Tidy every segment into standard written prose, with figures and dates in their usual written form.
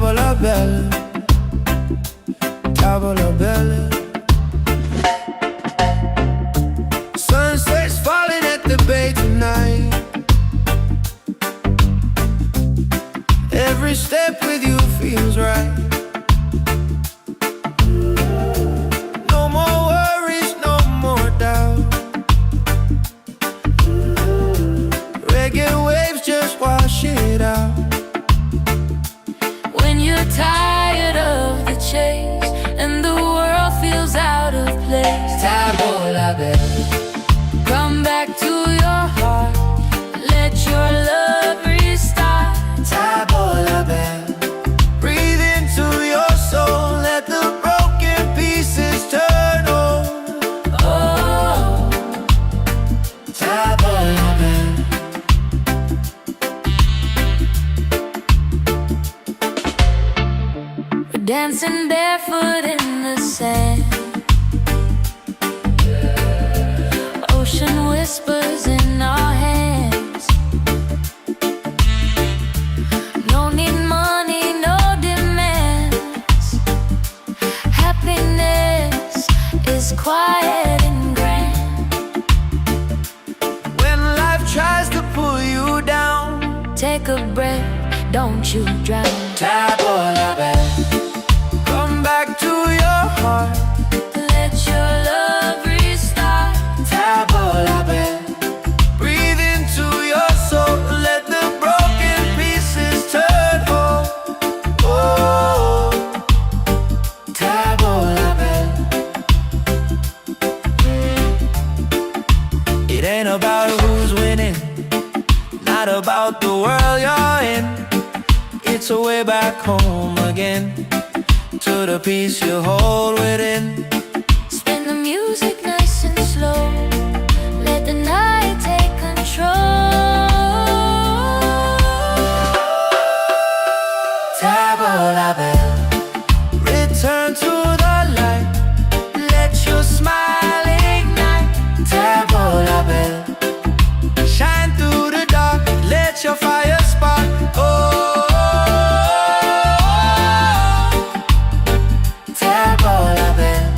Tavola bella, tavola bella. Sunset's falling at the bay tonight. Every step with you feels right. No more worries, no more doubt. Reggae waves just wash it out. When you're tired of the chase and the world feels out of place, Tavola bella, come back to your heart. Let your love restart. tavola bella. Breathe into your soul, let the broken pieces turn whole. Oh, Tavola bella. we're dancing barefoot in the sand. Ocean whispers in our hands. No need money, no demands. Happiness is quiet and grand. When life tries to pull you down, Take a breath, don't you drown. tavola bella. Come back to your heart, Let your love restart. tavola bella. Breathe into your soul, let the broken pieces turn whole. Oh, tavola bella. It ain't about who's winning, not about the world you're in. It's a way back home again, to the peace you hold within. Spin the music nice and slow. Let the night take control. Tavola bella. Return to the light, let your smile ignite. Tavola bella. Shine through the dark, let your fire spark. Oh, tavola bella.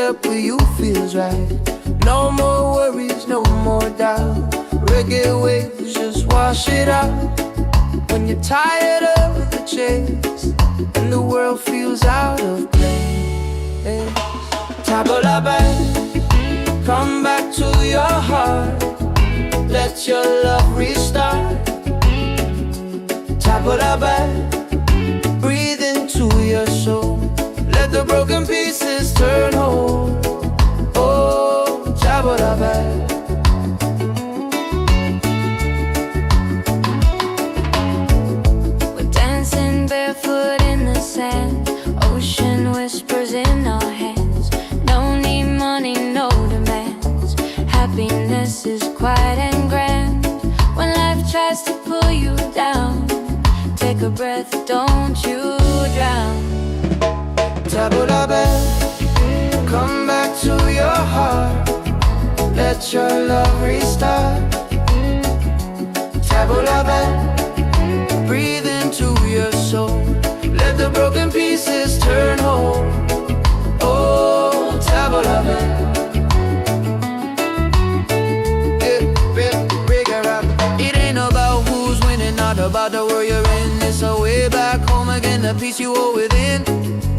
step with you feels right. No more worries, no more doubt. Reggae waves just wash it out. When you're tired of the chase and the world feels out of place, tabla back, come back to your heart. Let your love restart. Tabla back, breathe into your soul. Let the broken pieces turn whole. Oh, tabla back. Barefoot in the sand, ocean whispers in our hands. No need money, no demands. Happiness is quiet and grand. When life tries to pull you down, take a breath, don't you drown. Tabla back, come back to your heart. Let your love restart. Tabla back, breathe into your soul. Let the broken pieces turn whole. Oh, tabla back. It ain't about who's winning, not about the world you're in. It's a way back home again, the peace you hold within.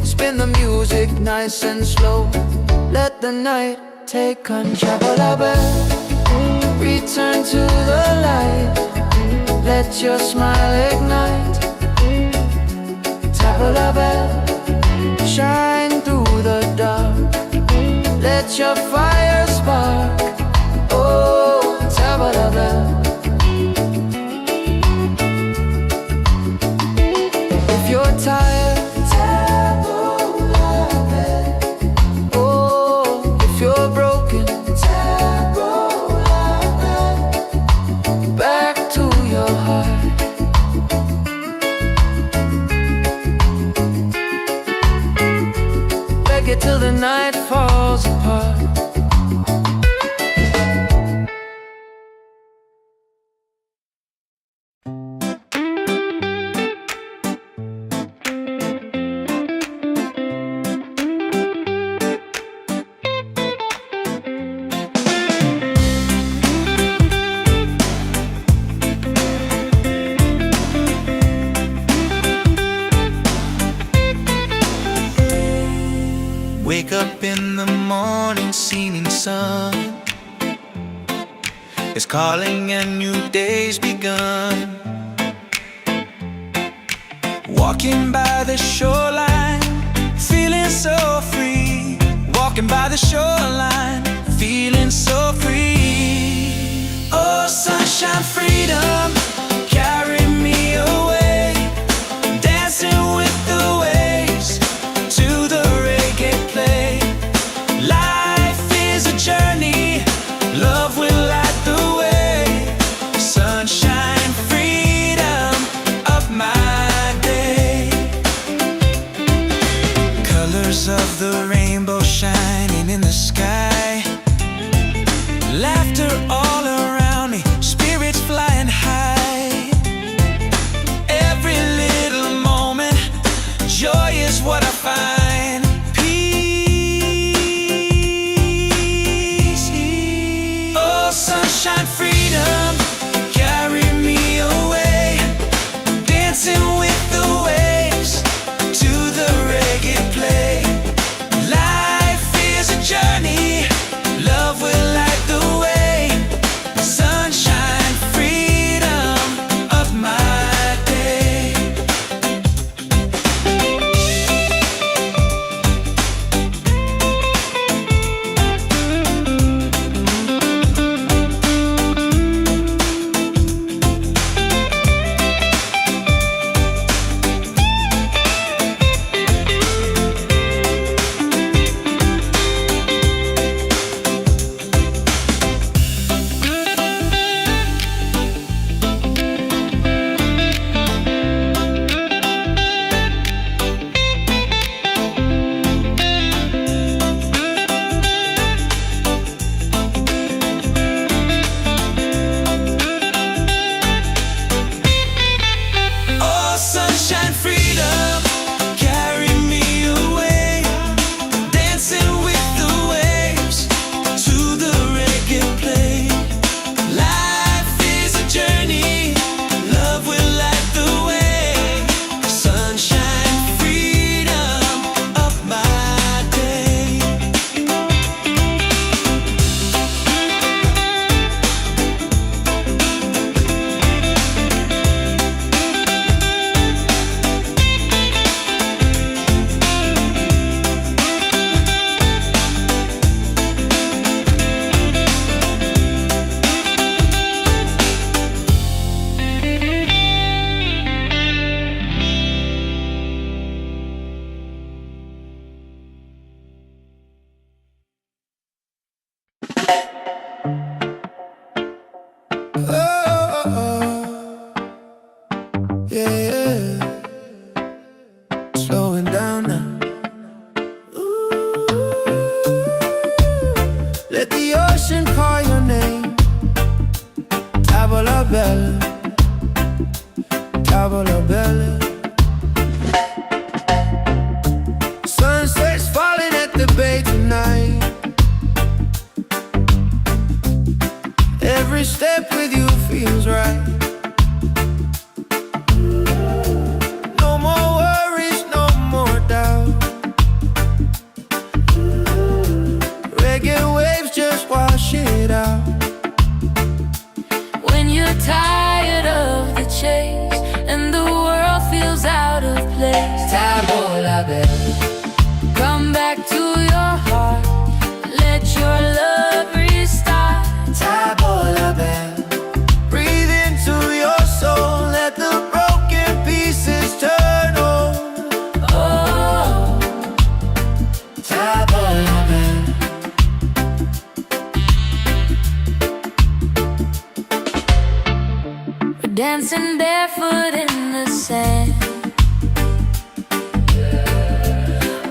Spin the music nice and slow. Let the night take control. Tabla back, return to the light. Let your smile ignite. Tabla back, shine through the dark. Let your fire spark. Oh, tabla back. If you're tired, tabla back. Oh, if you're broken, tabla back. Back to your heart. Reggae till the night falls apart. Wake up in the morning, seeing sun is calling and new day's begun. Walking by the shoreline, feeling so free. Walking by the shoreline, feeling so free. Oh, sunshine, freedom, carry me away. Dancing with the waves to the reggae play. Life is a journey, love will light the way. Sunshine, freedom of my day. Colors of the rainbow shining in the sky. Laughter all around me, spirits fly Yeah, yeah. Slowing down now. Ooh. Let the ocean call your name. Tavola bella, tavola bella. Sunset's falling at the bay tonight. Every step with you feels right. No more worries, no more doubt. Reggae waves just wash it out. When you're tired of the chase and the world feels out of place, Tavola bella, come back to your heart. Let your love restart. tavola bella. Breathe into your soul, let the broken pieces turn whole. Oh, Tavola bella. we're dancing barefoot in the sand.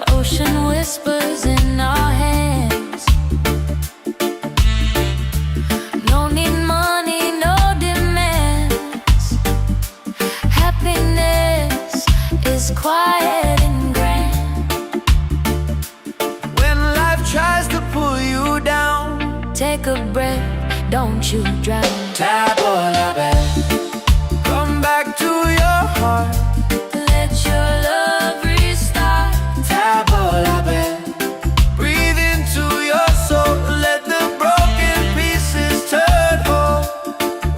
Ocean whispers in our hands. No need money, no demands. Happiness is quiet and grand. When life tries to pull you down, Take a breath, don't you drown. tavola bella. Come back to your heart, Let your love restart. tavola bella. Breathe into your soul, let the broken pieces turn whole.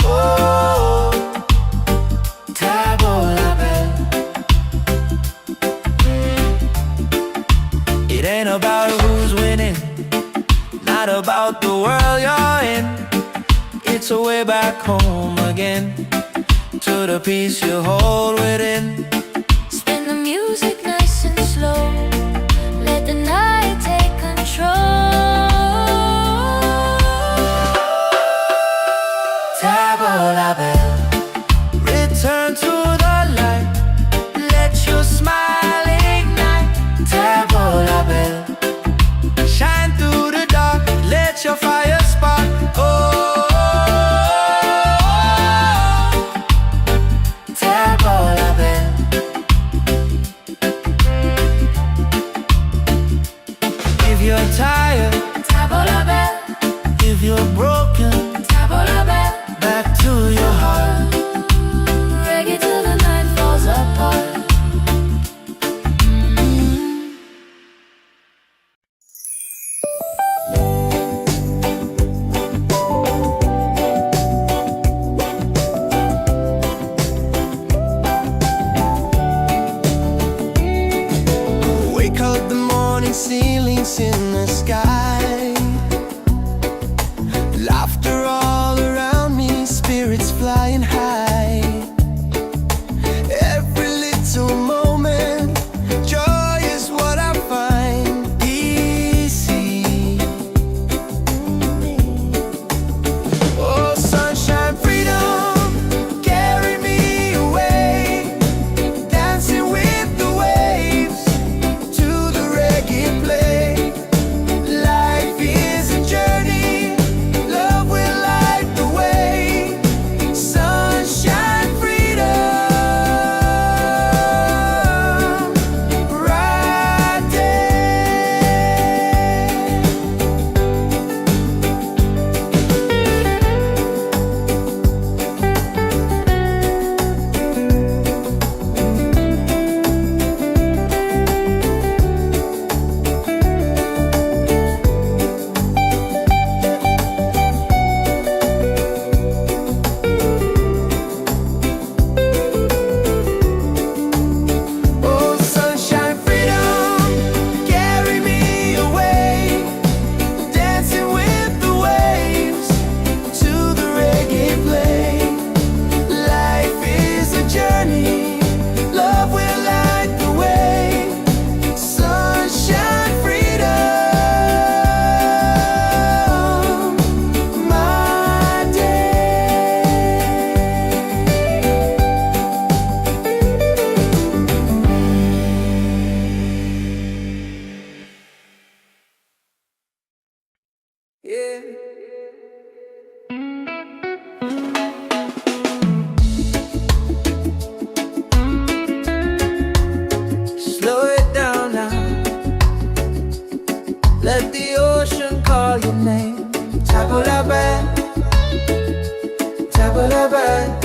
Oh, tavola bella. It ain't about who's winning, not about the world you're in. It's a way back home again, to the peace you hold within. Spin the music nice and slow. Let the night take control. Tavola bella, return to the light. Let your smile ignite. Tavola bella, shine through the dark. Let your fire spark. Oh, tavola bella. If you're tired, Tavola bell, if you're broken, tavola bell. back to your heart. Reggae till the night falls apart. Wake up the morning ceilings in the sky. Yeah. Slow it down now. Let the ocean call your name. Table la bed, table la bed.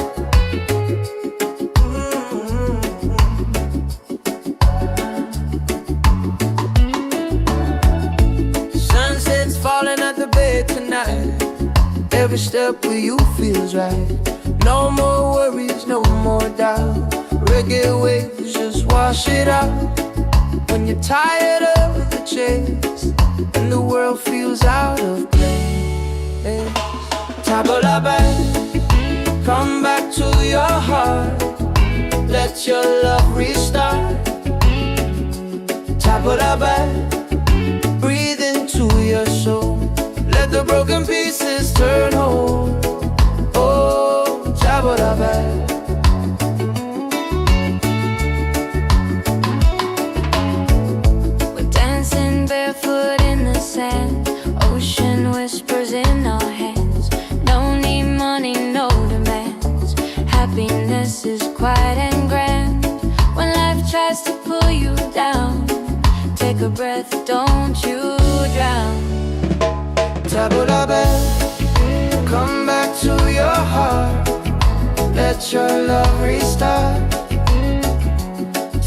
Sunset's falling at the bay tonight. Every step with you feels right. No more worries, no more doubt. Reggae waves just wash it out. When you're tired of the chase and the world feels out of place, table la bed, come back to your heart. Let your love restart. Table la bed, breathe into your soul. Let the broken pieces turn whole. Oh, table la bed. Barefoot in the sand, ocean whispers in our hands. Don't need money, no demands. Happiness is quiet and grand. When life tries to pull you down, take a breath, don't you drown. Table la bed, come back to your heart. Let your love restart.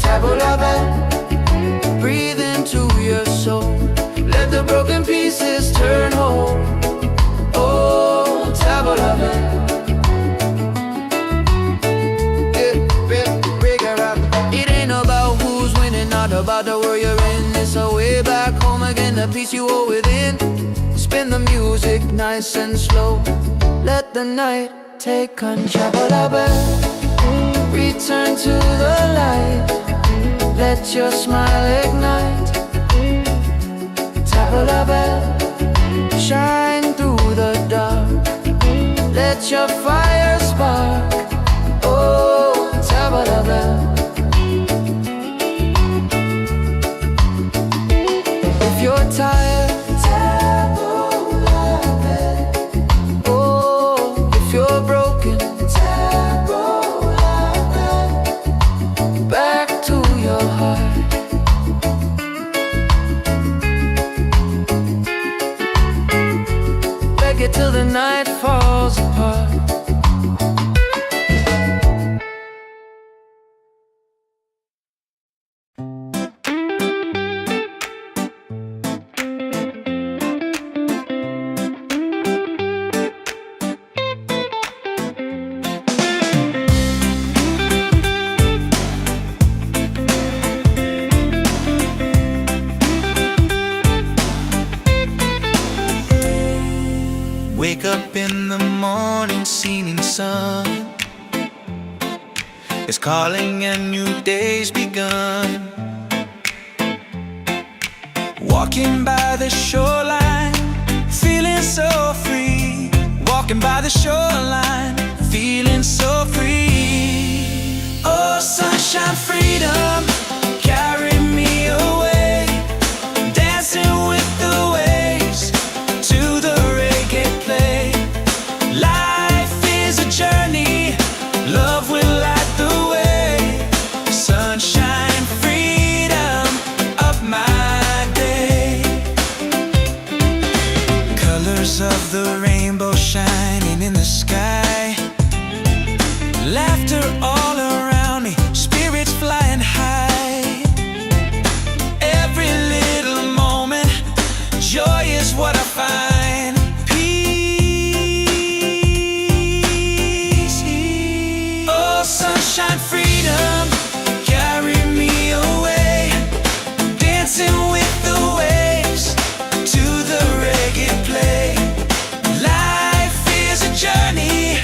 Table la bed, breathe into your soul. Let the broken pieces turn whole. Oh, table la bed. It ain't about who's winning, not about the world you're in. It's a way back home again, the peace you hold within. Spin the music nice and slow. Let the night take control. Table la bed, return to the light. Let your smile ignite. Table la bed, shine through the dark. Let your fire spark. Oh, table la bed. If you're tired, table la bed. Oh, if you're broken, table la bed. Back to your heart. Reggae till the night falls apart. Wake up in the morning, seeing sun is calling and new day's begun. Walking by the shoreline, feeling so free. Walking by the shoreline, feeling so free. Oh, sunshine, freedom, carry me away. Dancing with the waves to the reggae play. Life is a journey, love will light the way. Sunshine, freedom of my day. Colors of the rainbow shining in the sky. Laughter all around me, spirits flying high. Every little moment, joy is what I find. Peace. Oh, sunshine, freedom, carry me away. Dancing with the waves to the reggae play. Life is a journey,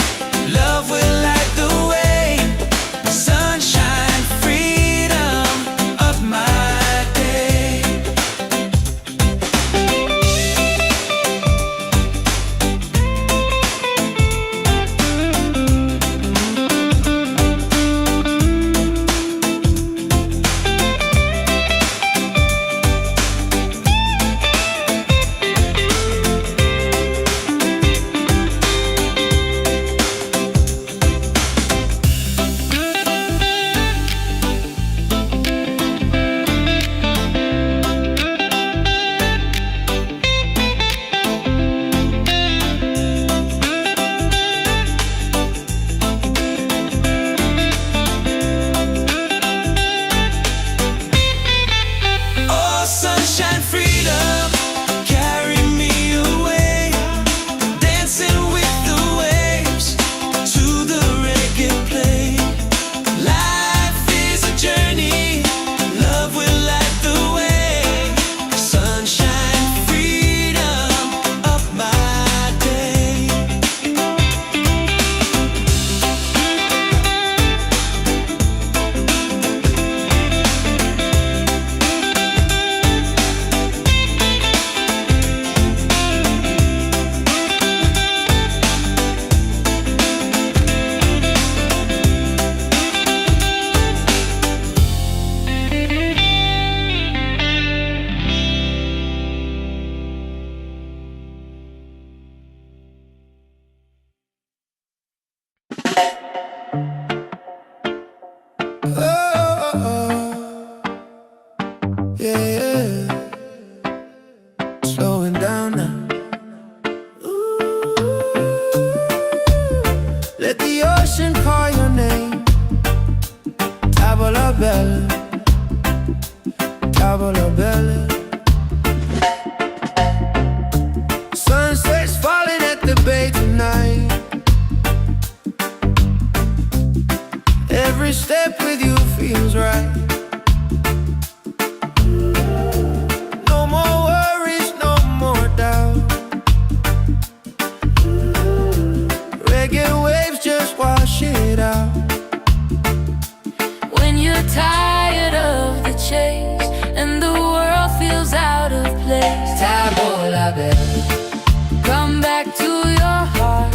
Come back to your heart,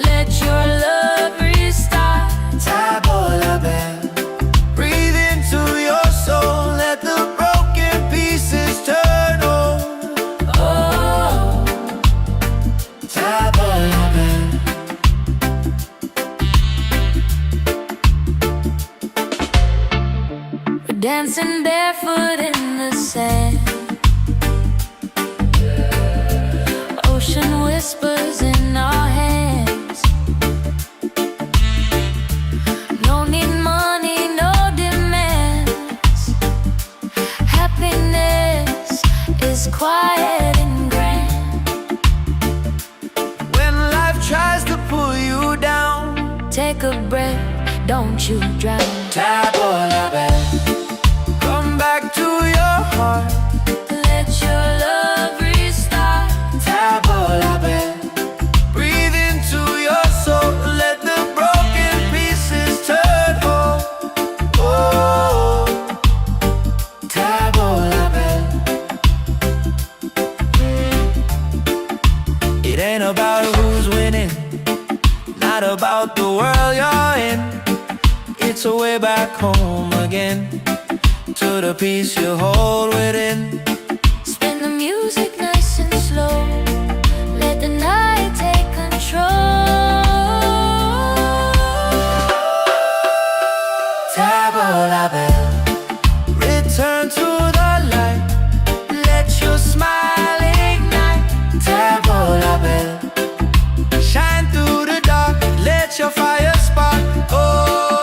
let your love restart. Tabola bell, breathe into your soul, let the broken pieces turn whole. Oh, Tabola bell. we're dancing barefoot in the sand. Ocean whispers in our hands. No need money, no demands. Happiness is quiet and grand. When life tries to pull you down, Take a breath, don't you drown. Tabola bell, come back to your heart. Let your love restart. Tabola bell, breathe into your soul, let the broken pieces turn whole. Oh, Tabola bell. It ain't about who's winning, not about the world you're in. It's a way back home again, to the peace you hold within. Spin the music nice and slow. Let the night take control. Tabola bell, return to the light, let your smile ignite. Tabola bell, shine through the dark, let your fire spark. Oh,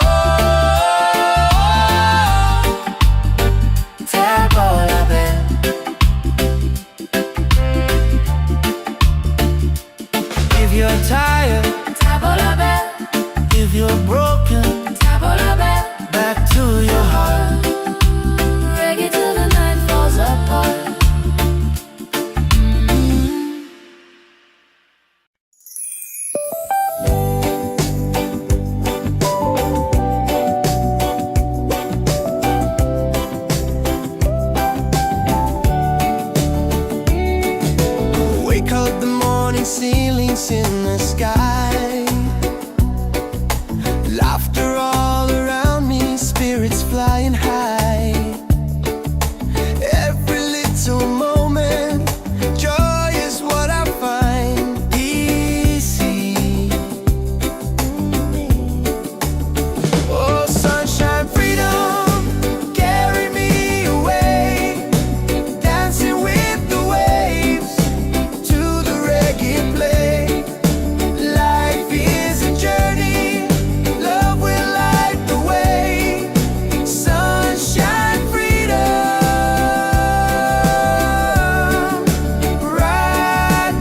Tabola bell. If you're tired, Tabola bell, if you're broken, tabola bell. back to your heart. Reggae till the night falls apart. Wake up the morning, ceilings in the sky. Laughter all around me, spirits flying high. Every little moment, joy is what I find. Easy. Oh, sunshine, freedom, carry me away. Dancing with the waves to the reggae play. Life is a journey, love will light the way. Sunshine, freedom, right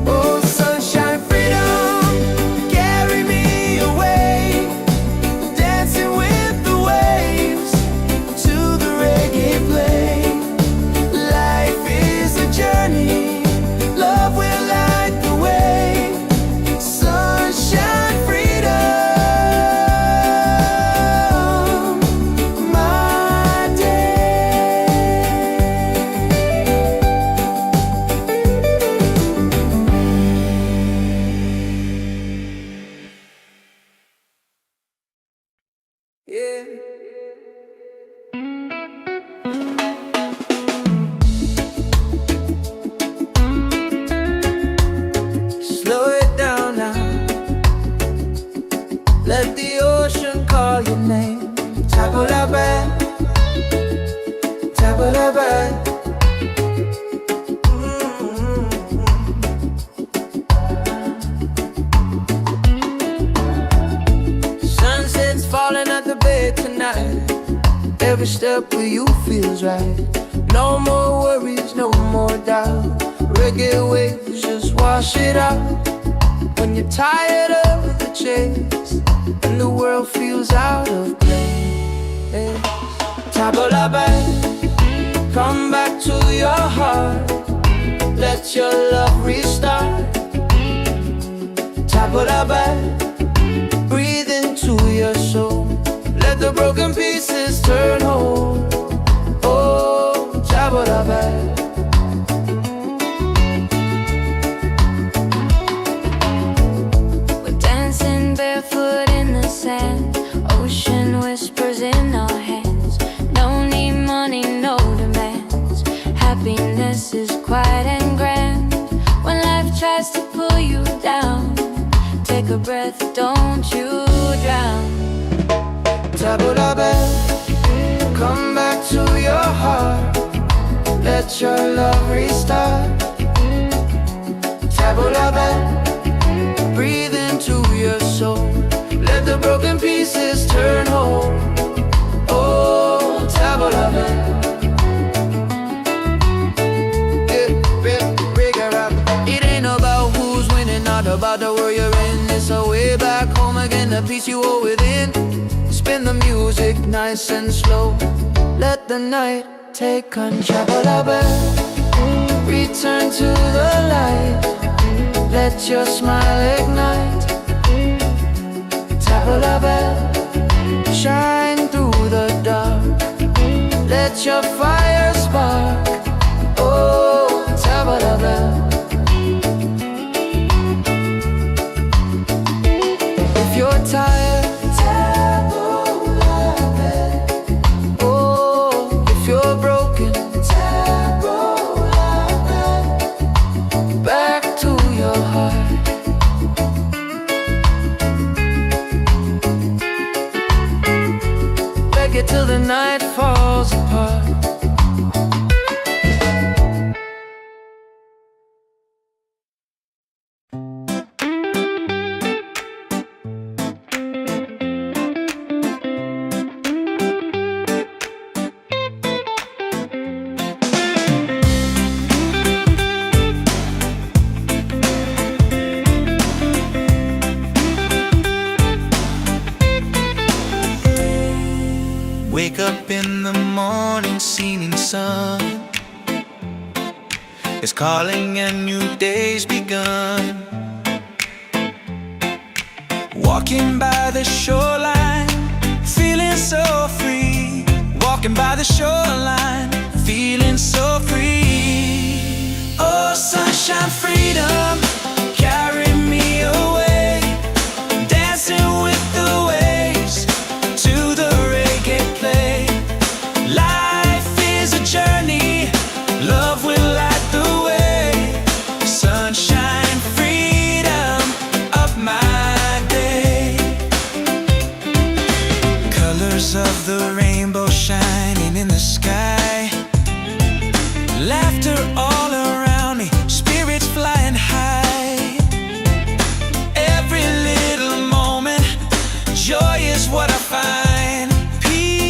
Oh, sunshine, freedom, carry me away. Dancing with the waves to the reggae play. Life is a journey, love will light the way. Sunshine, freedom, my day. Yeah. Slow it down now. Let the ocean call your name. Tabola bell, tabola bell. Sunset's falling at the bay tonight. Every step with you feels right. No more worries, no more doubt. Reggae waves just wash it out. When you're tired of chase, and the world feels out of place. Tabula band, come back to your heart. Let your love restart. Tabula band, breathe into your soul. Let the broken pieces turn whole. Oh, tabula band. Barefoot in the sand, ocean whispers in our hands. No need money, no demands. Happiness is quiet and grand. When life tries to pull you down, take a breath, don't you drown. Tabula band, come back to your heart. Let your love restart. Tabula band, breathe into your soul. Let the broken pieces turn whole. Oh, tabula band. It ain't about who's winning, not about the world you're in. It's a way back home again, the peace you hold within. Spin the music nice and slow. Let the night take control. Tabula band, return to the light. Let your smile ignite. Tabula band, shine through the dark. Let your fire spark. Oh, tabula band. If you're tired, tabula band. Oh, if you're broken, tabula band. Back to your heart. Reggae till the night falls apart. Wake up in the morning, seeing sun is calling and new day's begun. Walking by the shoreline, feeling so free. Walking by the shoreline, feeling so free. Oh, sunshine, freedom, carry me away. Dancing with the waves to the reggae play. Life is a journey, love will light the way. Sunshine, freedom of my day. Colors of the rainbow shining in the sky. Laughter all around me, spirits flying high. Every little moment, joy is what I find. Peace.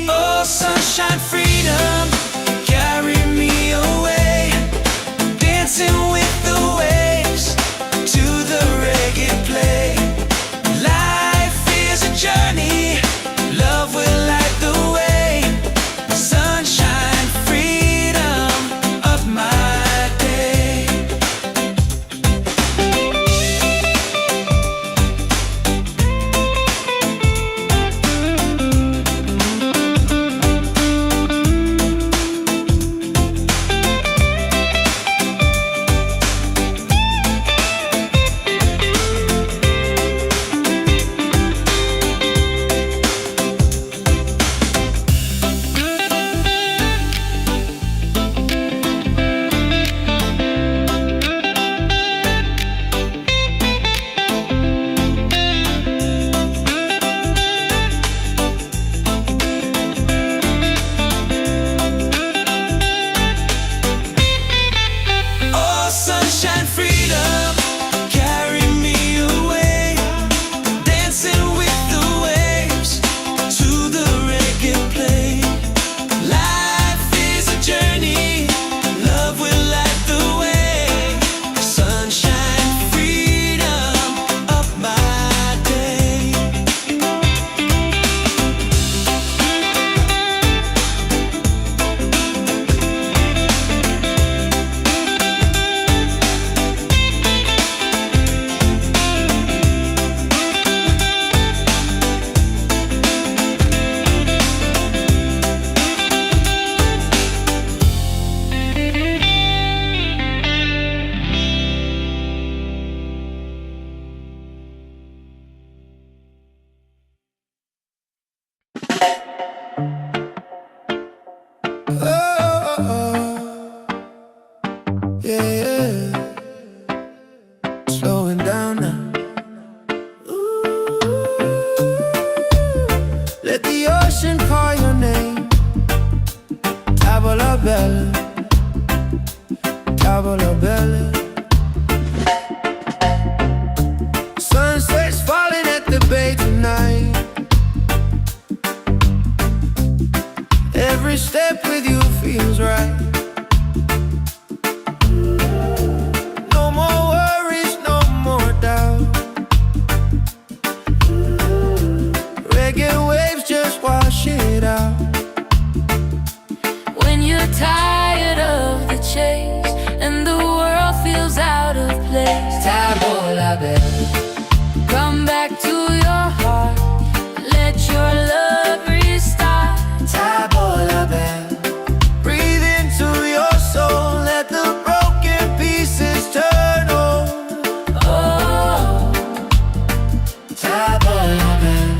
Oh, sunshine, freedom, carry me away. Dancing with the waves to the reggae play. Life is a journey, love will light the way. Sunshine, freedom of my day. belle. Sunset's falling at the bay tonight. Every step with you feels right. No more worries, no more doubt. Reggae waves just wash it out. When you're tired of the chase and the world feels out of place, Table la belle. come back to your heart. Let your love restart. Table la belle. Breathe into your soul. Let the broken pieces turn whole. Oh, Table la belle.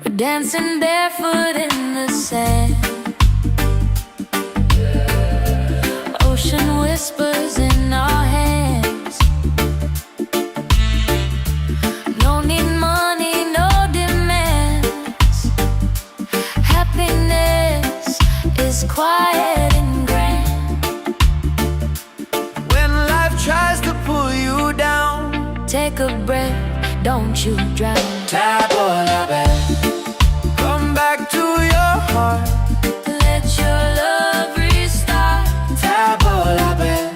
we're dancing barefoot in the sand. Ocean whispers in our hands. No need money, no demands. Happiness is quiet and grand. When life tries to pull you down, Take a breath, don't you drown. Table la belle. Come back to your heart. Let your love restart. Table la belle.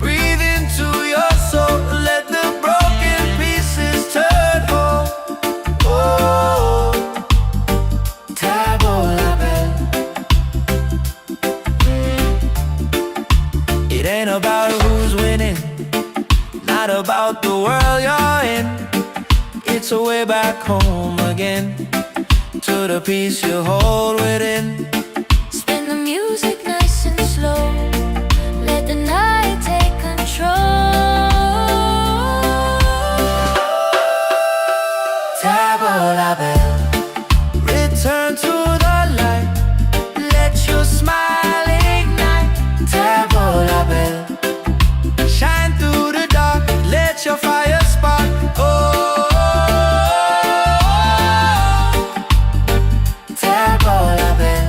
Breathe into your soul. Let the broken pieces turn whole. Oh, table la belle. It ain't about who's winning, not about the world you're in. It's a way back home again, to the peace you hold within. Spin the music nice and slow. Let the night take control. Table la belle. Return to the light. Let your smile ignite. Table la belle. Shine through the dark. Let your fire spark. Oh, table la belle.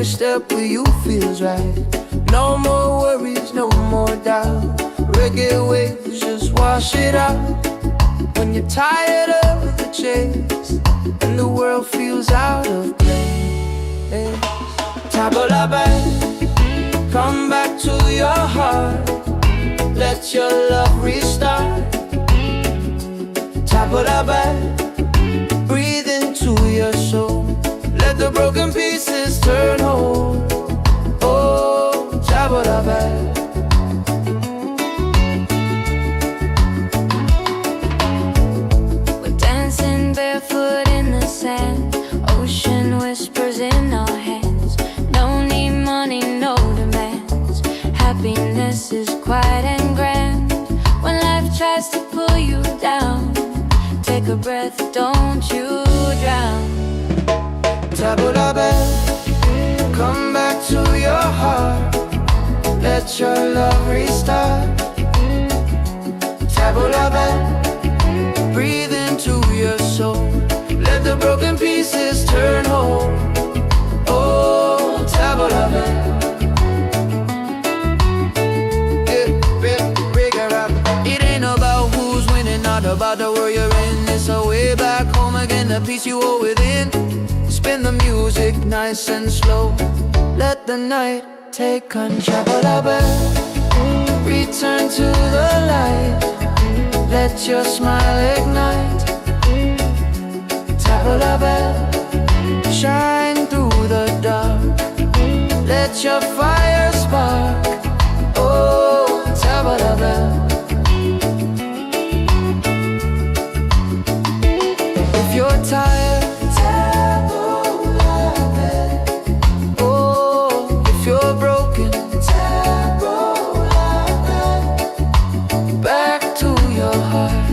every step with you feels right. No more worries, no more doubt. Reggae waves just wash it out. When you're tired of the chase and the world feels out of place, tabla back, come back to your heart. Let your love restart. Tabla back, breathe into your soul. Let the broken pieces turn whole. Oh, tabla back. Barefoot in the sand, ocean whispers in our hands. No need money, no demands. Happiness is quiet and grand. When life tries to pull you down, take a breath, don't you drown. Tabla back, come back to your heart. Let your love restart. Tabla back, breathe into your soul. Let the broken pieces turn whole. Oh, tabla back. It ain't about who's winning, not about the world you're in. It's a way back home again, the peace you hold within. Spin the music nice and slow. Let the night take control. Tabla back, return to the light. Let your smile ignite. Tabla back, shine through the dark. Let your fire spark. Oh, tabla back. If you're tired, tabla back. Oh, if you're broken, tabla back. Back to your heart.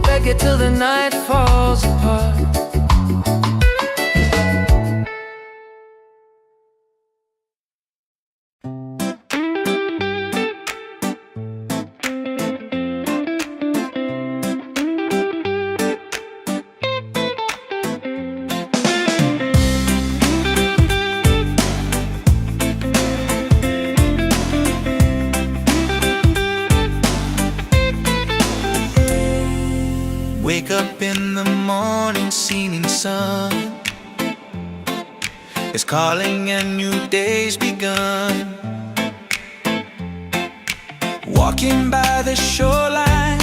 Reggae till the night falls apart. Wake up in the morning, seeing sun is calling and new day's begun. Walking by the shoreline,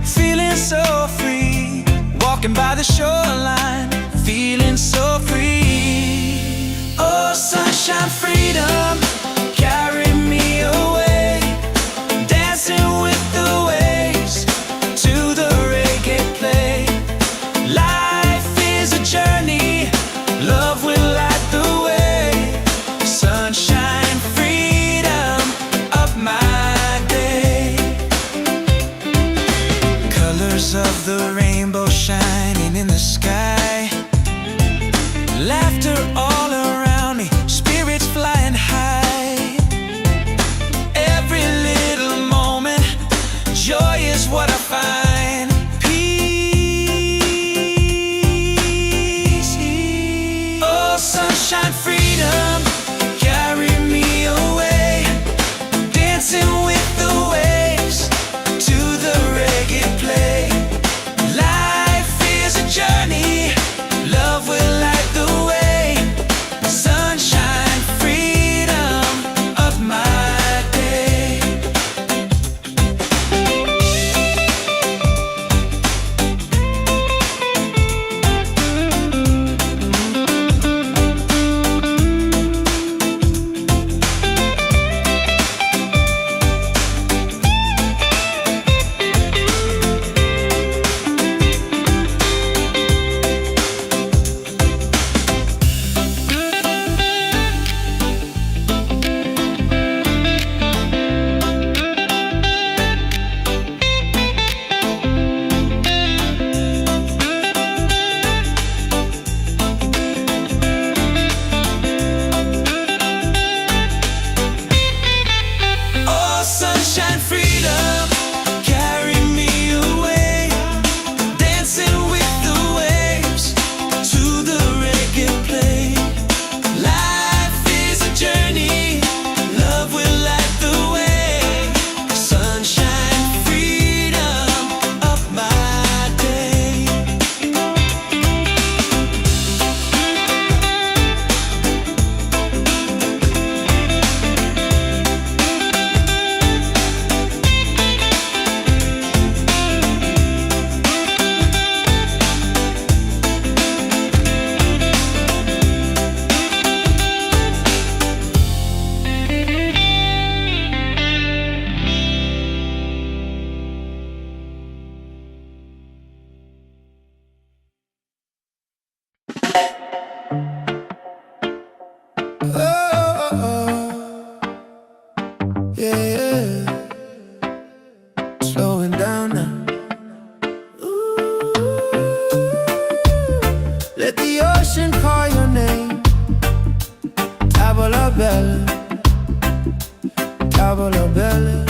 feeling so free. Walking by the shoreline, feeling so free. Oh, sunshine, freedom, carry me away. Dancing with the waves to the reggae play. Life is a journey, love will light the way. Sunshine, freedom, up my day. Colors of the rainbow shining in the sky. Laughter all around me, spirits flying high. Tavola bella, tavola bella.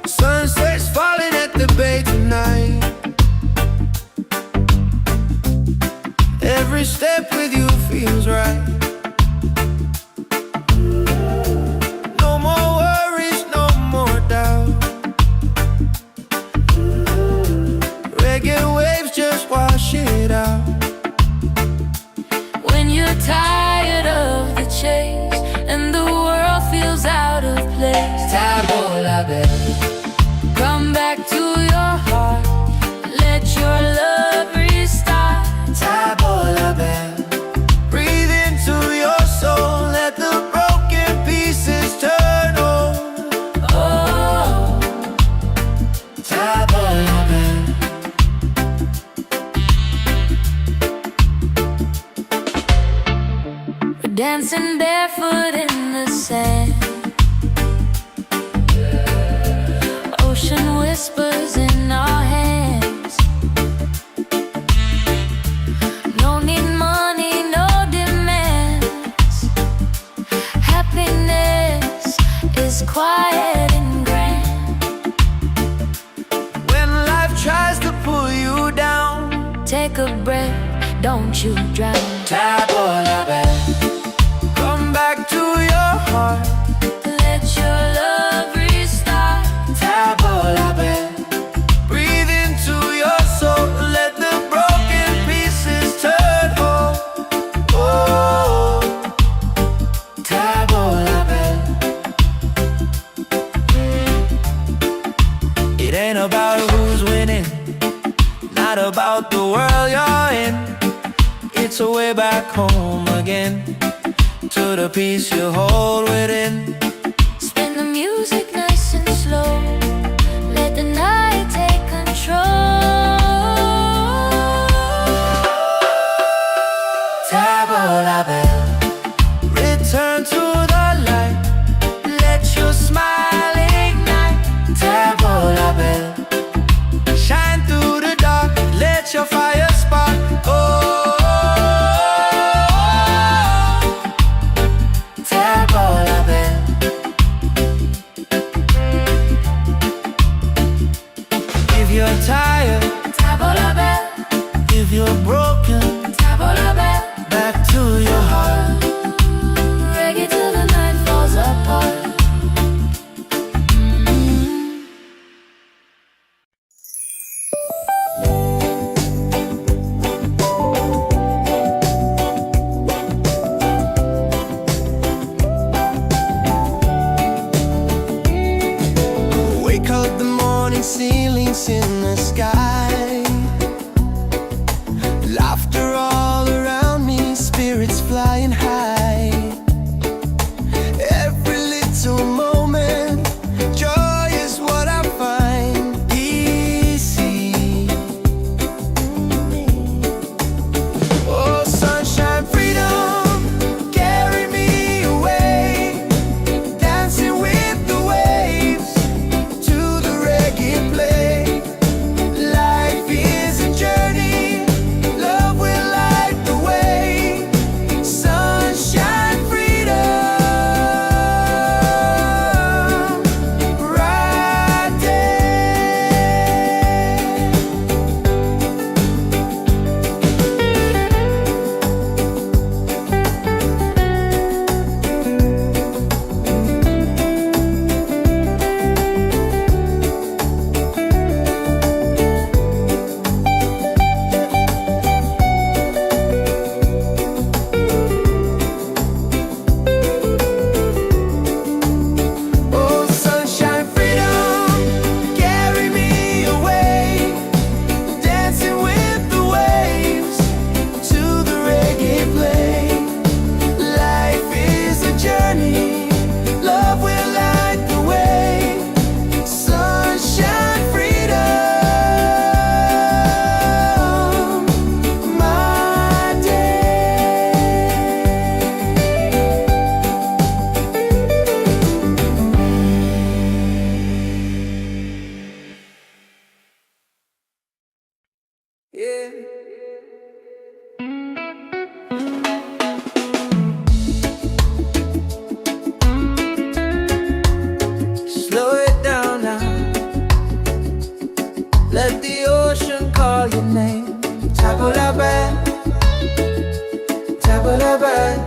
Sunset's falling at the bay tonight. Every step with you feels right. No more worries, no more doubt. Reggae waves just wash it out. When you're tired of the chase and the world feels out of place, Tavola bella, come back to your heart. Let your love restart. tavola bella. Breathe into your soul, let the broken pieces turn whole. Oh, Tavola bella. we're dancing barefoot in the sand. Ocean whispers in our hands. No need money, no demands. Happiness is quiet and grand. When life tries to pull you down, Take a breath, don't you drown. tavola bella. Come back to your heart, Let your love restart. tavola bella. Breathe into your soul, let the broken pieces turn whole. Oh, tavola bella. It ain't about who's winning, not about the world you're in. It's a way back home again, to the peace you hold within. Spin the music nice and slow. Let the night take control. Tavola bella, return to the light. Let your smile ignite. Tavola bella, shine through the dark. Let your fire spark. Oh, tavola bella. If you're tired, Tavola bell, if you're broken, tavola bell. back to your heart. Reggae till the night falls apart. Wake up the morning, ceilings in the sky. Laughter all around me, spirits flying high. Every little moment, joy is what I find. Easy. Oh, sunshine, freedom, carry me away. Dancing with the waves to the reggae play. Life is a journey, love will light the way. Sun la belle.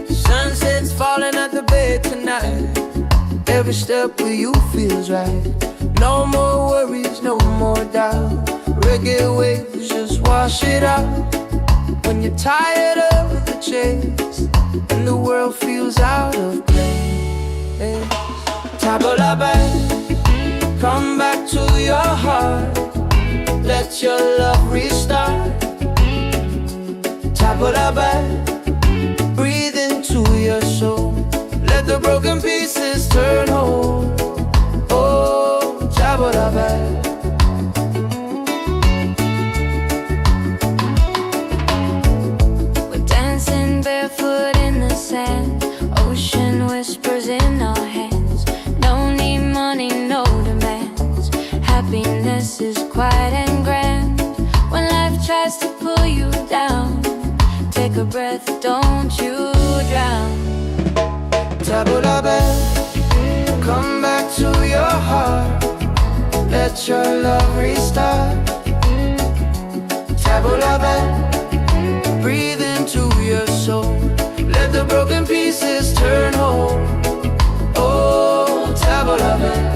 Sunset's falling at the bay tonight. Every step with you feels right. No more worries, no more doubt. Reggae waves just wash it out. When you're tired of the chase and the world feels out of place, table la belle, come back to your heart. Let your love restart. Table la belle, breathe into your soul. Let the broken pieces turn whole. Oh, table la belle. Barefoot in the sand, ocean whispers in our hands. No need money, no demands. Happiness is quiet and grand. When life tries to pull you down, take a breath, don't you drown. Table la belle, come back to your heart. Let your love restart. Table la belle, breathe into your soul. Let the broken pieces turn whole. Oh, table la belle.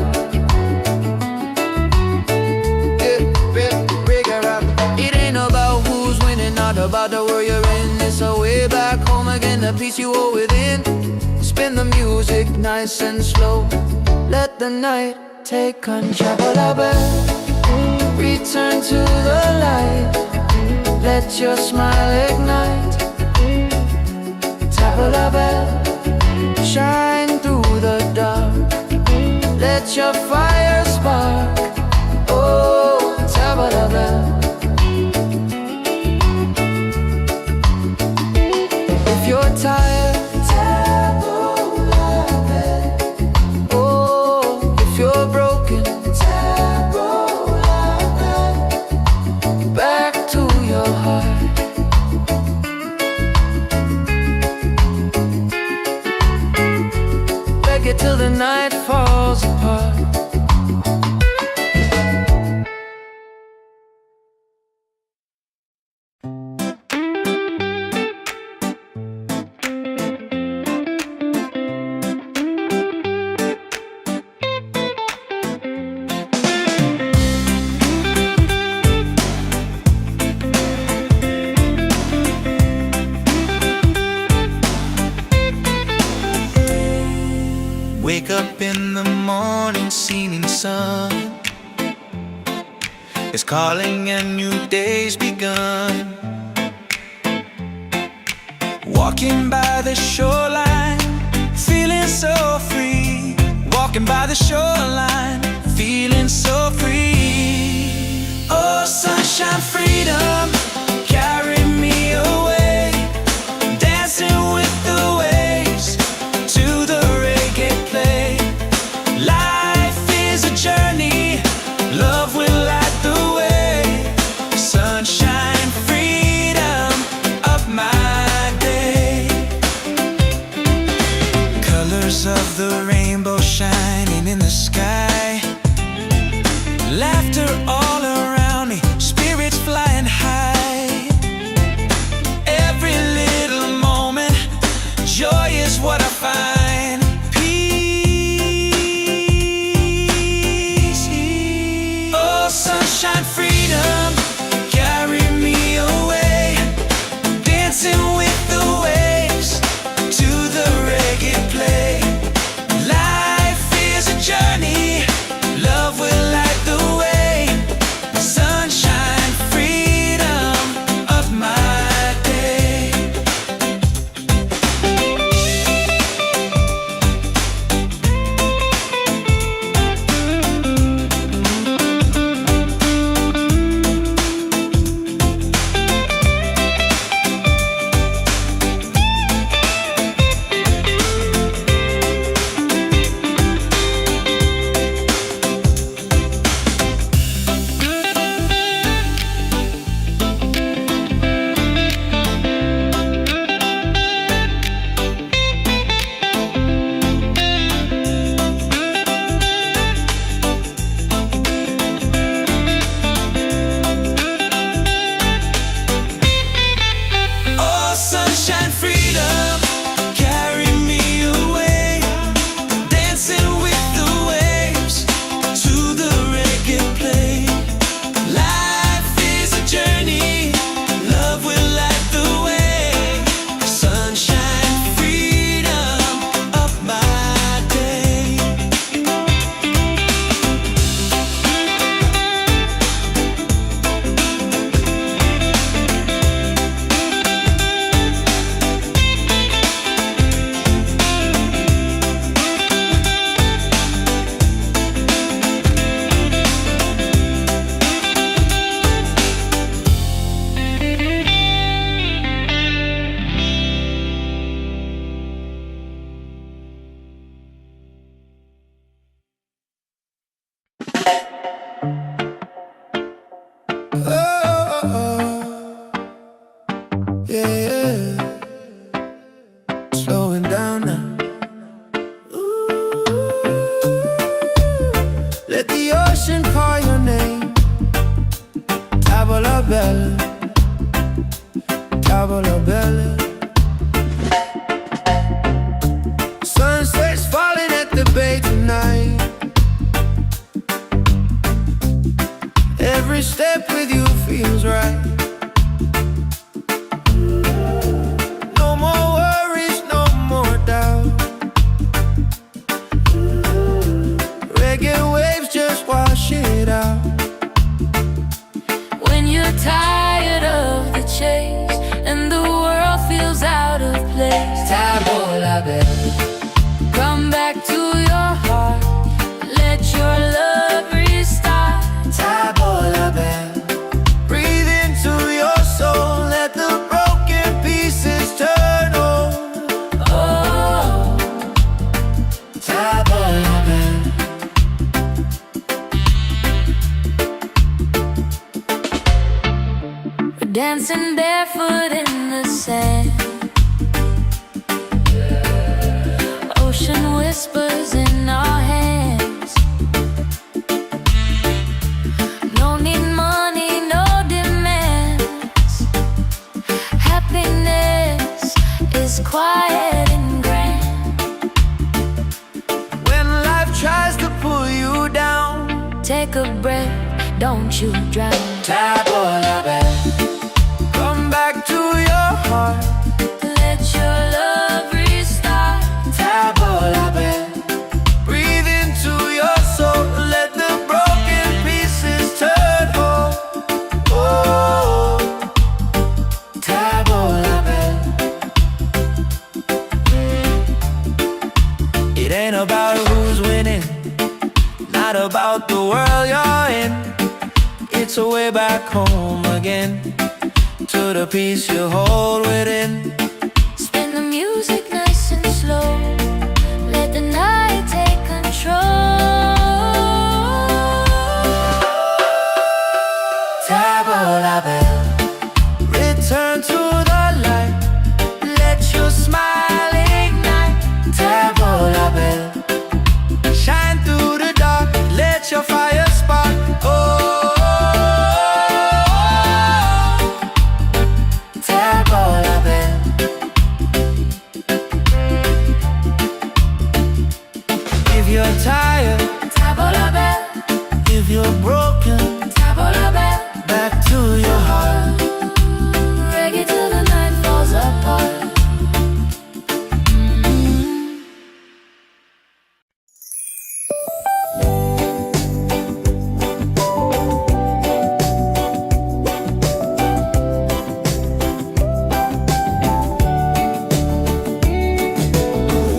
It ain't about who's winning, not about the world you're in. It's a way back home again, the peace you hold within. Spin the music nice and slow. Let the night take control. Table la belle, return to the light. Let your smile ignite. Table la belle, shine through the dark. Let your fire spark. Oh, table la belle. If you're tired, table la belle. Oh, if you're broken, table la belle. Back to your heart. Reggae till the night falls apart. Wake up in the morning, seeing sun is calling and new day's begun. Walking by the shoreline, feeling so free. Walking by the shoreline, feeling so free. Oh, sunshine, freedom, carry me away. Dancing with the waves to the reggae play. Life is a journey, love will light the way. Sunshine, freedom of my day. Colors of the rainbow shining in the sky. Laughter all around me, spirits flying high. Yeah, slowing down now. Let the ocean call your name. Tavola bella, tavola bella. Sunset's falling at the bay tonight. Every step with you feels right. No more worries, no more doubt. Reggae waves just wash it out. When you're tired of the chase and the world feels out of place, Tavola bella, come back to your heart. Let your love restart. tavola bella. Breathe into your soul, let the broken pieces turn whole. Oh, Tavola bella. we're dancing barefoot in the sand. Ocean whispers in our hands. No need money, no demands. Happiness is quiet and grand. When life tries to pull you down, Take a breath, don't you drown. tavola bella. Come back to your heart, Let your love restart. tavola bella. Breathe into your soul, let the broken pieces turn whole. Oh, tavola bella. It ain't about who's winning, not about the world you're in. It's a way back home again, to the peace you hold within. Spin the music nice and slow. Let the night take control. Tavola bella, return to the light. Let your smile ignite. Tavola bella, shine through the dark. Let your fire spark. Oh, tavola bella. If you're tired, Tavola bell, if you're broken, tavola bell. back to your heart. Reggae till the night falls apart.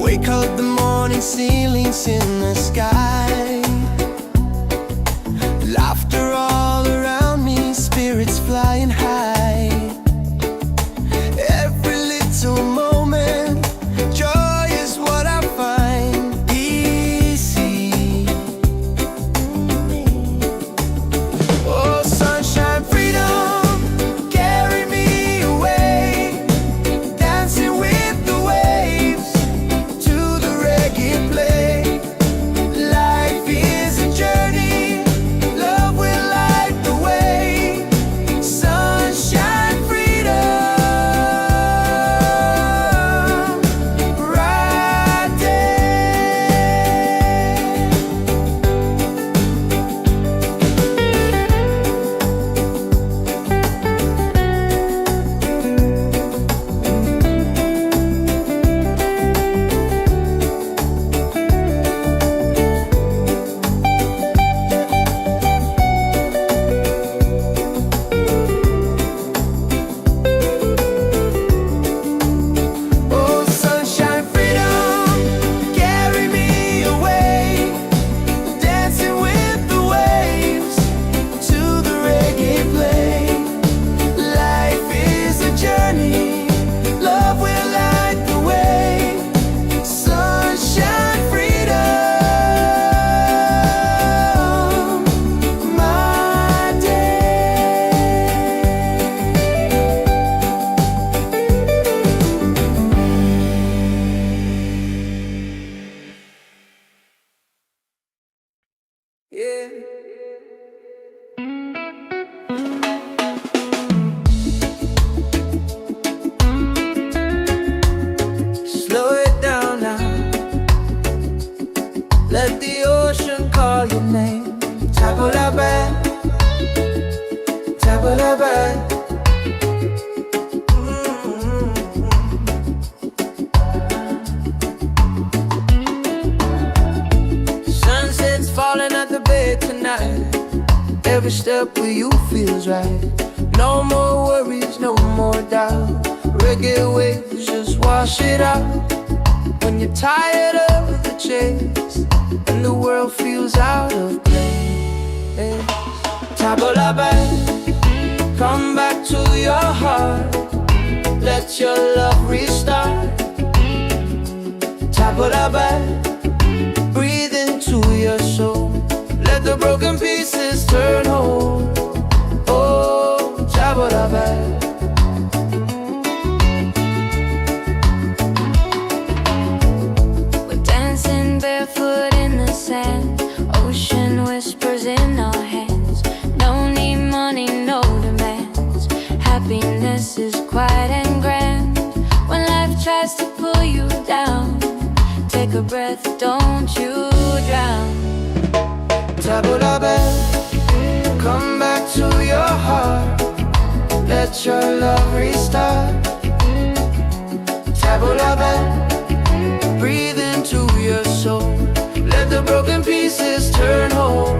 Wake up the morning, ceilings in the sky. Laughter all around me, spirits flying high. Every little moment, joy is what I find. Easy. Oh, sunshine, freedom, carry me away. Dancing with the waves to the reggae play. Life is a journey, love will la belle, table la belle. Sunset's falling at the bay tonight. Every step with you feels right. No more worries, no more doubt. Reggae waves just wash it out. When you're tired of the chase and the world feels out of place, table la belle, come back to your heart. Let your love restart. Table la belle, breathe into your soul. Let the broken pieces turn whole. Oh, table la belle. Barefoot in the sand, ocean whispers in our hands. Don't need money, no demands. Happiness is quiet and grand. When life tries to pull you down, take a breath, don't you drown. Table la belle, come back to your heart. Let your love restart. Table la belle, breathe into your soul. Let the broken pieces turn whole.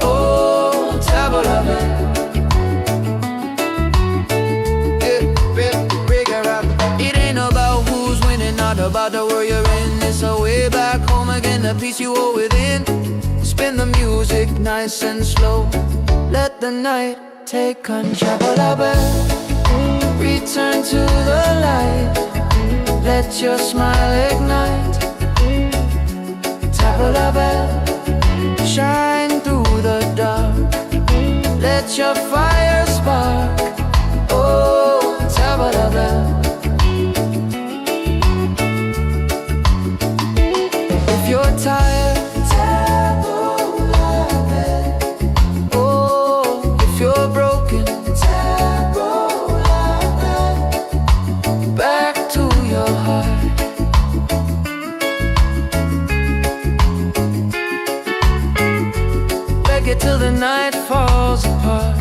Oh, table la belle. It ain't about who's winning, not about the world you're in. It's a way back home again, the peace you hold within. Spin the music nice and slow. Let the night take control. Table la belle, return to the light. Let your smile ignite. Table la belle, shine through the dark. Let your fire spark. Oh, table la belle. If you're tired, table la belle. Oh, if you're broken, table la belle. Back to your heart. Reggae till the night falls apart.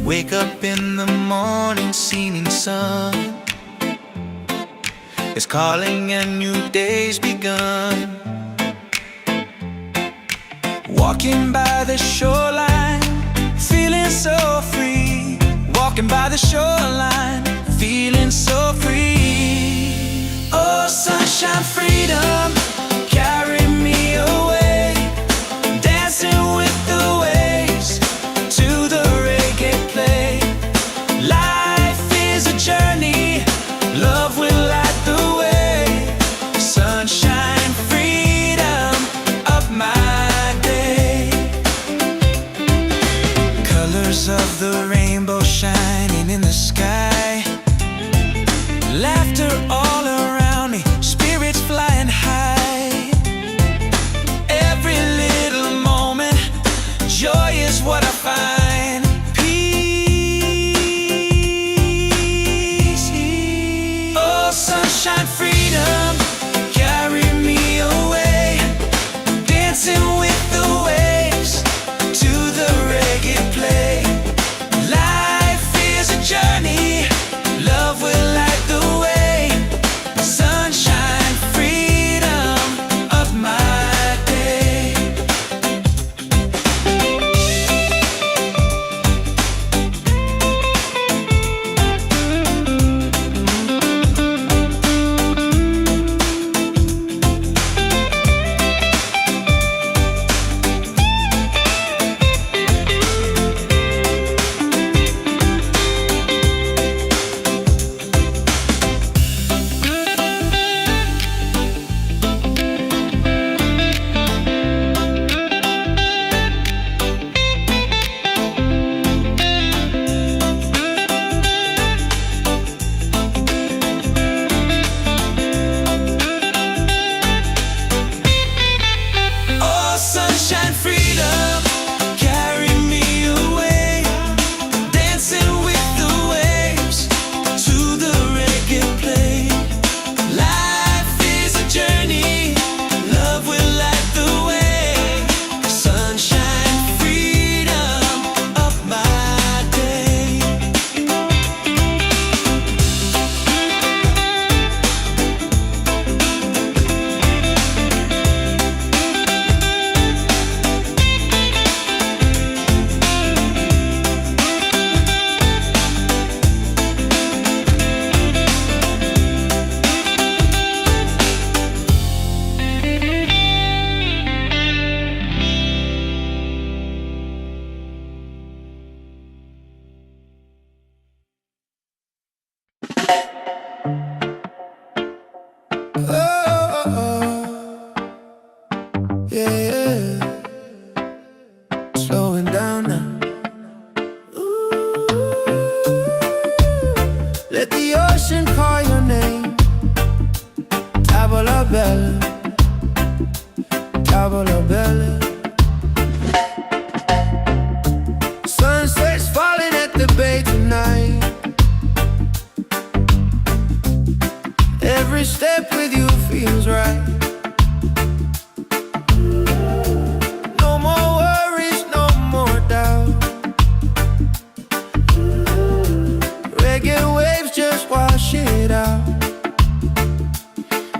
Wake up in the morning, seeing sun is calling and new day's begun. Walking by the shoreline, feeling so free. Walking by the shoreline, feeling so free. Oh, sunshine, freedom, carry me away. Dancing with the waves to the reggae play. Life is a journey, love will light the way. Sunshine, freedom of my day. Colors of the rainbow shining in the sky. Laughter all around me, spirits flying high. Every little moment, joy is what I find. Peace. Oh, sunshine, freedom, carry me away. Dancing with the waves to the reggae play. Life Yeah, slowing down now. Let the ocean call your name. Tavola bella, tavola bella. Sunset's falling at the bay tonight. Every step with you feels right. No more worries, no more doubt. Reggae waves just wash it out.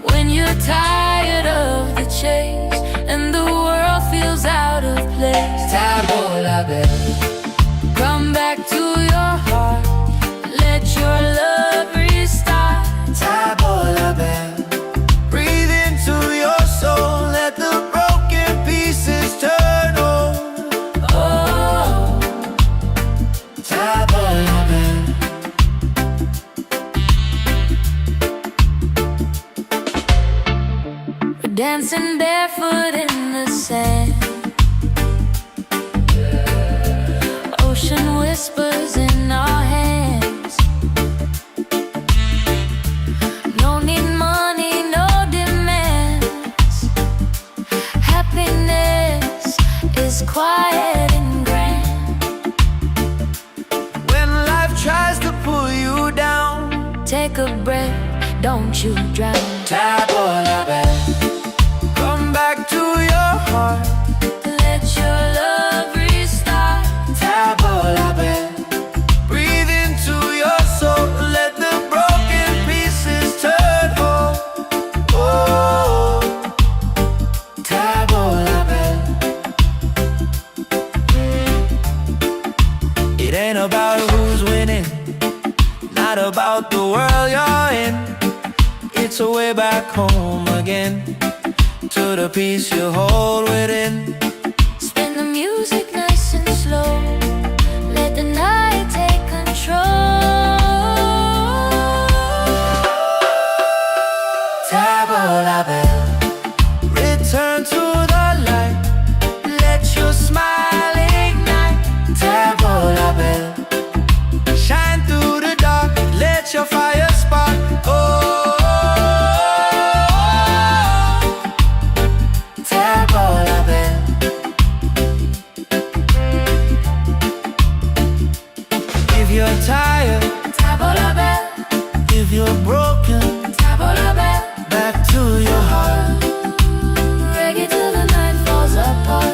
When you're tired of the chase and the world feels out of place, Tavola bella, come back to your heart. Let your love restart. tavola bella. Breathe into your soul, let the broken pieces turn on. Oh, Tavola bella. we're dancing barefoot in the sand. Ocean whispers in our hands. No need money, no demands. Happiness is quiet and grand. When life tries to pull you down, Take a breath, don't you drown. Tavola bella. Come back to your heart. Let your love restart. Tavola bella. Breathe into your soul, let the broken pieces turn whole. Oh, Tavola bella. It ain't about who's winning, not about the world you're in. It's a way back home again, to the peace you hold within. Spin the music nice and slow. Let the night take control. Tavola bella. Return to the light, let your smile ignite. Tavola bella. Shine through the dark, let your fire spark. Oh, Tavola bella. If you're tired, Tavola bella, if you're broken, tavola bella. back to your heart. Reggae till the night falls apart.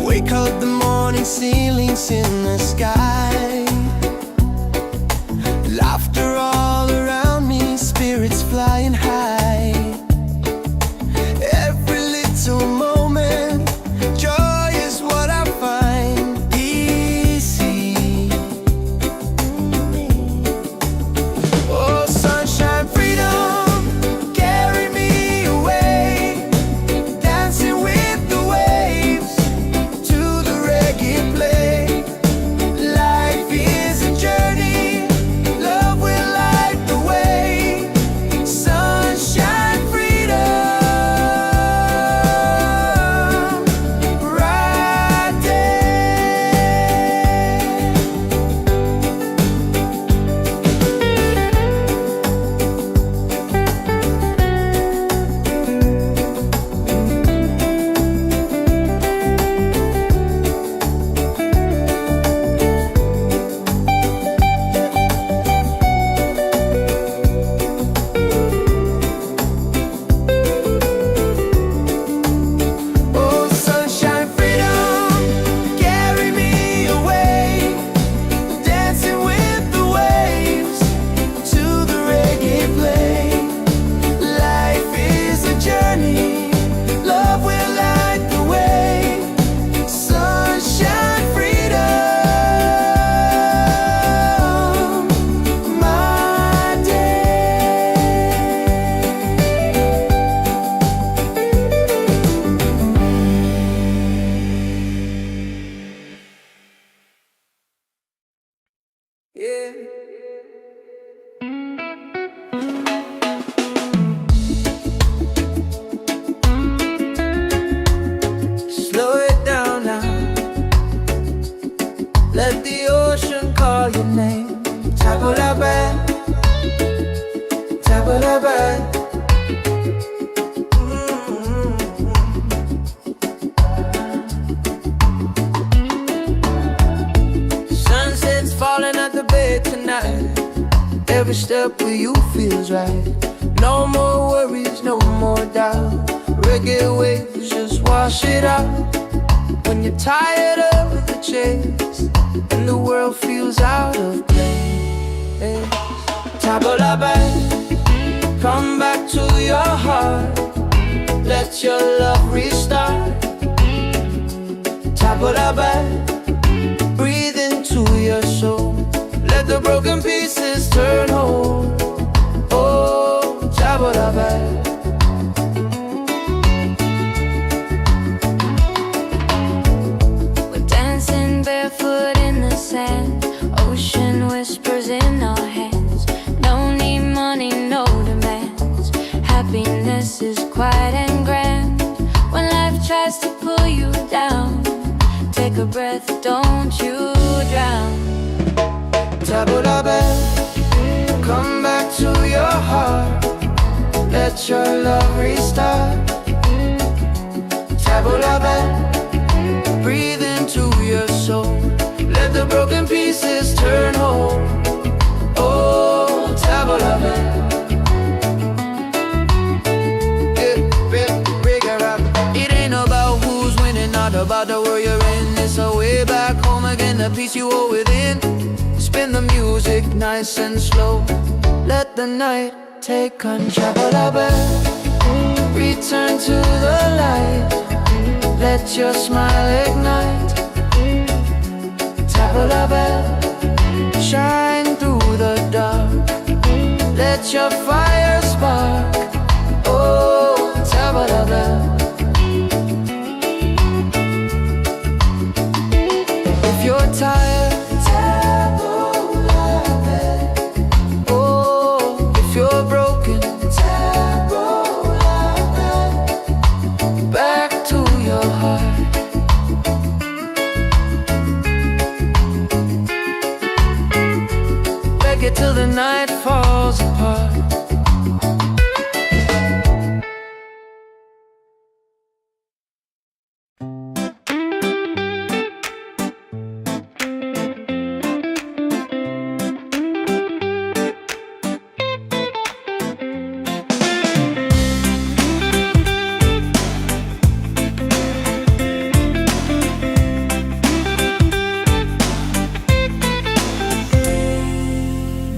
Wake up the morning, ceilings in the sky. Laughter all around me, spirits flying high. Every little moment, joy is what I find. Easy. Oh, sunshine, freedom, carry me away. Dancing with the waves to the reggae play. Like Let the ocean call your name. Tabula band, tabula band. Sunset's falling at the bay tonight. Every step with you feels right. No more worries, no more doubt. Reggae waves just wash it out. When you're tired of the chase and the world feels out of place, tabula band, come back to your heart. Let your love restart. Tabula band, breathe into your soul. Let the broken pieces turn whole. Oh, tabula band. Barefoot in the sand, ocean whispers in our hands. No need money, no demands. Happiness is quiet and grand. When life tries to pull you down, take a breath, don't you drown. Tabula band, come back to your heart. Let your love restart. Tabula band, breathe into your soul. Let the broken pieces turn whole. Oh, tabula band. It ain't about who's winning, not about the world you're in. It's a way back home again, the peace you hold within. Spin the music nice and slow. Let the night take control. Tabula band, return to the light. Let your smile ignite. Tabula band, shine through the dark. Let your fire spark. Oh, tabula band. If you're tired, tabula band. Oh, if you're broken, tabula band. Back to your heart. Reggae till the night falls apart.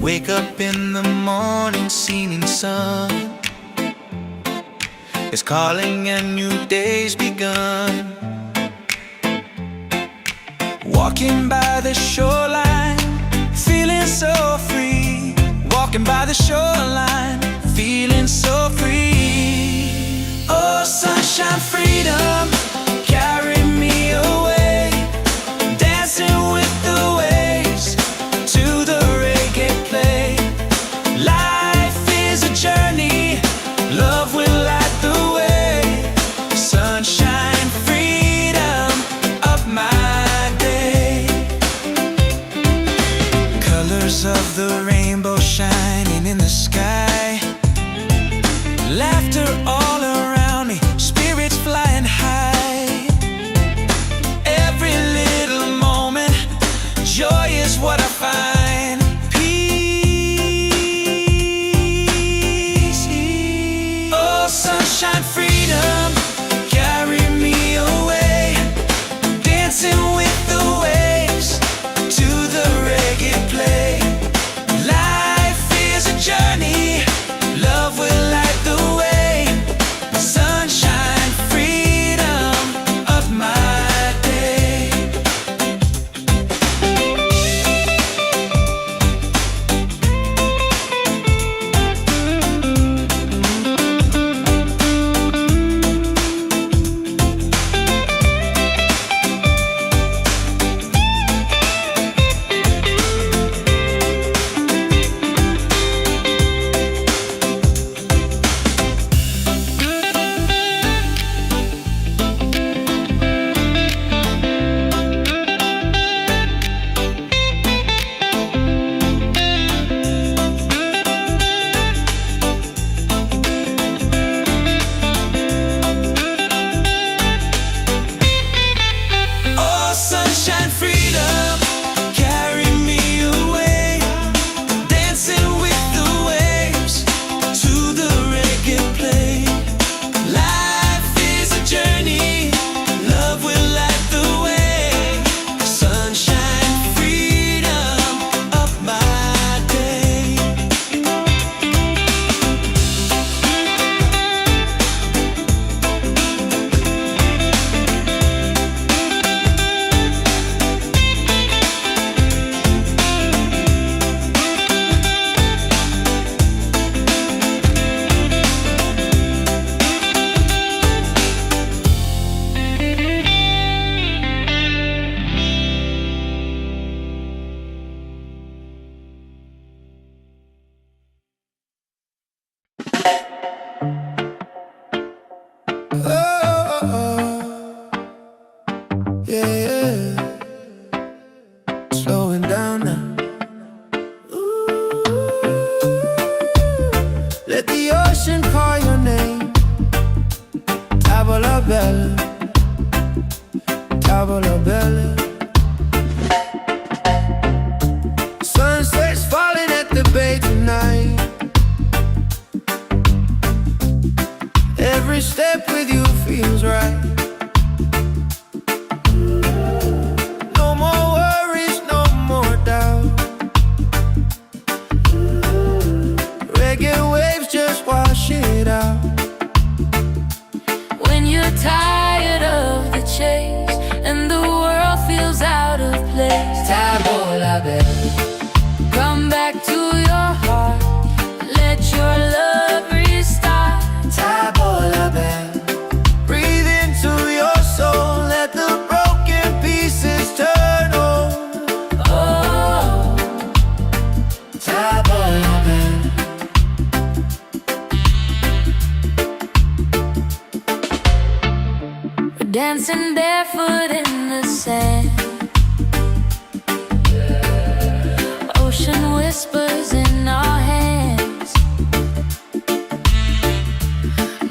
Wake up in the morning, seeing sun is calling and new day's begun. Walking by the shoreline, feeling so free. Walking by the shoreline, feeling so free. Oh, sunshine, freedom, carry me away. Dancing with the waves to the reggae play. Life is a journey, love will light the way. Sunshine, freedom of my day. Colors of the rainbow shining in the sky. Laughter all around me, spirits flying high. Every little moment, joy is what I find. Peace. Oh, sunshine, freedom, carry me away. Dancing with the waves to the reggae play. Life is a journey, love will light the way. Sunshine, freedom of my day. slowing down now. Let the ocean call your name. Tavola bella, tavola bella. Sunset's falling at the bay tonight. Every step with you feels right. No more worries, no more doubt. Reggae waves just wash it out. When you're tired of the chase and the world feels out of place, Tavola bella, come back to your heart. Let your love restart. tavola bella. Breathe into your soul, let the broken pieces turn whole. Oh, Tavola bella. we're dancing barefoot in the sand. Ocean whispers in our hands.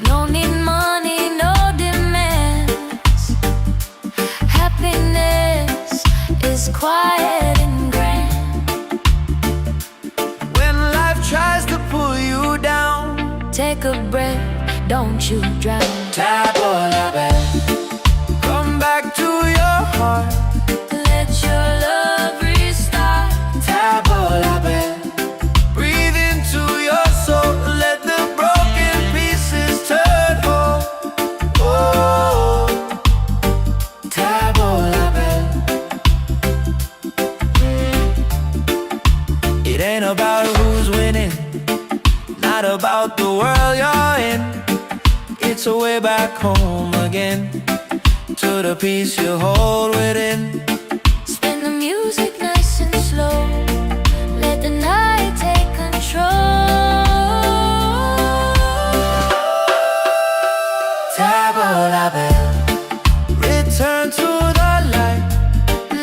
No need money, no demands. Happiness is quiet and grand. When life tries to pull you down, Take a breath, don't you drown. tavola bella. Come back to your heart. Let your love restart. Tavola bella. Breathe into your soul, let the broken pieces turn whole. Oh, tavola bella. It ain't about who's winning, not about the world you're in. It's a way back home again, to the peace you hold within. Spin the music nice and slow. Let the night take control. Tavola bella, return to the light.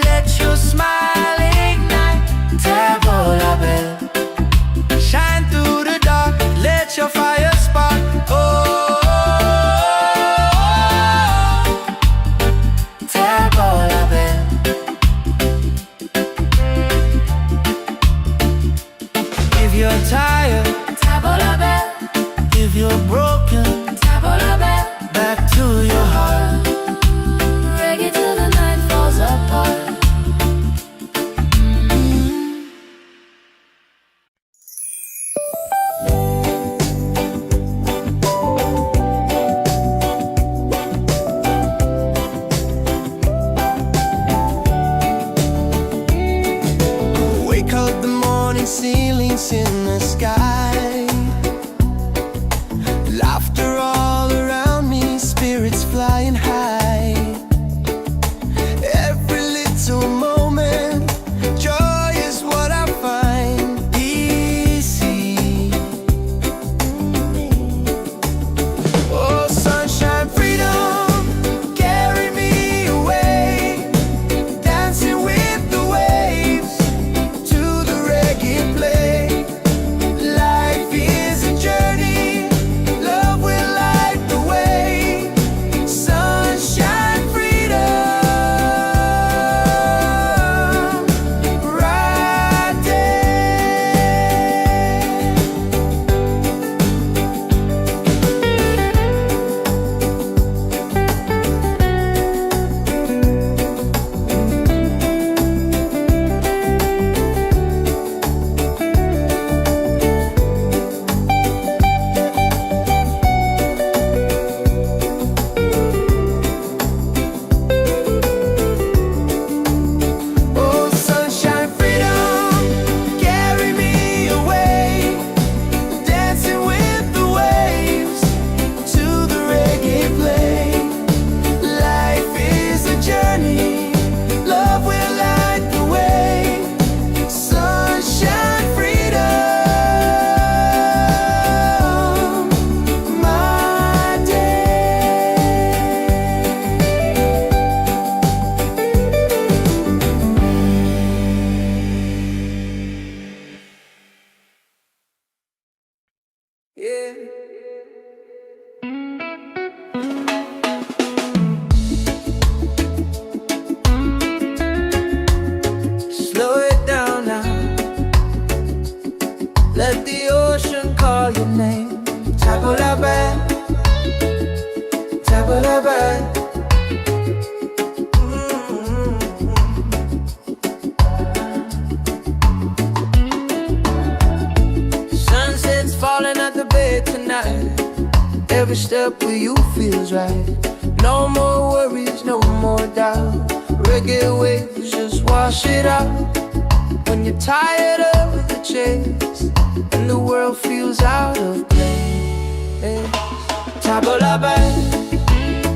Let your smile ignite. Tavola bella, shine through the dark. Let your fire spark. Oh, tavola bella. If you're tired, Tavola bell, if you're broken, tavola bell. back to your heart. Reggae till the night falls apart. Wake up the morning, ceilings in the sky. Laughter all around me, spirits flying high. Every little moment, joy is what I find. Easy. Oh, sunshine, freedom, carry me away. Dancing with the waves to the reggae play. Every step with you feels right. No more worries, no more doubt. Reggae waves just wash it out. When you're tired of the chase and the world feels out of place, tabla back,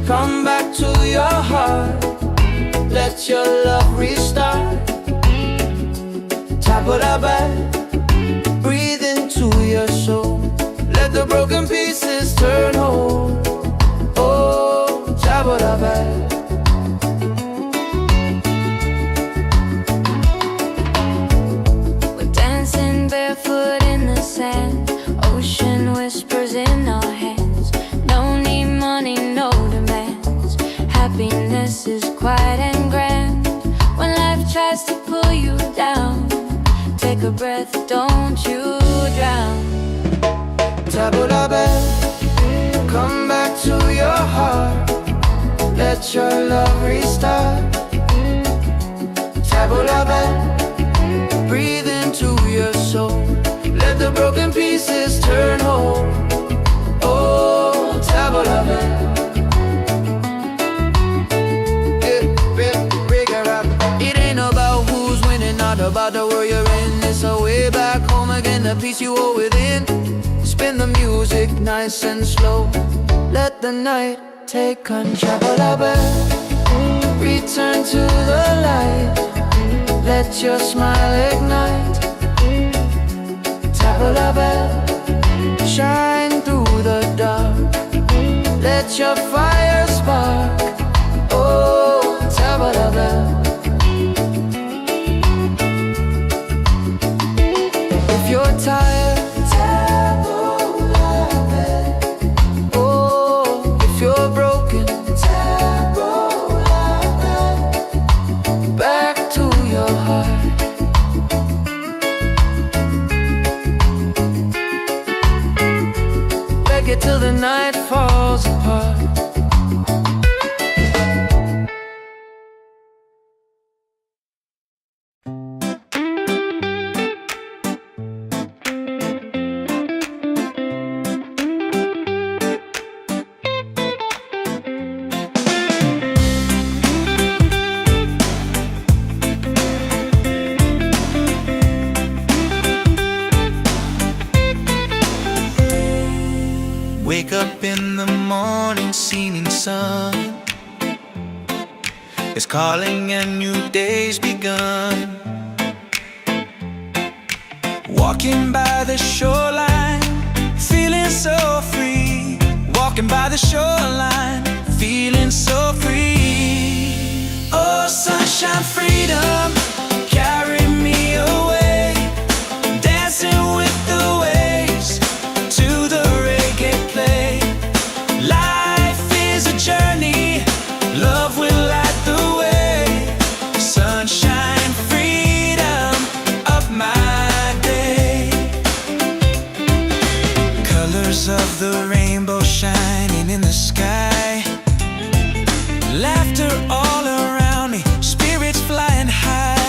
come back to your heart. Let your love restart. Tabla back, breathe into your soul. Let the broken pieces turn whole. Oh, tabla back. We're dancing barefoot in the sand. Ocean whispers in our hands. No need money, no demands. Happiness is quiet and grand. When life tries to pull you down, take a breath, don't you drown. Tabla back, come back to your heart. Let your love restart. Tabla back, breathe into your soul. Let the broken pieces turn whole. Oh, tabla back. It ain't about who's winning, not about the world you're in. It's a way back home again, the peace you hold within. Spin the music nice and slow. Let the night take control. Return to the light. Let your smile ignite. Tabla back, shine through the dark. Let your fire spark. Oh, tabla back. If you're tired, till the night falls apart. Wake up in the morning, seeing sun is calling and new day's begun. Walking by the shoreline, feeling so free. Walking by the shoreline, feeling so free. Oh, sunshine, freedom, carry me away. Dancing with the waves to the reggae play. Life is a journey, love will light the way. Sunshine, freedom of my day. Colors of the rainbow shining in the sky. Laughter all around me, spirits flying high.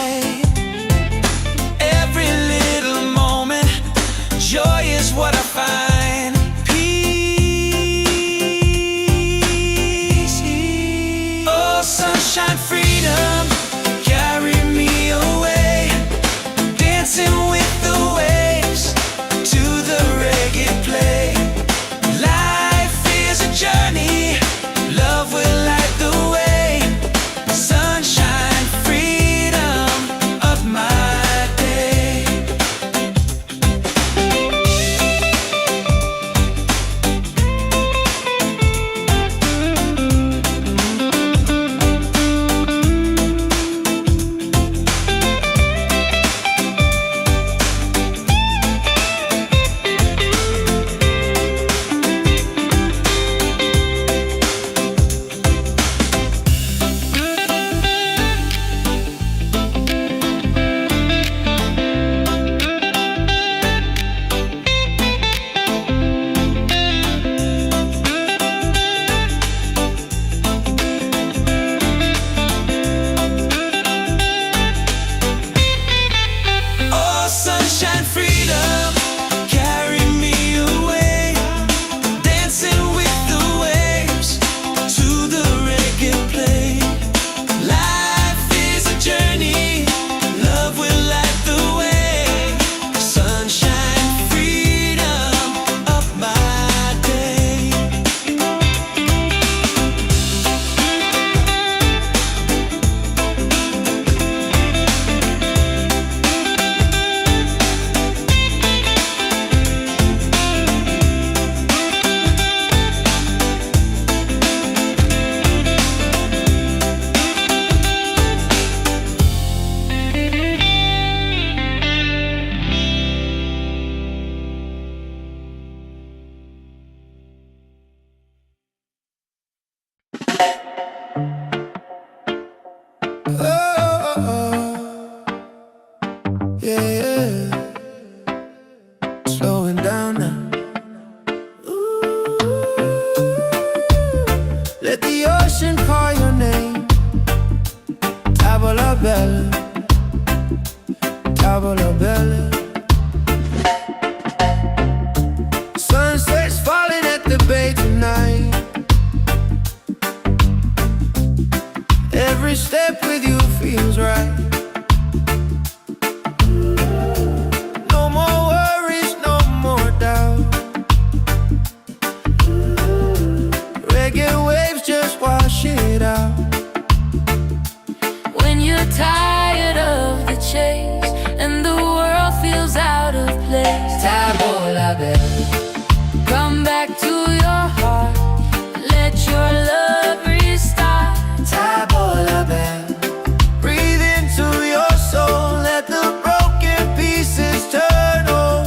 table la belle. Sunset's falling at the bay tonight. Every step with you feels right. No more worries, no more doubt. Reggae waves just wash it out. When you're tired of the chase and the world feels out of place, Table la belle. come back to your heart. Let your love restart. Table la belle. Breathe into your soul. Let the broken pieces turn whole.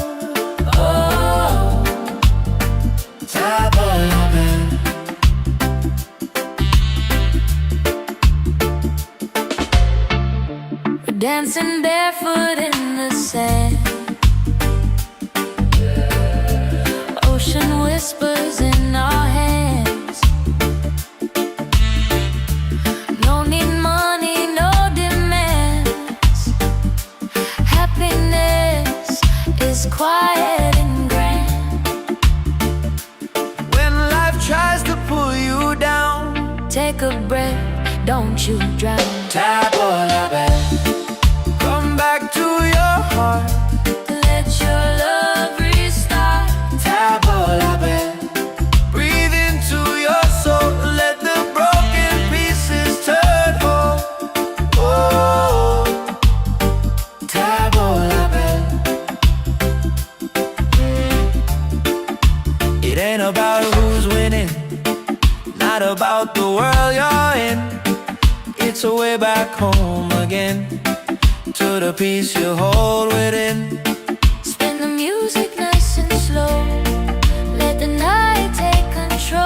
Oh, Table la belle. we're dancing barefoot in the sand. Ocean whispers in our hands. No need money, no demands. Happiness is quiet and grand. When life tries to pull you down, Take a breath, don't you drown. table la belle. Come back to your heart. Let your love restart. Table la belle. Breathe into your soul. Let the broken pieces turn whole. Oh, table la belle. It ain't about who's winning, not about the world you're in. It's a way back home again, to the peace you hold within. Spin the music nice and slow. Let the night take control.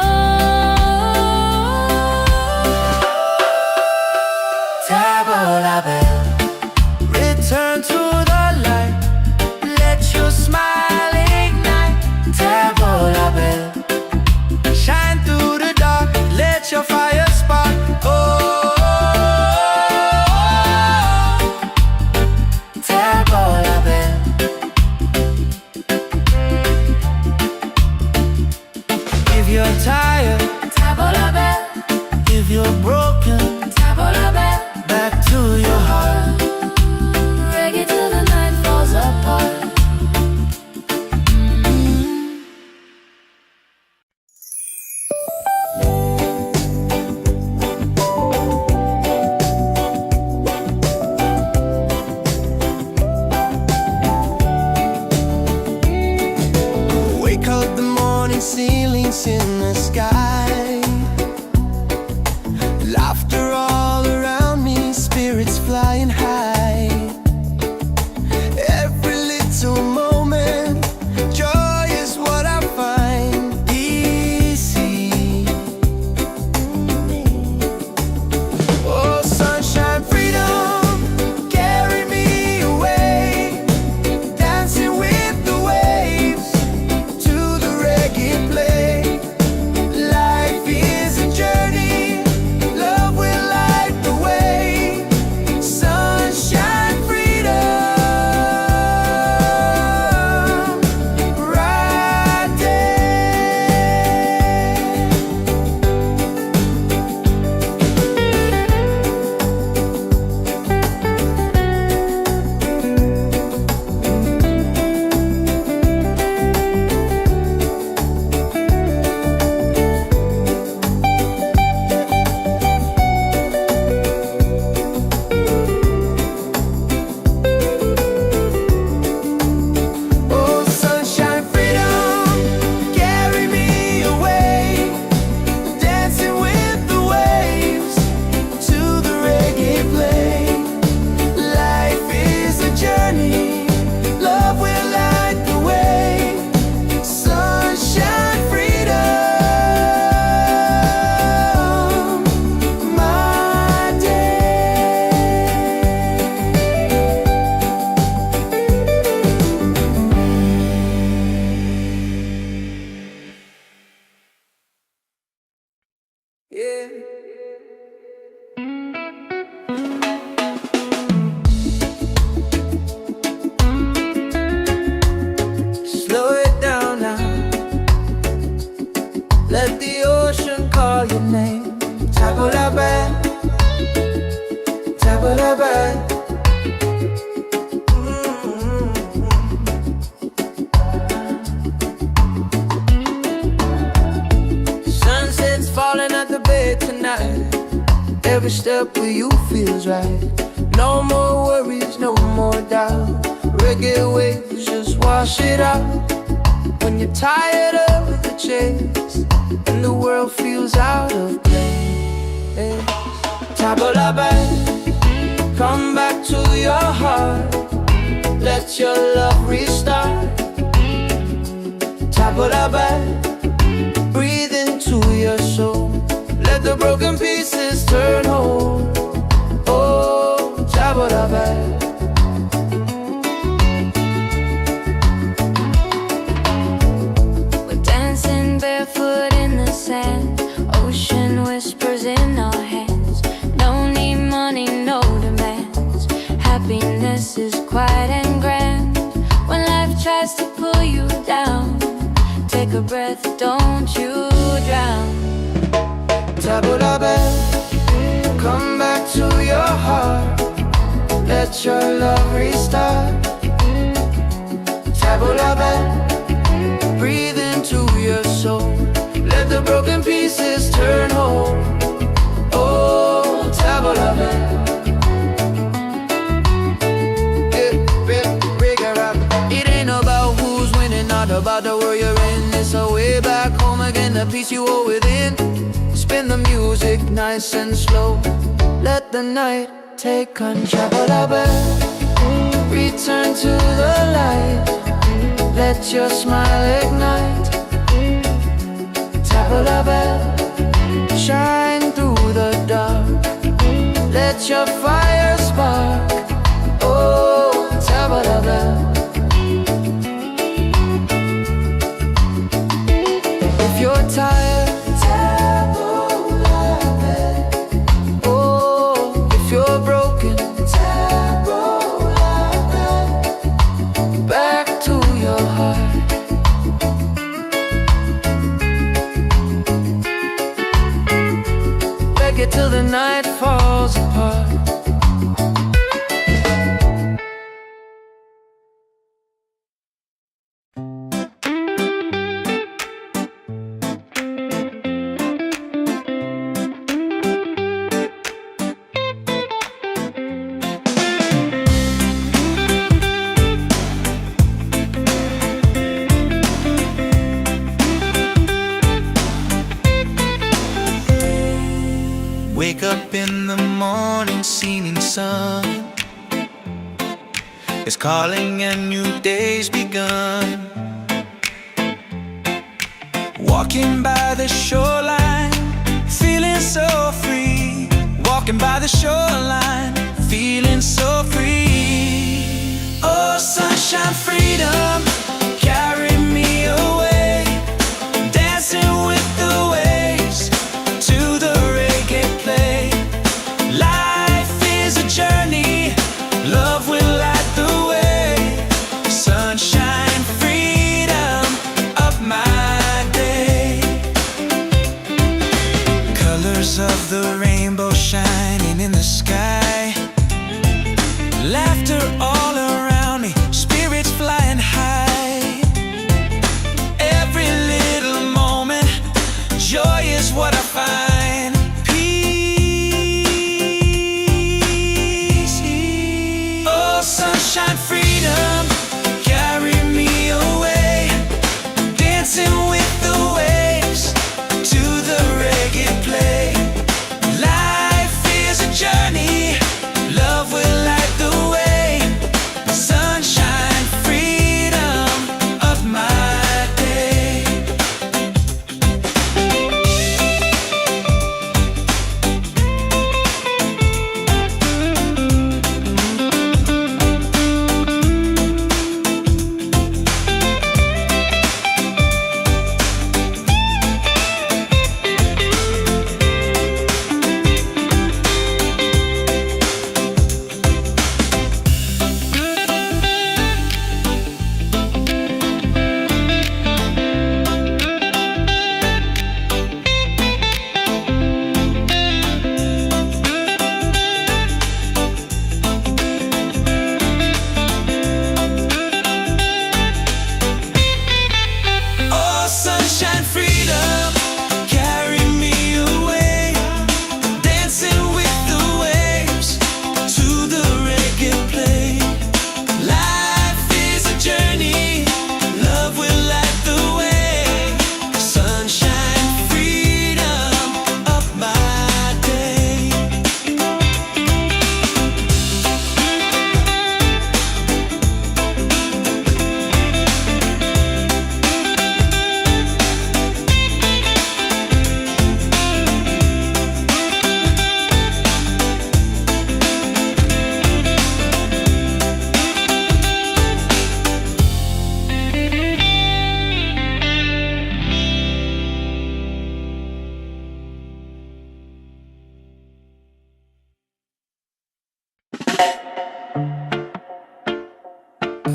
Table la belle. Return to the light. Let your smile ignite. Table la belle. Shine through the dark. Let your fire spark. Oh, table la belle. If you're tired, Table la belle, if you're broken, table la belle. back to your heart. Reggae to a step where you feels right. No more worries, no more doubt. Reggae waves just wash it out. When you're tired of the chase and the world feels out of place, tabla back, come back to your heart. Let your love restart. Tabla back, breathe into your soul. Let the broken pieces turn whole. Oh, tabla back. We're dancing barefoot in the sand. Ocean whispers in our hands. No need money, no demands. Happiness is quiet and grand. When life tries to pull you down, take a breath, don't you drown. Tabla back, come back to your heart. Let your love restart. Tabla back, breathe into your soul. Let the broken pieces turn whole. Oh, tabla back. It ain't about who's winning, not about the world you're in. It's a way back home again, the peace you hold within. Spin the music nice and slow. Let the night take control. Return to the light. Let your smile ignite. Tabla bell, shine through the dark. Let your fire spark. Oh, tabla bell. If you're tired, till the night falls apart. Wake up in the morning, seeing sun is calling and new day's begun. Walking by the shoreline, feeling so free. Walking by the shoreline, feeling so free. Oh, sunshine, freedom, carry me away. Dancing with the waves to the reggae play. Life is a journey, love will light the way. Sunshine, freedom of my day. Colors of the rainbow shining in the sky. Laughter all around me, spirits flying high. Every little moment, joy is what I find. Sunshine, freedom, carry me away. Dancing with the waves to the reggae play. Life is a journey, love will light the way. Sunshine, freedom of my day.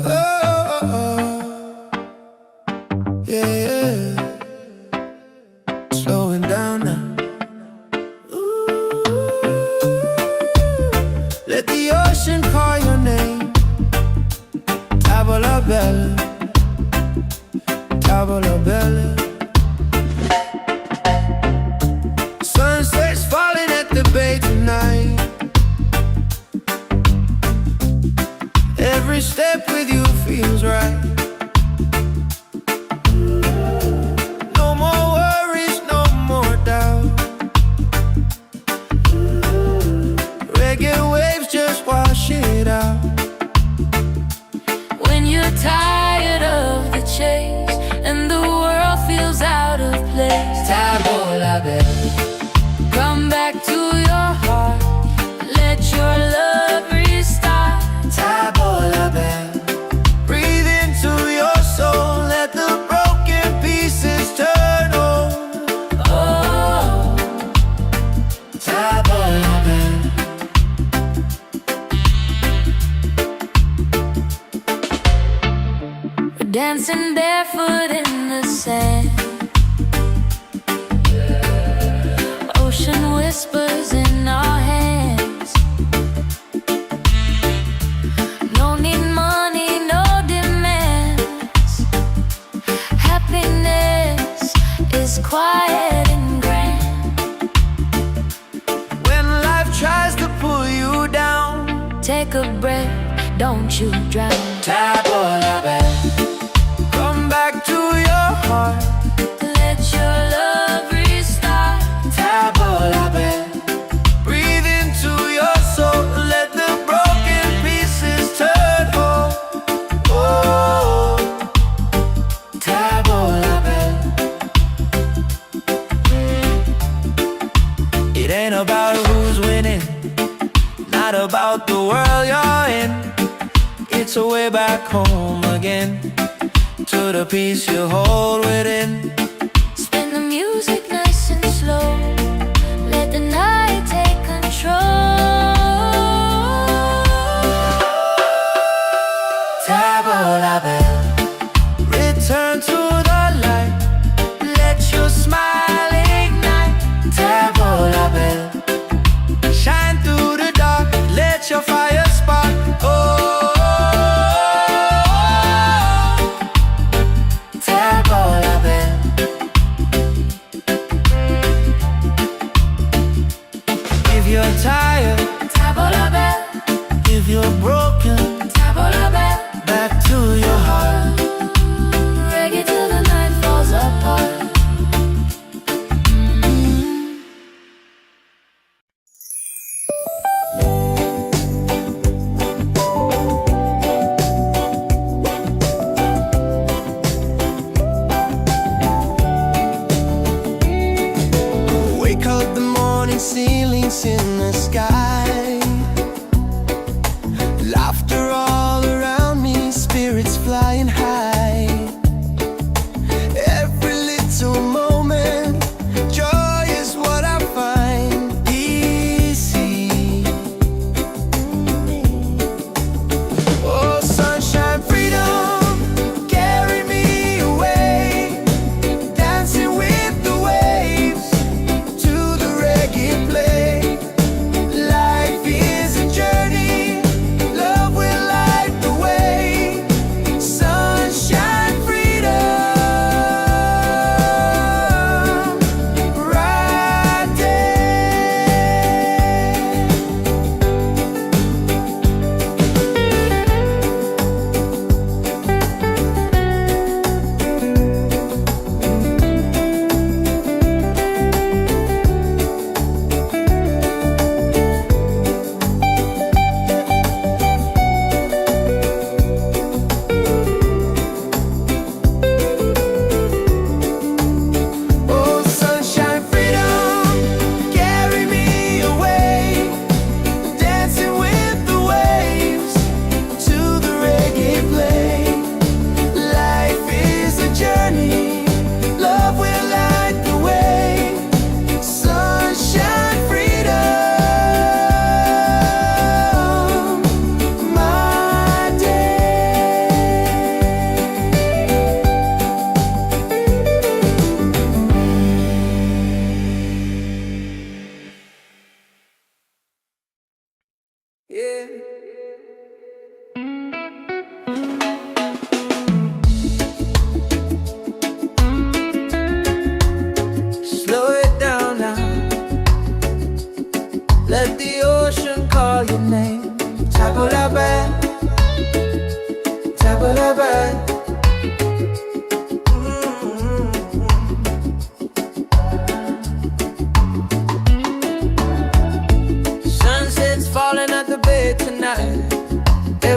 Oh, yeah, yeah. Slowing down now. Ooh. Let the ocean call your name. Tavola bella, tavola bella. Sunset's falling at the bay tonight. Every step with you feels right. No more worries, no more doubt. Reggae waves just wash it out. When you're tired of the chase and the world feels out of place, Tavola bella, come back to your heart. Let your love restart. tavola bella. Breathe into your soul, let the broken pieces turn whole. Oh, Tavola bella. we're dancing barefoot in the sand. Ocean whispers in our hands. No need money, no demands. Happiness is quiet and grand. When life tries to pull you down, Take a breath, don't you drown. tavola bella. Come back to your heart, Let your love restart. tavola bella. Breathe into your soul, let the broken pieces turn whole. Oh, tavola bella. It ain't about who's winning, not about the world you're in. It's a way back home again, to the peace you hold within. Spin the music nice and slow. Let the night take control. Tavola bella, return to the light. Let your smile ignite. Tavola bella, shine through the dark. Let your fire spark. Oh, tavola bella.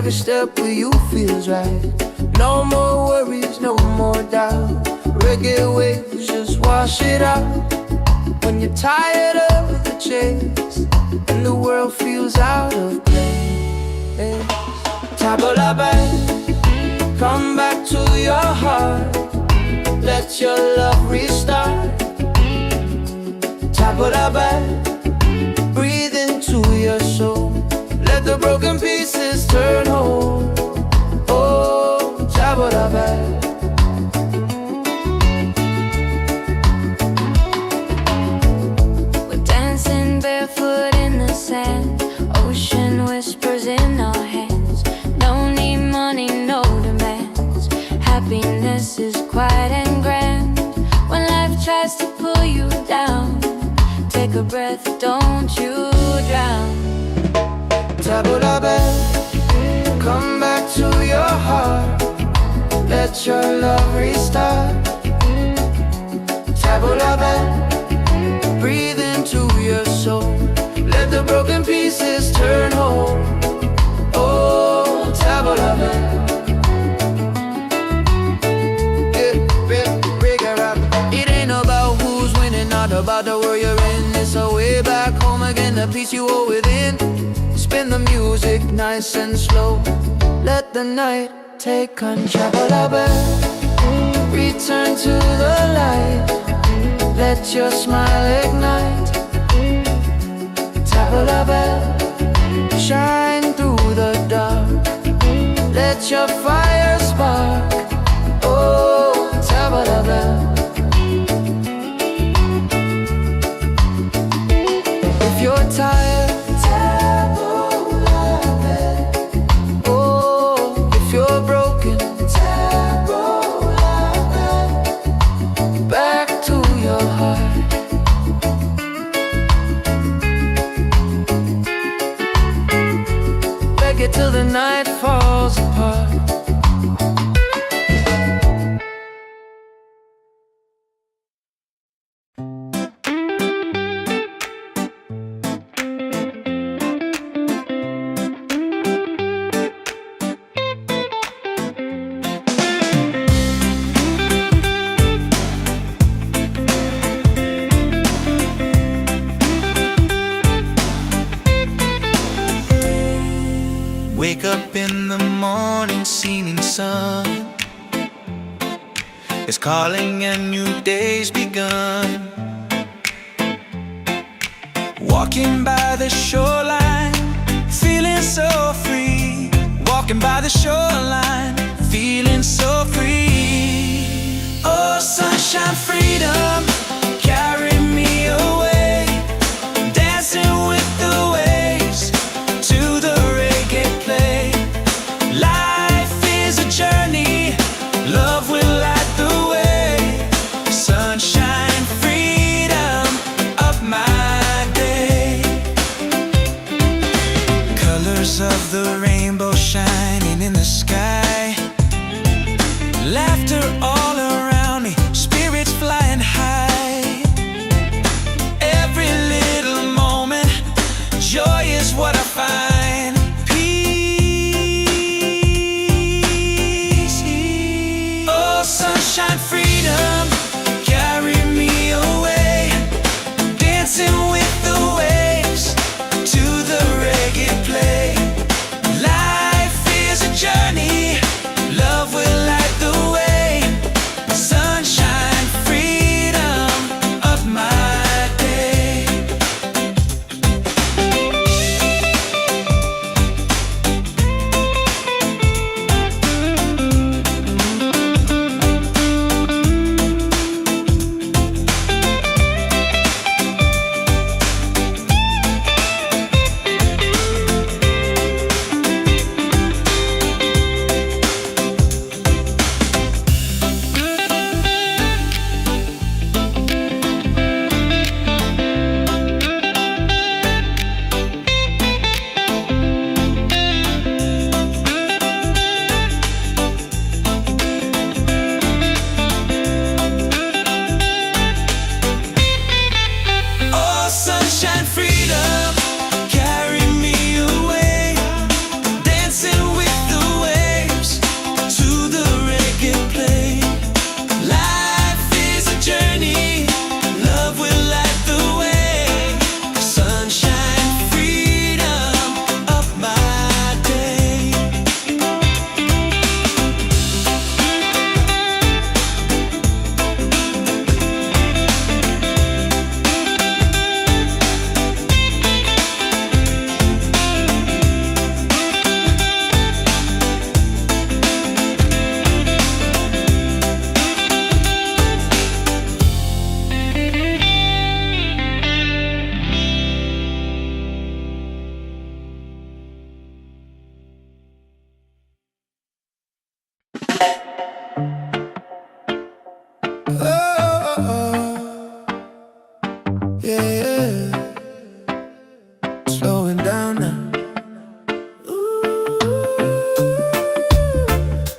a step where you feels right. No more worries, no more doubt. Reggae waves, just wash it out. When you're tired of the chase and the world feels out of place, tabla back, come back to your heart. Let your love restart. Tabla back, breathe into your soul. Let the broken pieces turn whole. Oh, tabla back. Barefoot in the sand, ocean whispers in our hands. Don't need money, no demands. Happiness is quiet and grand. When life tries to pull you down, take a breath, don't you drown. Tabla back, come back to your heart. Let your love restart. Tabla back, breathe into your soul. Let the broken pieces turn whole. Oh, tabla back. It ain't about who's winning, not about the world you're in. It's a way back home again, the peace you owe within. Spin the music nice and slow. Let the night take control. Tabla back, return to the light. Let your smile ignite. Tabla back, shine through the dark. Let your fire spark. Oh, tabla back. If you're tired, tabla back. Oh, if you're broken, tabla back. Back to your heart. Reggae till the night falls apart. Wake up in the morning, seeing sun is calling and new day's begun. Walking by the shoreline, feeling so free. Walking by the shoreline, feeling so free. Oh, sunshine, freedom, carry me away. Dancing with the waves to the reggae play. Life is a journey, love will light the way. Sunshine, freedom of my day. Colors of the rainbow shining in the sky. Laughter all around me, spirits flying high.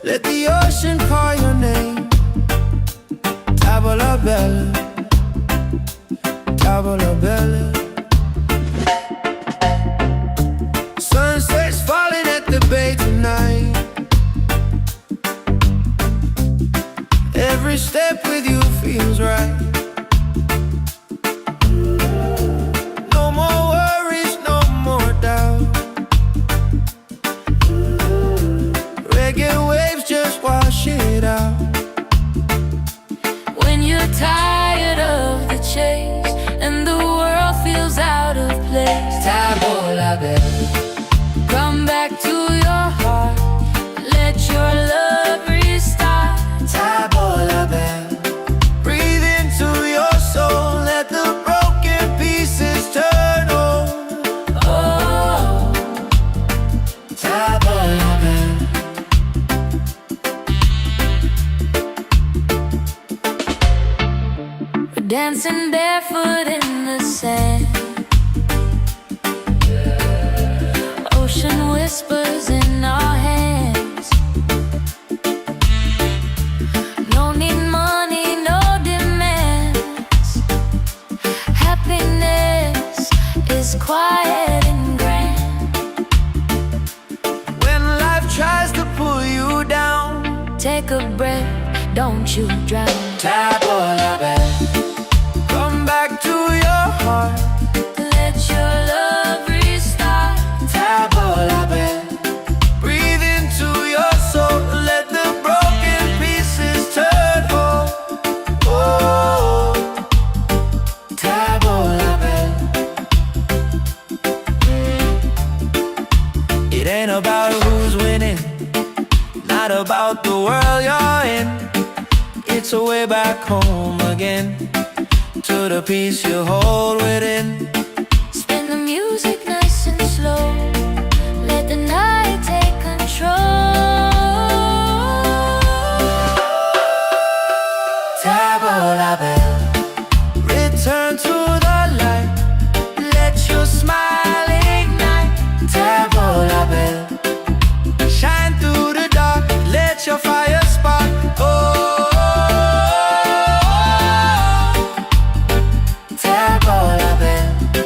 Let the ocean call your name. Tavola bella, tavola bella. Sunset's falling at the bay tonight. Every step with you feels right. No more worries, no more doubt. Reggae waves just wash it out. When you're tired of the chase and the world feels out of place, Tavola bella, come back to your heart. Let your love restart. tavola bella. Breathe into your soul, let the broken pieces turn whole. Oh, Tavola bella. we're dancing barefoot in the sand. Ocean whispers in our hands. No need money, no demands. Happiness is quiet and grand. When life tries to pull you down, Take a breath, don't you drown. tavola bella. Come back to your heart. Let your love restart. Tavola bella. Breathe into your soul, let the broken pieces turn whole. Oh, tavola bella. It ain't about who's winning, not about the world you're in. It's a way back home again, to the peace you hold within. Spin the music nice and slow. Let the night take control. Tavola bella, return to the light. Let your smile ignite. Tavola bella, shine through the dark. Let your fire spark. Oh, tavola bella.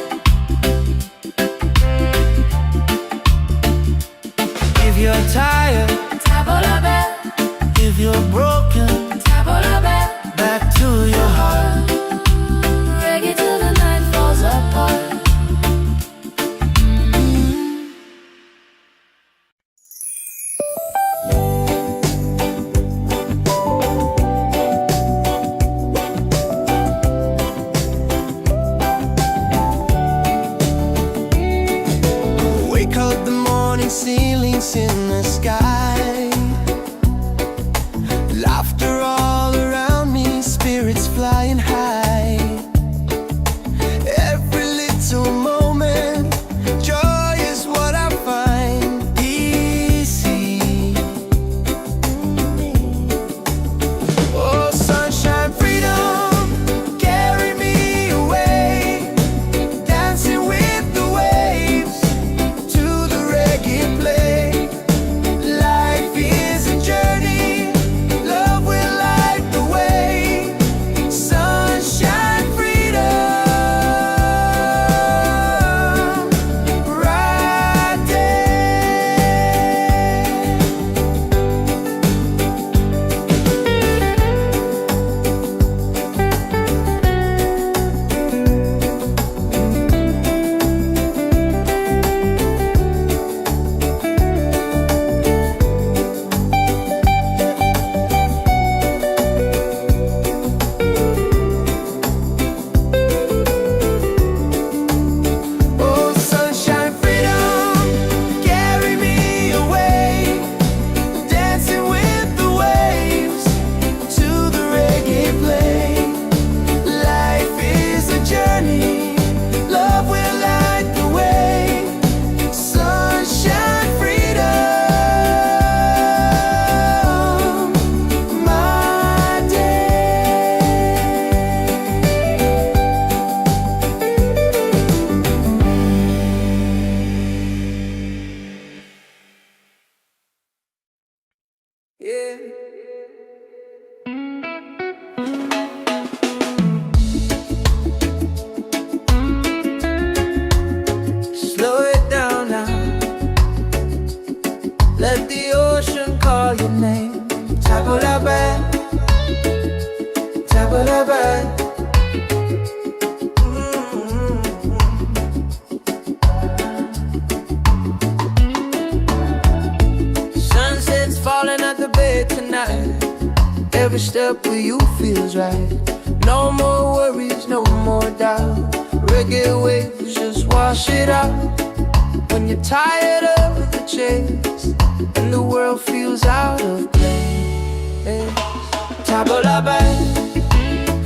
Yeah. Slow it down now. Let the ocean call your name. Tabula-bay, tabula-bay. Sunset's falling at the bay tonight. Every step with you feels right. No more worries, no more doubt. Reggae waves just wash it out. When you're tired of the chase and the world feels out of place, Tabula-bay,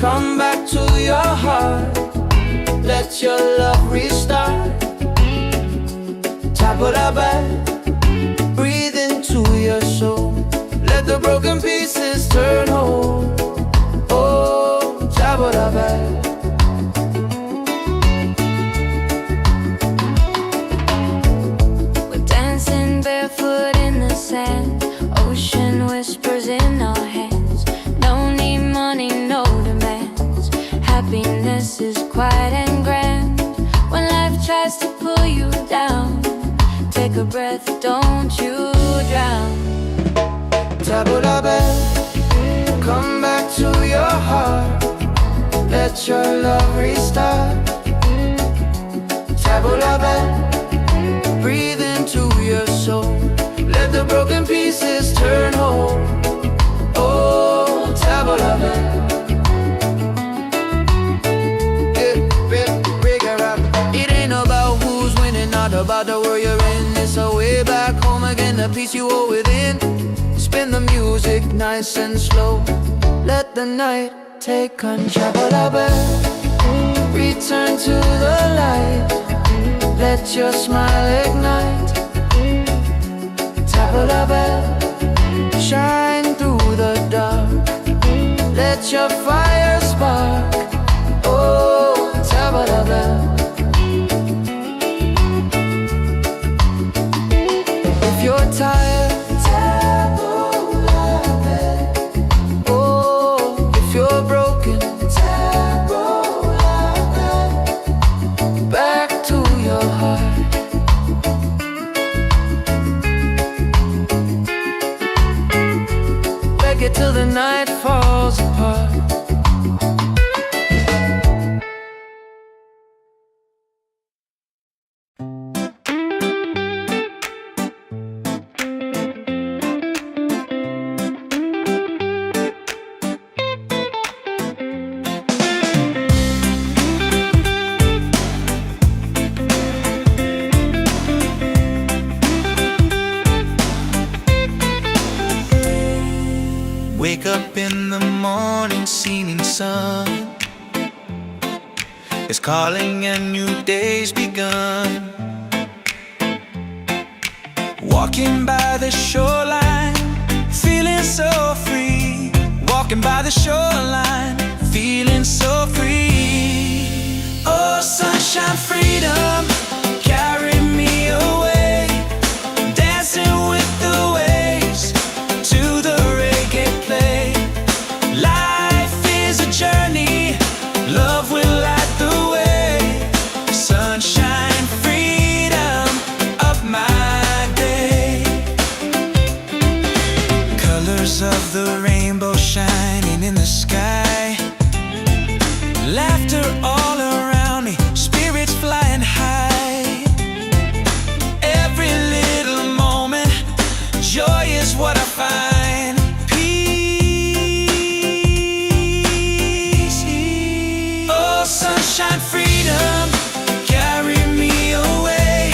come back to your heart. Let your love restart. Tabula-bay, breathe into your soul. Let the broken pieces turn whole. Oh, Tabula-bay. Barefoot in the sand, ocean whispers in our hands. No need money, no demands. Happiness is quiet and grand. When life tries to pull you down, take a breath, don't you drown. Tabula-bay, come back to your heart. Let your love restart. Tabula-bay, breathe into your soul. Let the broken pieces turn whole. Oh, Tabula-bay. It ain't about who's winning, not about the world you're in. It's a way back home again, the peace you hold within. Spin the music nice and slow. Let the night take control. Tabula-bay, return to the light. Let your smile ignite. Tabula-bay, shine through the dark. Let your fire spark. Oh, Tabula-bay. If you're tired, Tabula-bay. Oh, if you're broken, Tabula-bay. Back to your heart. Reggae till the night falls apart. Wake up in the morning, seeing sun is calling and new day's begun. Walking by the shoreline, feeling so free. Walking by the shoreline, feeling so free. Oh, sunshine, freedom, carry me away. Dancing with the waves to the reggae play. Life is a journey, love will light the way. Sunshine, freedom of my day. Colors of the rainbow shining in the sky. Laughter all around me, spirits flying high. Every little moment, joy is what I find. Peace. Oh, sunshine, freedom, carry me away.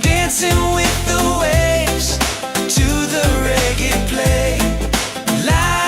Dancing with the waves to the reggae play. Life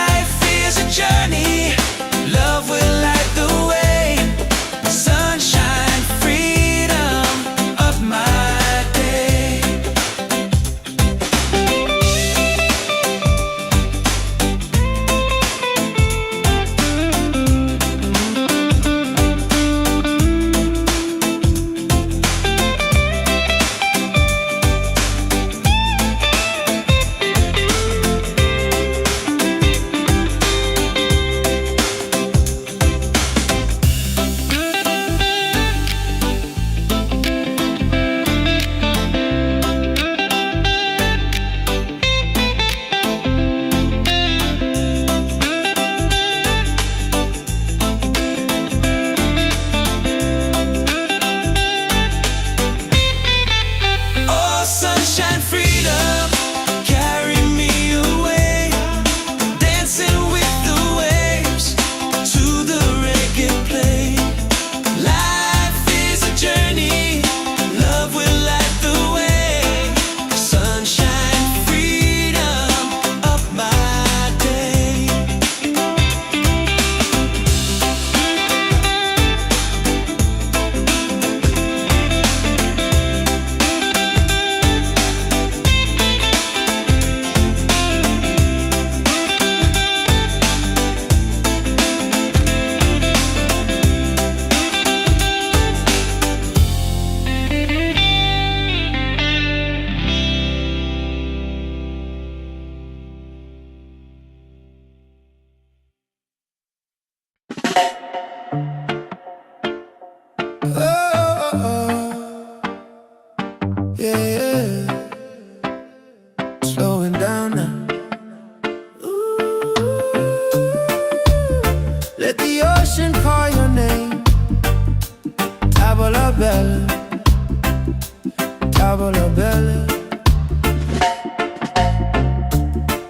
Oh, yeah, yeah. Slowing down now. Let the ocean call your name. Tavola bella, tavola bella.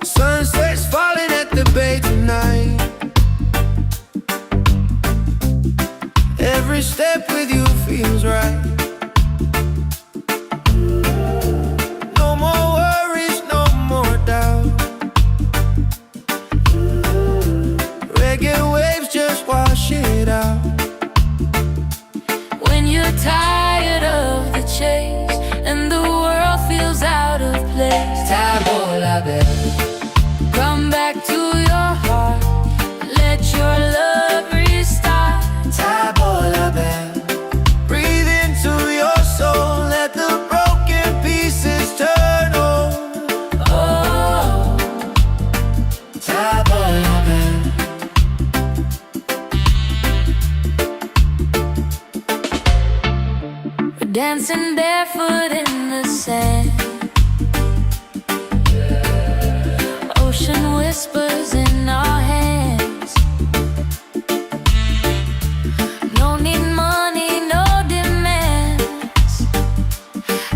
Sunset's falling at the bay tonight. Every step with you feels right. No more worries, no more doubt. Reggae waves just wash it out. When you're tired of the chase and the world feels out of place, Tavola bella, come back to your heart. Let your love restart. tavola bella. Breathe into your soul, let the broken pieces turn whole. Oh, Tavola bella. we're dancing barefoot in the sand. Ocean whispers in our hands. No need money, no demands.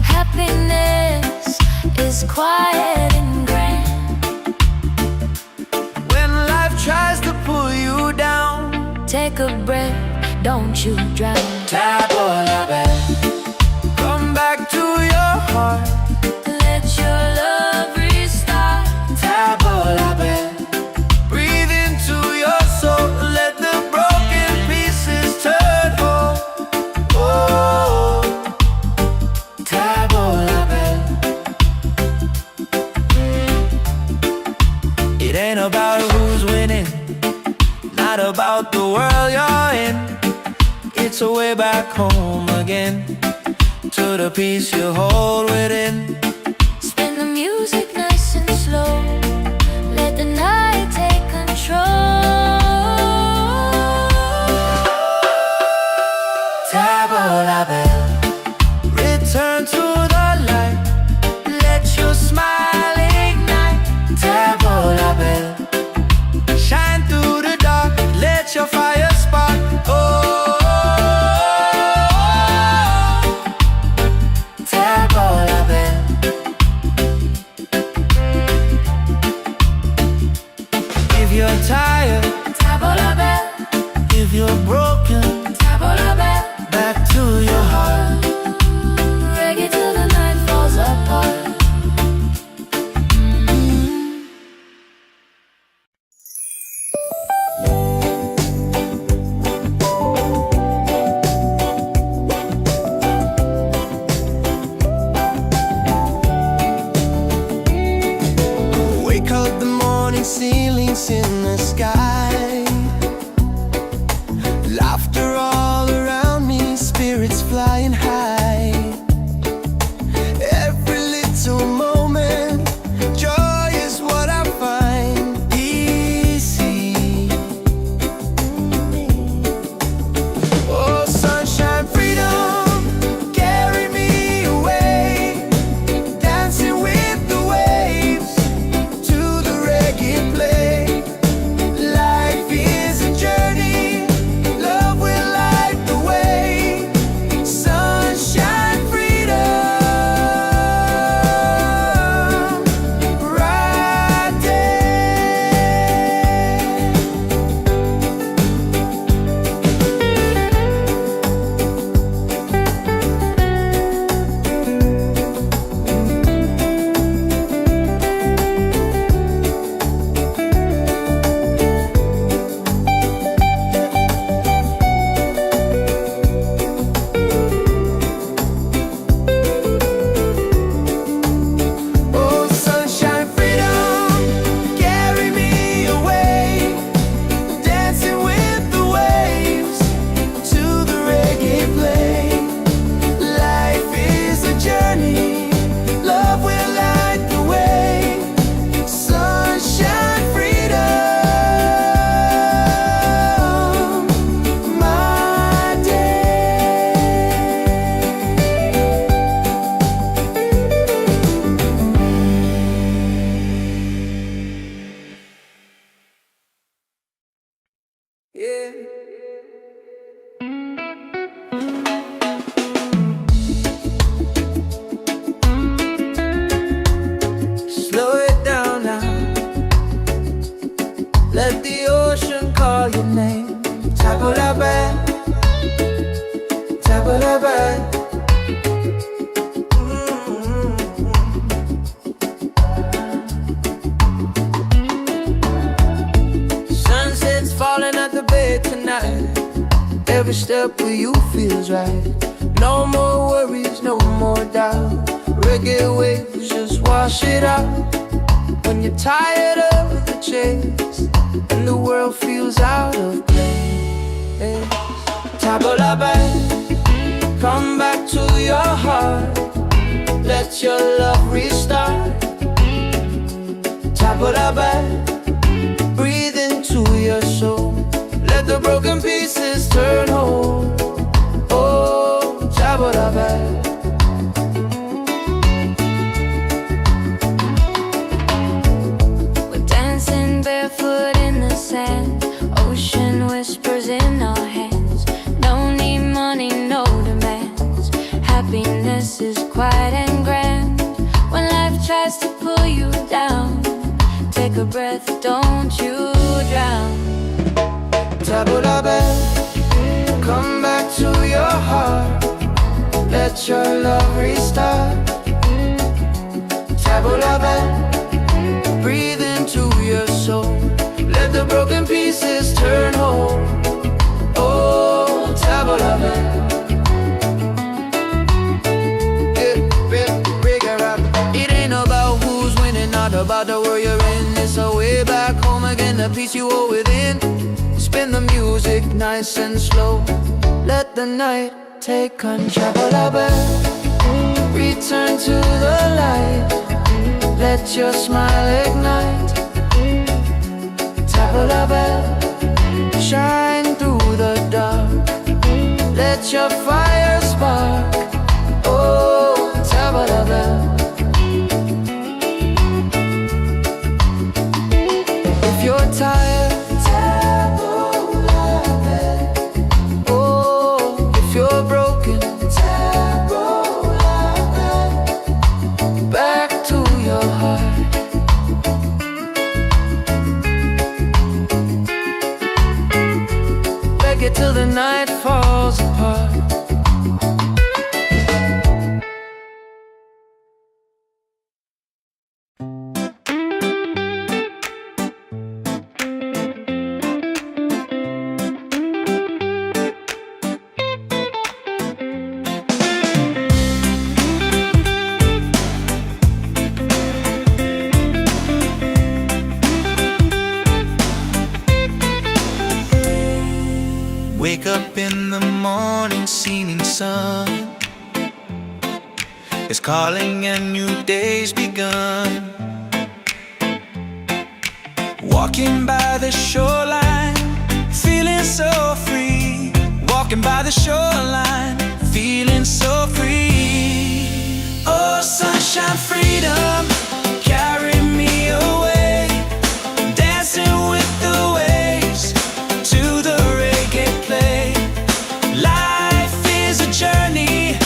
Happiness is quiet and grand. When life tries to pull you down, Take a breath, don't you drown. tavola bella. Come back to your heart. Let your love restart. Tavola bella. Breathe into your soul, let the broken pieces turn whole. Oh, tavola bella. It ain't about who's winning, not about the world you're in. It's a way back home again, to the peace you hold within. Spin the music nice and slow. Let the night take control. Tavola bella, return to the light. Let your smile ignite. Tavola bella, shine through the dark. Let your fire spark. Oh, tavola bella. If you're tired, Tavola bell, if you're broken, tavola bell. back to your heart. Reggae till the night falls apart. Wake up the morning, ceilings in the sky. Laughter all around me, spirits flying high. Every little moment, joy is what I find. Easy. Oh, sunshine, freedom, carry me away. Dancing with the waves to the reggae play. Light Yeah. Slow it down now. Let the ocean call your name. Tabula-bad, tabula-bad. Sunset's falling at the bay tonight. Every step with you feels right. No more worries, no more doubt. Reggae waves just wash it out. When you're tired of the chase and the world feels out of place, tabula-bad, come back to your heart. Let your love restart. Tabula-bad, breathe into your soul. Let the broken pieces turn whole. Oh, tabula-bad. We're dancing barefoot in the sand. Ocean whispers in our hands. No need money, no demands. Happiness is quiet and grand. When life tries to pull you down, take a breath, don't you drown. Tabula-bad, come back to your heart. Let your love restart. Tabula-bad, breathe into your soul. Let the broken pieces turn whole. Oh, tabula-bad. It ain't about who's winning, not about the world you're in. It's a way back home again, the peace you hold within. Spin the music nice and slow. Let the night take control. Return to the light. Let your smile ignite. Tabula-bad, shine through the dark. Let your fire spark. Oh, tabula-bad. If you're tired, tabula-bad. Oh, if you're broken, tabula-bad. Back to your heart. Reggae till the night falls apart. Wake up in the morning, seeing sun is calling and new day's begun. Walking by the shoreline, feeling so free. Walking by the shoreline, feeling so free. Oh, sunshine, freedom, carry me away. Dancing with the waves to the reggae play. Life is a journey,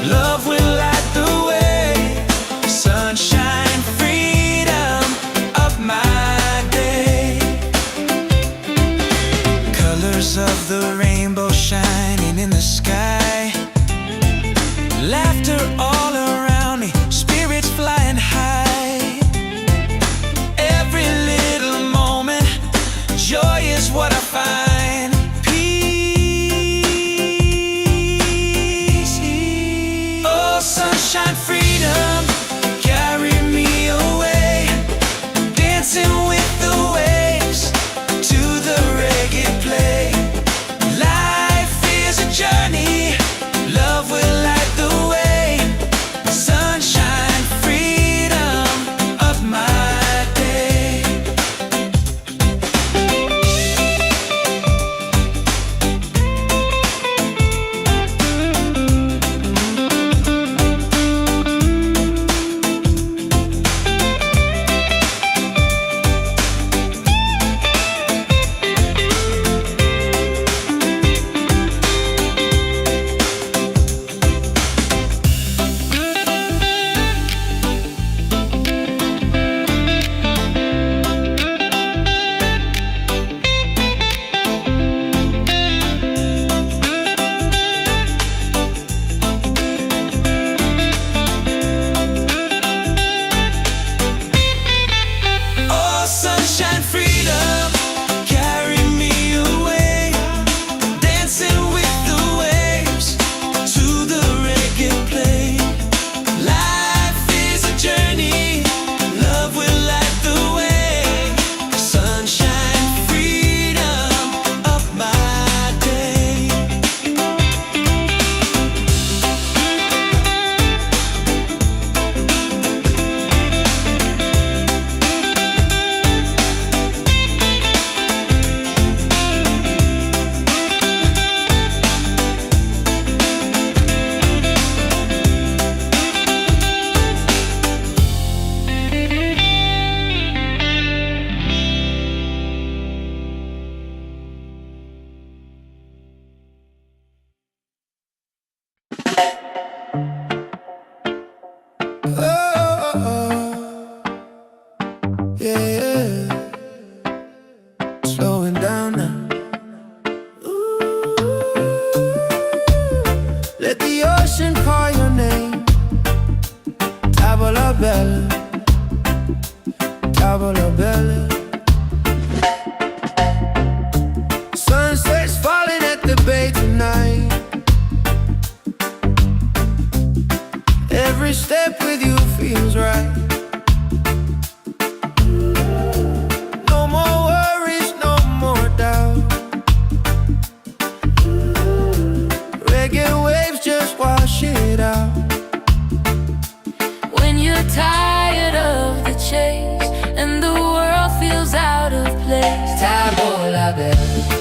love will light the way. Sunshine, freedom of my day. Colors of the rainbow shining in the sky. Laughter all around me, spirits flying high. Every little moment, joy is what I find. Peace. Oh, sunshine, freedom, carry me away. Dancing with the waves to the reggae play. Life is a journey, love will light the way. Sunshine, freedom of my day. yeah. Slowing down now. Let the ocean call your name. Tavola bella, tavola bella. Sunset's falling at the bay tonight. Every step with you feels right. No more worries, no more doubt. Reggae waves just wash it out. When you're tired of the chase and the world feels out of place, Tavola bella,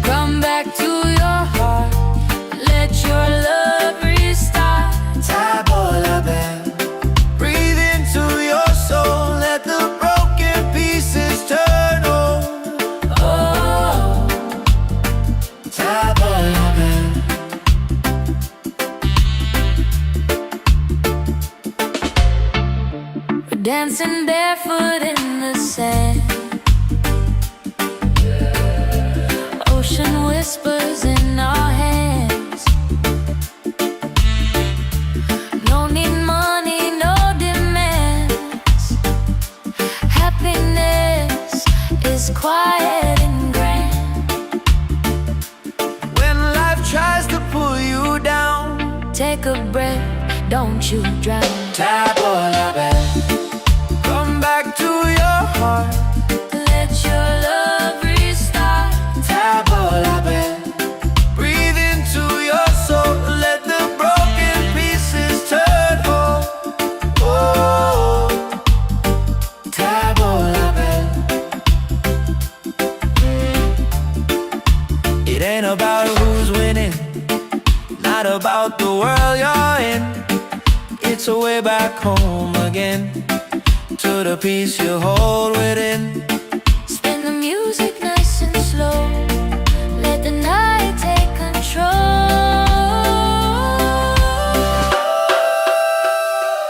come back to your heart. Let your love restart. tavola bella. Breathe into your soul. Let the broken pieces turn whole. Oh, Tavola bella. we're dancing barefoot in the sand. Ocean whispers in our hands. No need money, no demands. Happiness is quiet and grand. When life tries to pull you down, Take a breath, don't you drown. tavola bella. Come back to your heart. Let your love restart. Tavola bella. Breathe into your soul. Let the broken pieces turn whole. Oh, tavola bella. It ain't about who's winning, not about the world you're in. It's a way back home again, to the peace you hold within. Spin the music nice and slow. Let the night take control.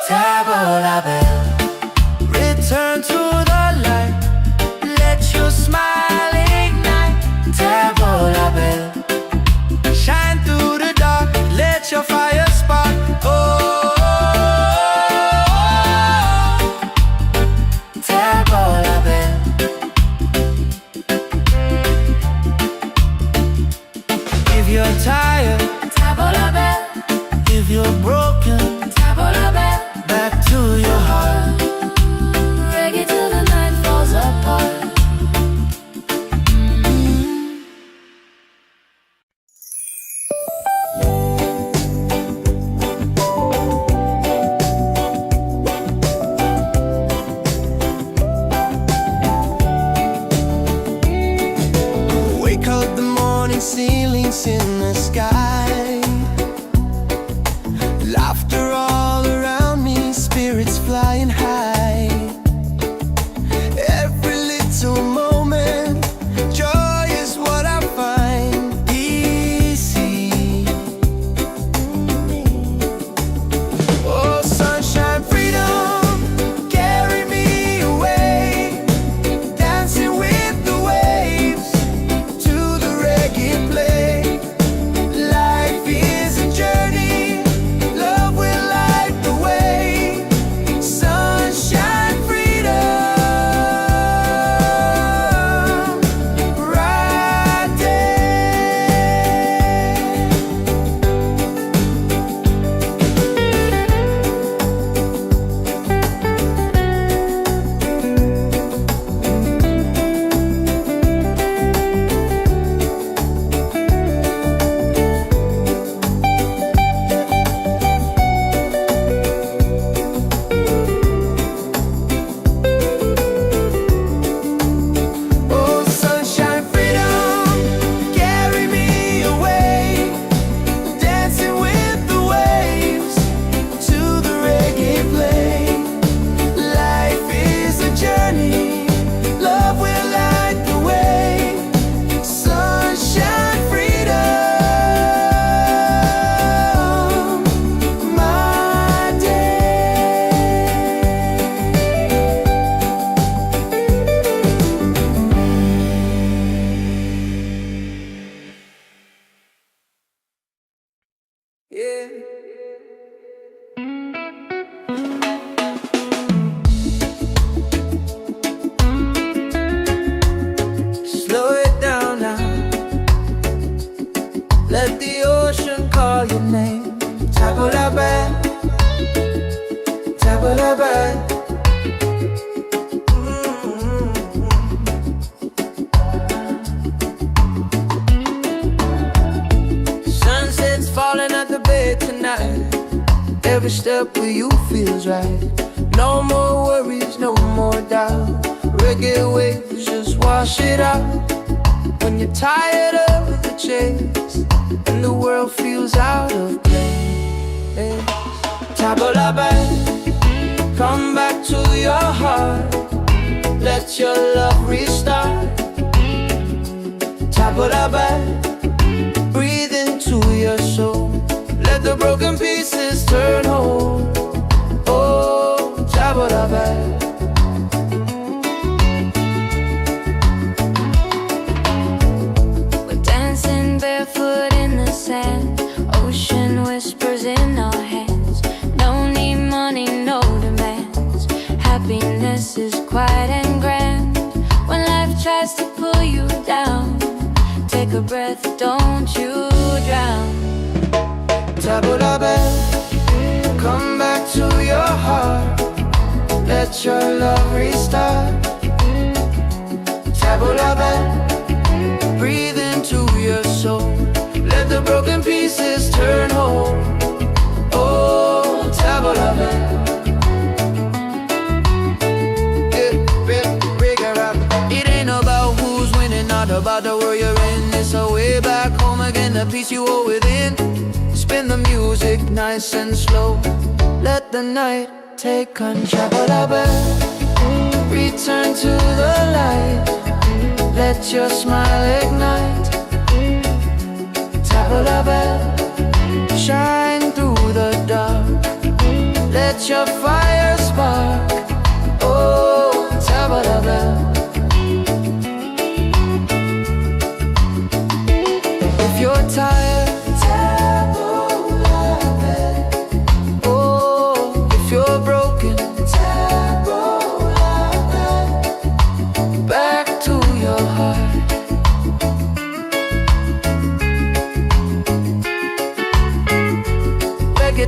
Tavola bella, return to the light. Let your smile ignite. Tavola bella, shine through the dark. Let your fire spark. Oh, tavola bella. If you're tired, Tavola bell, if you're broken, tavola bell. back to your heart. Reggae till the night falls apart. Wake up the morning, ceilings in the sky. Laughter all around me, spirits flying high. Every little moment, joy is what I find. Easy. Oh, sunshine, freedom, carry me away. Dancing with the waves to the reggae play. a step where you feels right. No more worries, no more doubt. Reggae waves just wash it out. When you're tired of the chase and the world feels out of place, tabla back, come back to your heart. Let your love restart. Tabla back, breathe into your soul. Let the broken pieces turn whole. Oh, tabla back. We're dancing barefoot in the sand. Ocean whispers in our hands. No need money, no demands. Happiness is quiet and grand. When life tries to pull you down, take a breath, don't you drown. Tabla back, come back to your heart. Let your love restart. Tabla back, breathe into your soul. Let the broken pieces turn whole. Oh, tabla back. It ain't about who's winning, not about the world you're in. It's a way back home again, the peace you hold within. Spin the music nice and slow. Let the night take control. Return to the light. Let your smile ignite. Tabla bell, shine through the dark. Let your fire spark. Oh, tabla bell. If you're tired,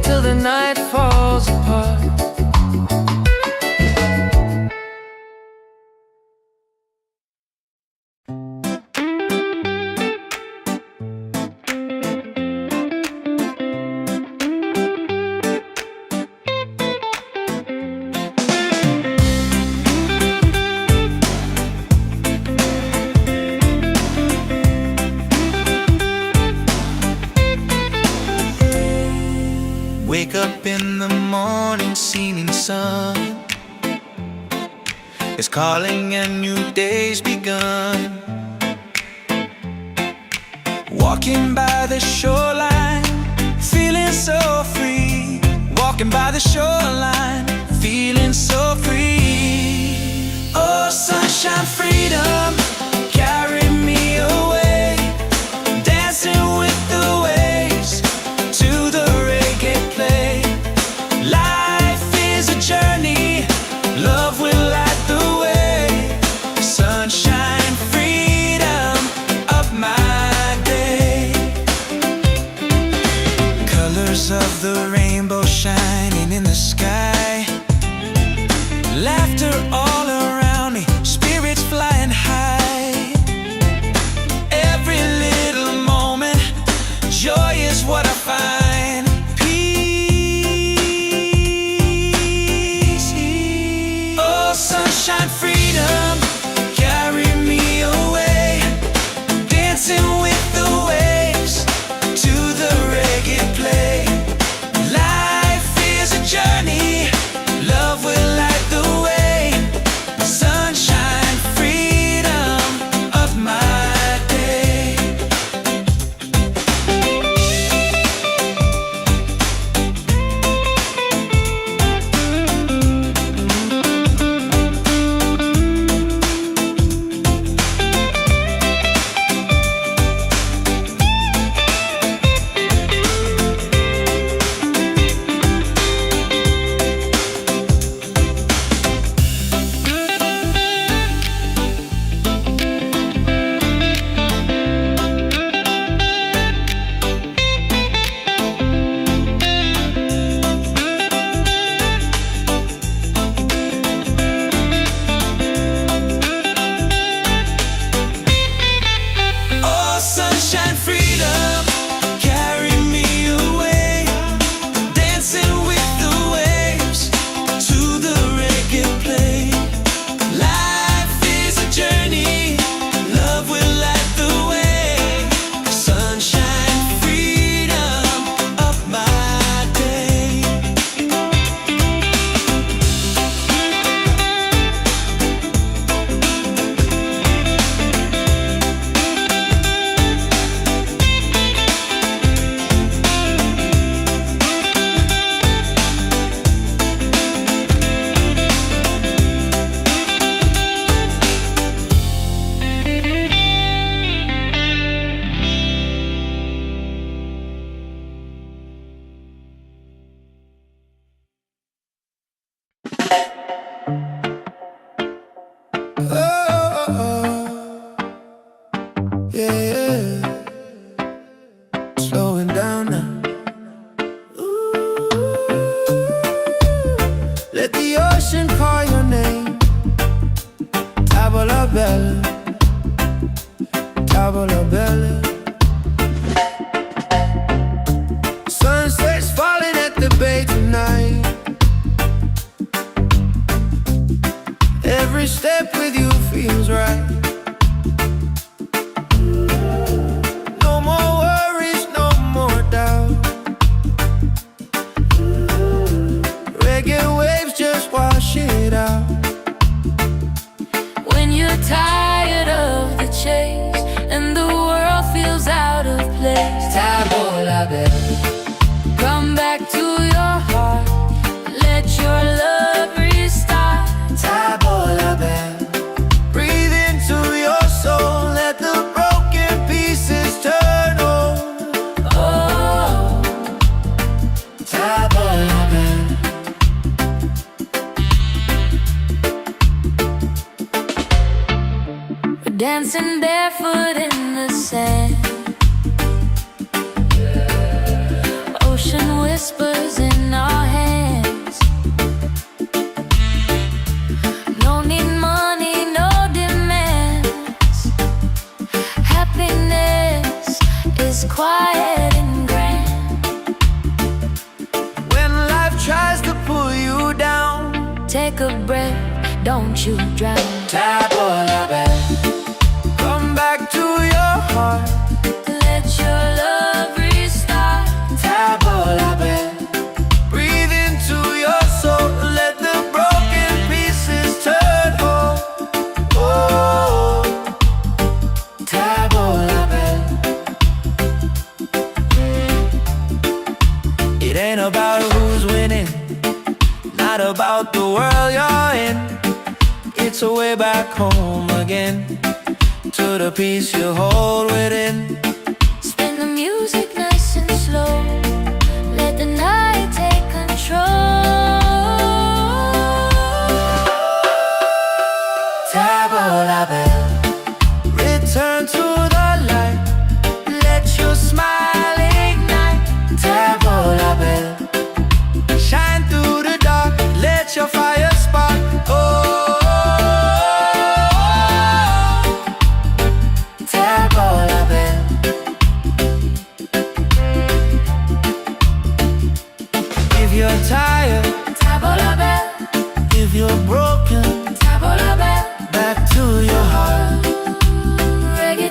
till the night falls apart. Wake up in the morning, seeing sun is calling and new day's begun. Walking by the shoreline, feeling so free. Walking by the shoreline, feeling so free. Oh, sunshine, freedom, carry me away. Dancing with the waves to the reggae play. Life is a journey, love will light the way. Sunshine, freedom of my day. Colors of the rainbow shining in the sky. Laughter all around me, spirits flying high. Tavola belle, tavola belle. Sunset's falling at the bay tonight. Every step with you feels right. No more worries, no more doubt. Reggae waves just wash it out. When you're tired of the chase and the world feels out of place, Tavola belle, come back to your heart. Let your love restart. tavola belle. Breathe into your soul, let the broken pieces turn whole. Oh, Tavola belle. we're dancing barefoot in the sand. Ocean whispers in our hands. No need money, no demands. Happiness is quiet and grand. When life tries to pull you down, Take a breath, don't you drown. tavola belle. Come back to your heart, Let your love restart. tavola belle. Breathe into your soul, let the broken pieces turn whole. Oh, tavola belle. It ain't about who's winning, not about the world you're in. It's a way back home again, to the peace you hold within. Spin the music nice and slow. Let the night take control. Tavola belle, return to the light. Let your smile ignite. Tavola belle, shine through the dark. Let your fire spark. Oh, tavola belle. If you're tired, Tavola belle, if you're broken, tavola belle. back to your heart. Reggae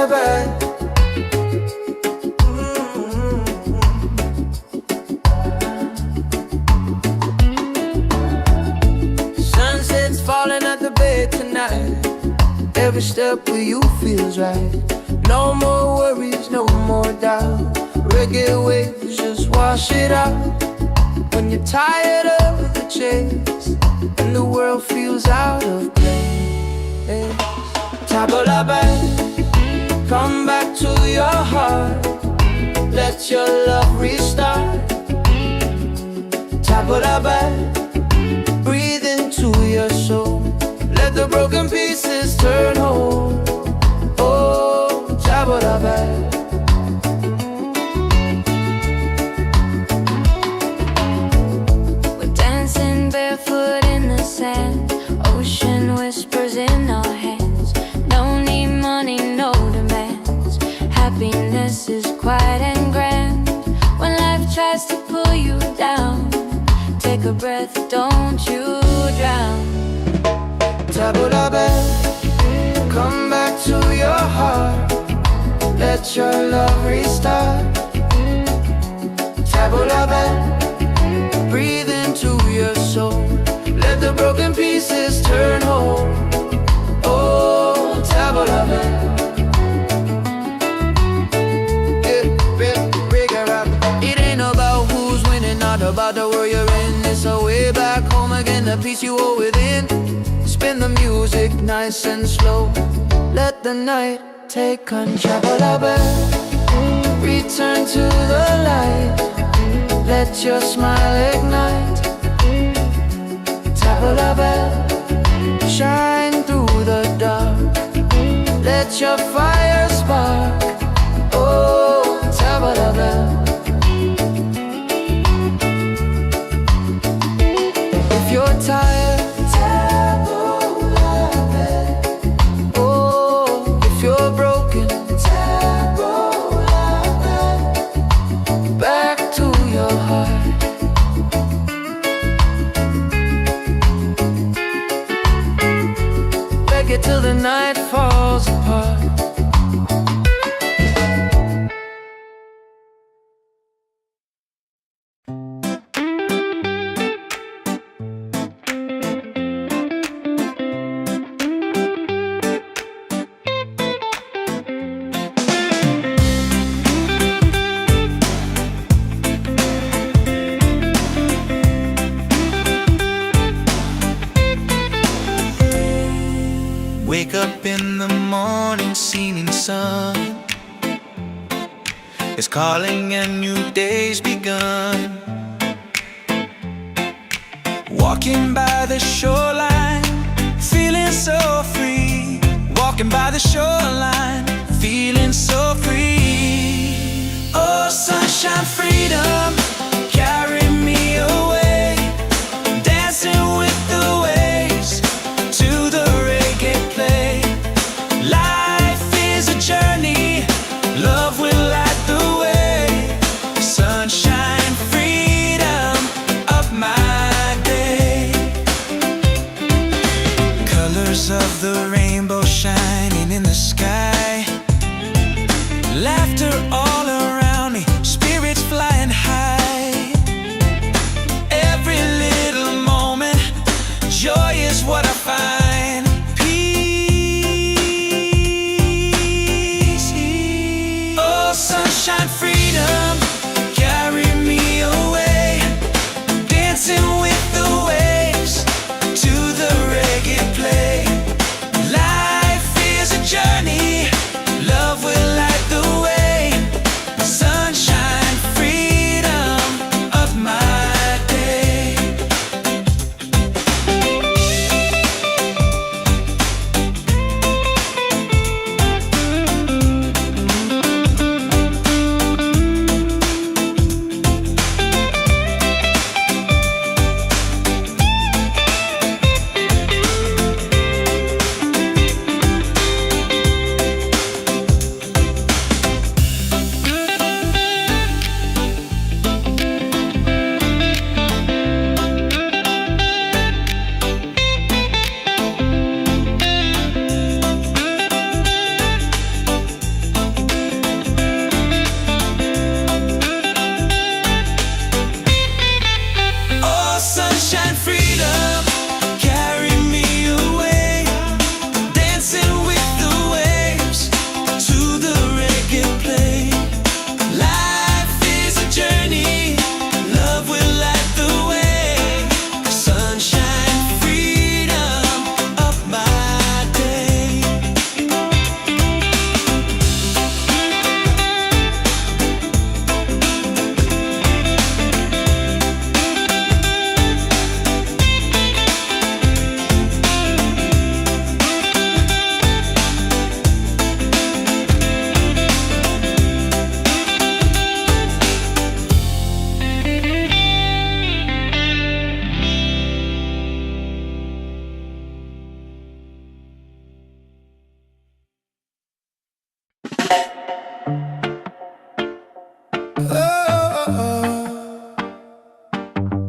bed. Sunset's falling at the bed tonight. Every step with you feels right. No more worries, no more doubt. Reggae waves just wash it out. When you're tired of the chase and the world feels out of place, table la bed, come back to your heart. Let your love restart. Table la bed, breathe into your soul. Let the broken pieces turn whole. Oh, table la bed. Barefoot in the sand, ocean whispers in our hands. No need money, no demands. Happiness is quiet and grand. When life tries to pull you down, take a breath, don't you drown. Table la bed, come back to your heart. Let your love restart. Table la bed, breathe into your soul. Let the broken pieces turn whole. Oh, table la bed. It ain't about who's winning, not about the world you're in. It's a way back home again, the peace you hold within. Spin the music nice and slow. Let the night take control. Table la bed, return to the light. Let your smile ignite. Table la bed, shine through the dark. Let your fire spark. Oh, table la bed. If you're tired, table la bed. Oh, if you're broken, table la bed. Back to your heart. Reggae till the night falls apart. Wake up in the morning, seeing sun is calling and new day's begun. Walking by the shoreline, feeling so free. Walking by the shoreline, feeling so free. Oh, sunshine, freedom, carry me away. Dancing with the waves to the reggae play. Life is a journey, love will light the way. Sunshine, freedom of my day. Colors of the rainbow shining in the sky. Laughter all around me, spirits flying high. Every little moment, joy is what I find. Sunshine, freedom, carry me away. Dancing with the waves to the reggae play. Life is a journey, love will light the way.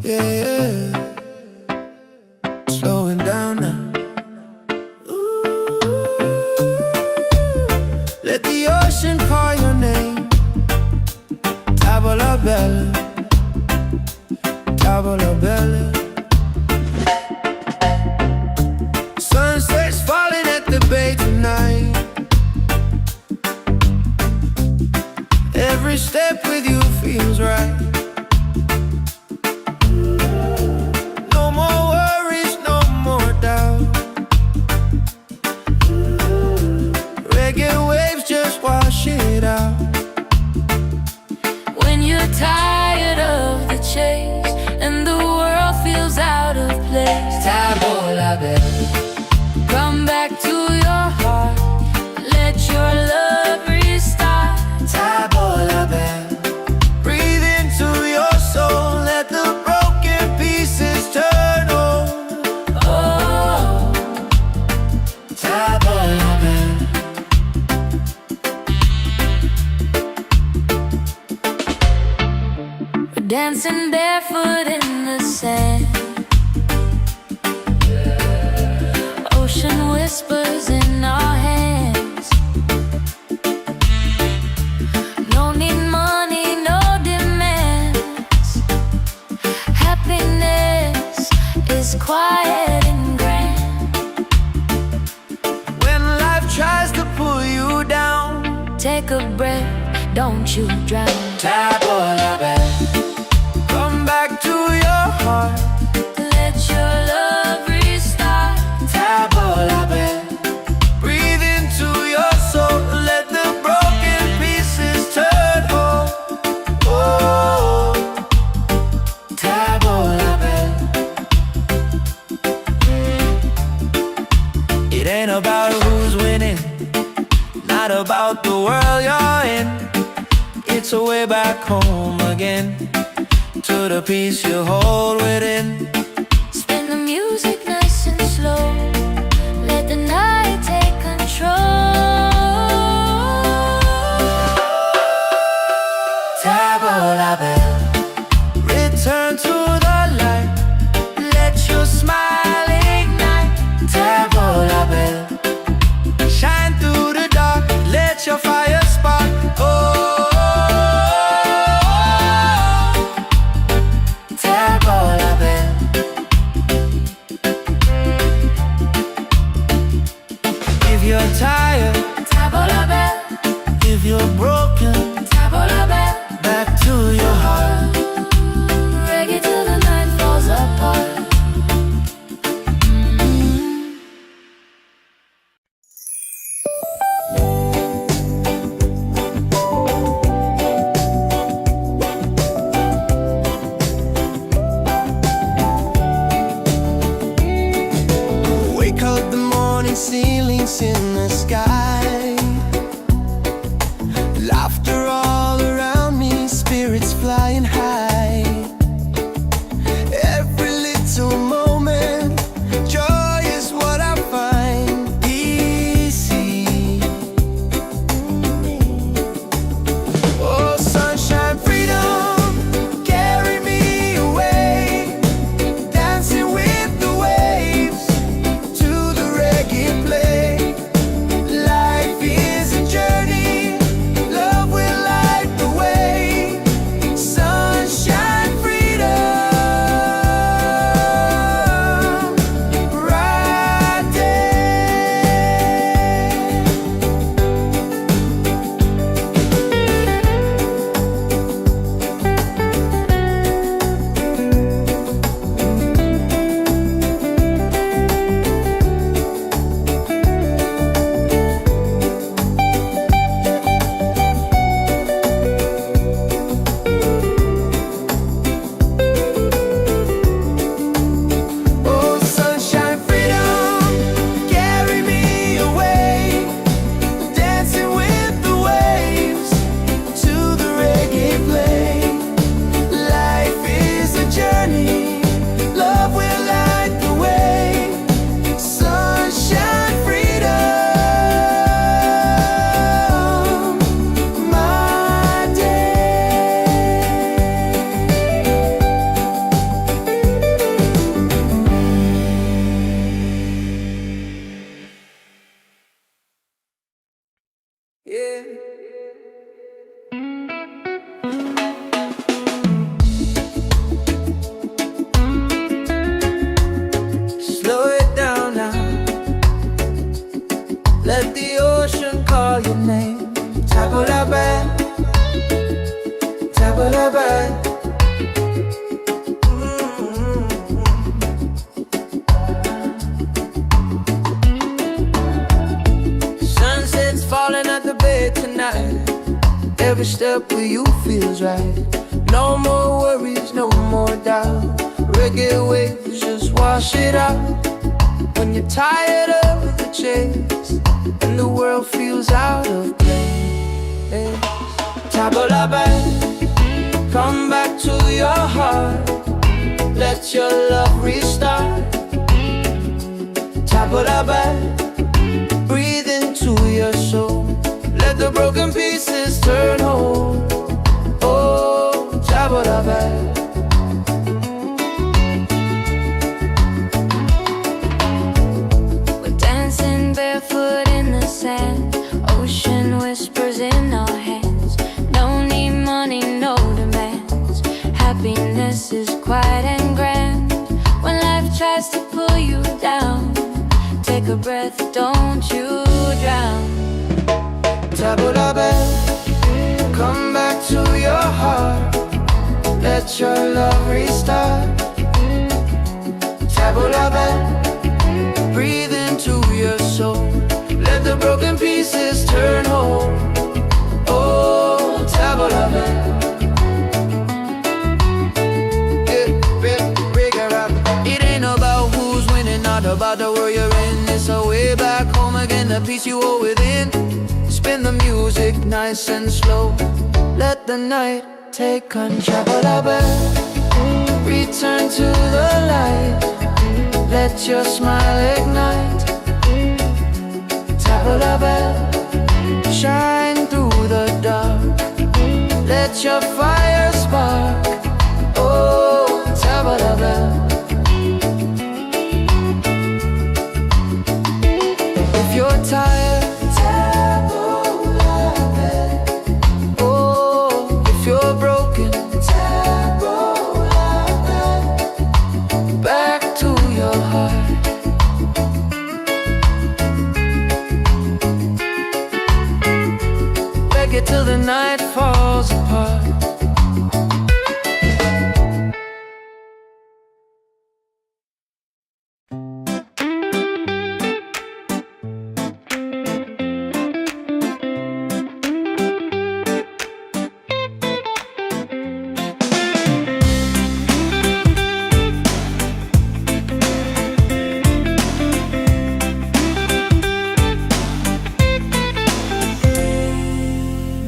Yeah, yeah. Slowing down now. Ooh. Let the ocean call your name. Tavola bella, tavola bella. Sunset's falling at the bay tonight. Every step with you feels right. No more worries, no more doubt. Reggae waves just wash it out. When you're tired of the chase and the world feels out of place, Tavola bella, come back to your heart. Let your love restart. tavola bella. Breathe into your soul, let the broken pieces turn on. Oh, Tavola bella. we're dancing barefoot in the sand. Ocean whispers in our hands. No need money, no demands. Happiness is quiet and grand. When life tries to pull you down, Take a breath, don't you drown. tavola bella. Come back to your heart. Let your love restart. Tavola bella. Breathe into your soul, let the broken pieces turn whole. Oh, tavola bella. It ain't about who's winning, not about the world you're in. It's a way back home again, to the peace you hold within. Spin the music nice and slow. Let the night take control. Tavola bella. Return to the light, let your smile ignite. Tavola bella. Shine through the dark, let your fire spark. Oh, tavola bella. If you're tired, Tavola bella, if you're broken, tavola bella. back to your heart. Reggae till the night falls apart. Wake up the morning ceilings in the sky. bed, top of the bed. Sunset's falling at the bed tonight. Every step with you feels right. No more worries, no more doubt. Reggae waves just wash it out. When you're tired of the chase and the world feels out of place, top of the bed, come back to your heart. Let your love restart. Top of the bed, breathe into your soul. Let the broken pieces turn whole. Oh, top of the bed. We're dancing barefoot in the sand. Ocean whispers in our hands. No need money, no demands. Happiness is quiet and grand. When life tries to pull you down, take a breath, don't you drown. Top of the bed, come back to your heart. Let your love restart. Top of the bed, breathe into your soul. Let the broken pieces turn whole. Oh, top of the bed. It ain't about who's winning, not about the world you're in. It's a way back home again, the peace you hold within. Spin the music nice and slow. Let the night take control of the bed. Return to the light. Let your smile ignite. Top of the bed, shine through the dark. Let your fire spark. Oh, top of the bed. If you're tired, till the night falls apart.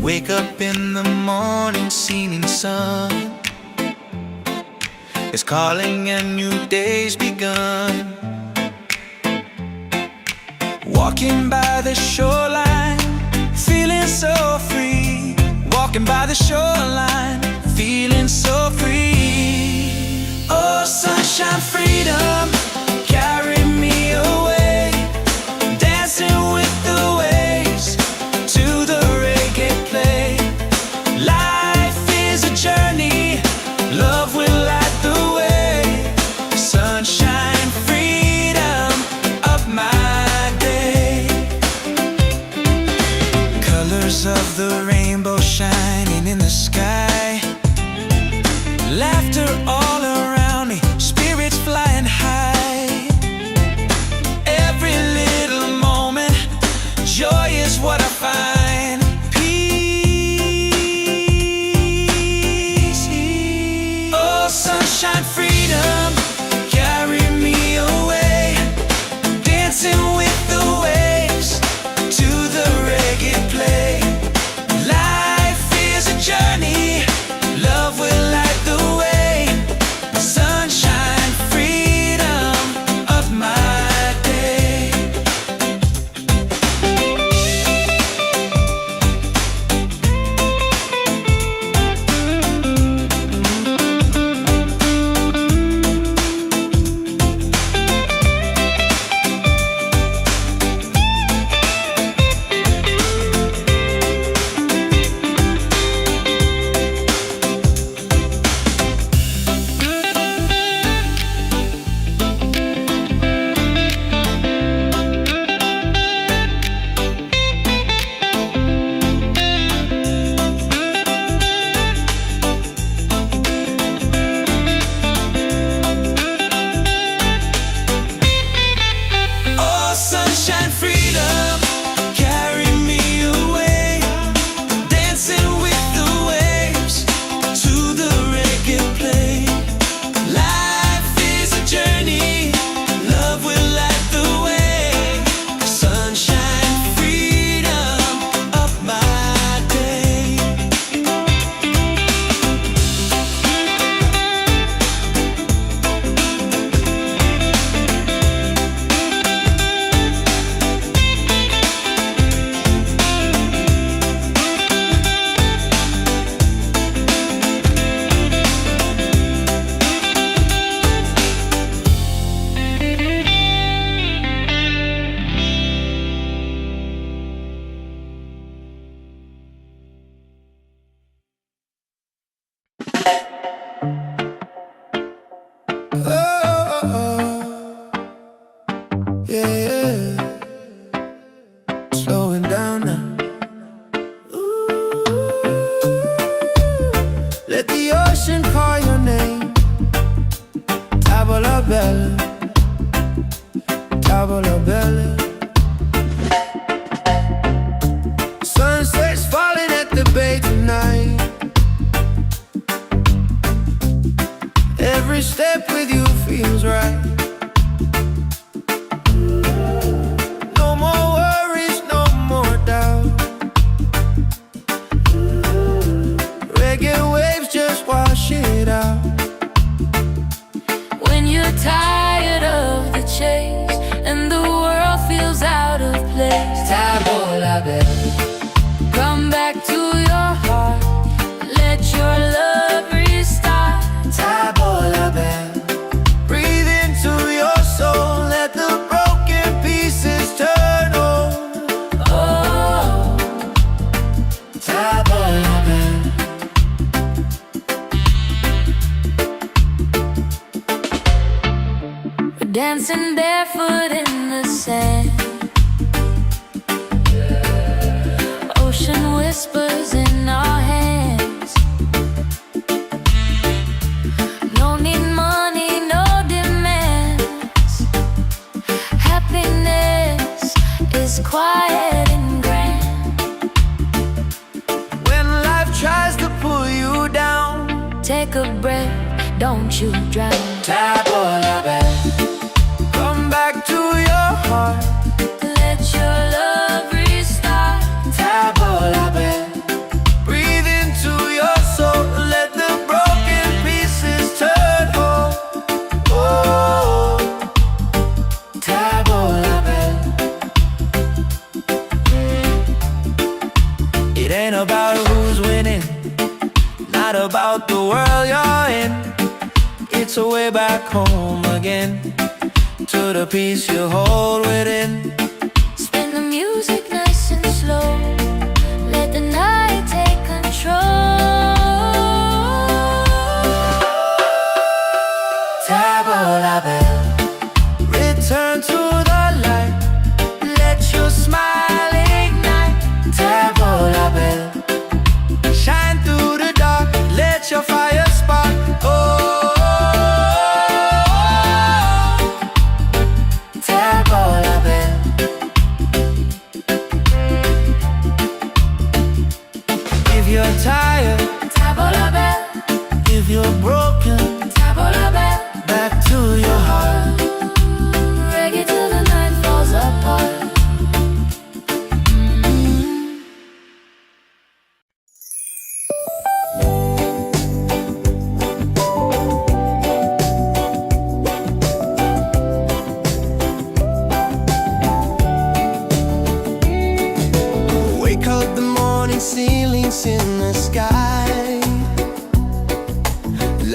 Wake up in the morning, seeing sun is calling and new day's begun. Walking by the shoreline, feeling so free. Walking by the shoreline, feeling so free. Oh, sunshine, freedom, carry me away. Dancing with the waves to the reggae play. Life is a journey, love will light the way. Sunshine, freedom, up my day. Colors of the rainbow shining in the sky. Laughter all around me, spirits flying high. Every little moment, joy is what I find. Sunshine, freedom, carry me away. Dancing with the waves to the reggae play. Life Let the ocean call your name. Tavola bella, tavola bella. Sunset's falling at the bay tonight. Every step with you feels right. No more worries, no more doubt. Reggae waves just wash it out. When you're tired of the chase and the world feels out of place, Tavola bella, come back to your heart. Let your love restart. tavola bella. Breathe into your soul. Let the broken pieces turn whole. Oh, Tavola bella. we're dancing barefoot in the sand. Ocean whispers in our hands. No need money, no demands. Happiness is quiet and grand. When life tries to pull you down, Take a breath, don't you drown. tavola bella. Come back to your heart. Let your love restart. Tavola bella. Breathe into your soul. Let the broken pieces turn whole. Oh, tavola bella. It ain't about who's winning, not about the world you're in. It's a way back home again, to the peace you hold within. Spin the music nice and slow. Let the night take control. Tavola bella, return to the light. Let your smile ignite. Tavola bella, shine through the dark. Let your fire spark. Oh, tavola bella. If you're tired, Tavola bell, if you're broken, tavola bell. back to your heart. Reggae till the night falls apart. Wake up the morning, ceilings in the sky.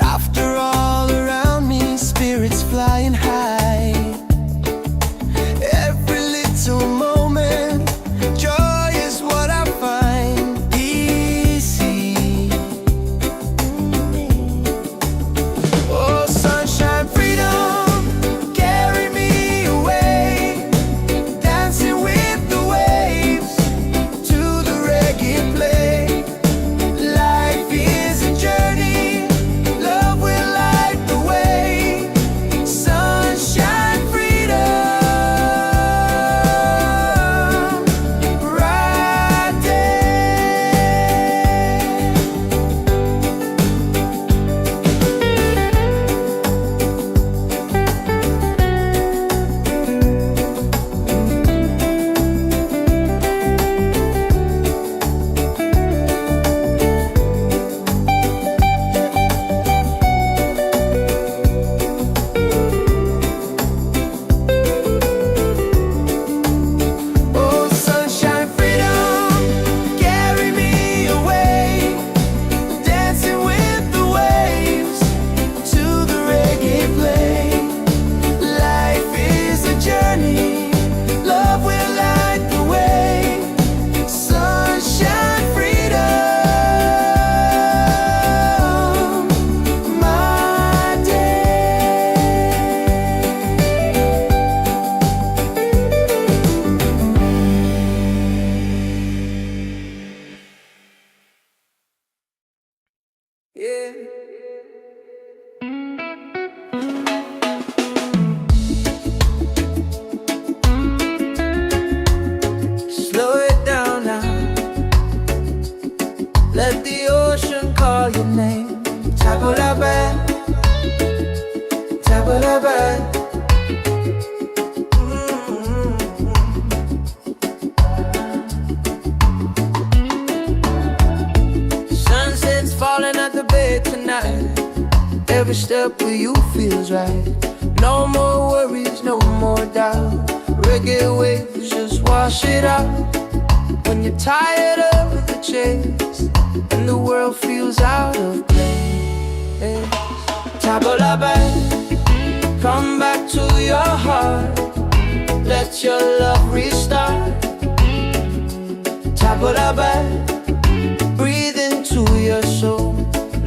Laughter all around me, spirits flying high. Every little moment, joy is what I find. Easy. Oh, sunshine, freedom, carry me away. Dancing with the waves to the reggae play. Life yeah. Slow it down now. Let the ocean call your name. Tabulabe, tabulabe. Sunset's falling at the bay tonight. Every step with you feels right. No more worries, no more doubt. Reggae waves just wash it out. When you're tired of the chase and the world feels out of place, Tabulabe, come back to your heart. Let your love restart. Tabulabe, breathe into your soul.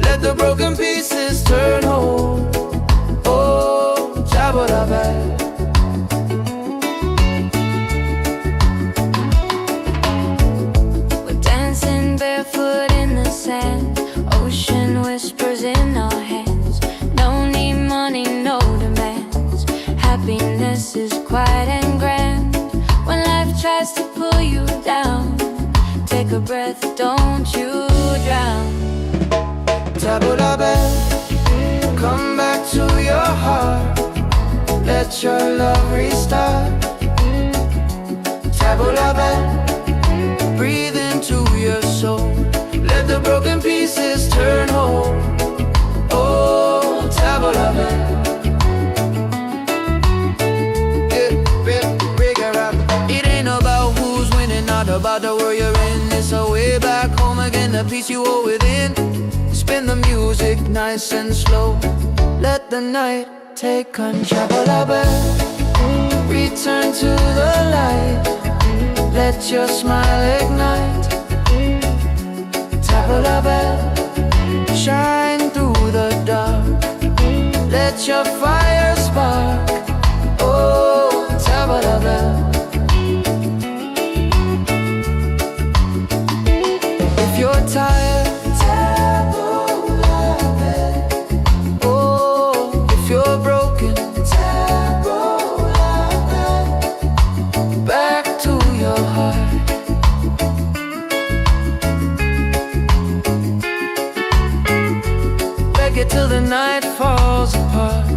Let the broken pieces turn whole. Oh, Tabulabe. Barefoot in the sand, ocean whispers in our hands. No need money, no demands. Happiness is quiet and grand. When life tries to pull you down, take a breath, don't you drown. Tabulabe, come back to your heart. Let your love restart. Tabulabe, breathe into your soul. Let the broken pieces turn whole. Oh, Tabulabe. It ain't about who's winning, not about the world you're in. It's a way back home again, the peace you hold within. Spin the music nice and slow. Let the night take control. Return to the light. Let your smile ignite. Tabulabe, shine through the dark. Let your fire spark. Oh, Tabulabe. If you're tired, Tabulabe. Oh, if you're broken, Tabulabe. Back to your heart. Reggae till the night falls apart.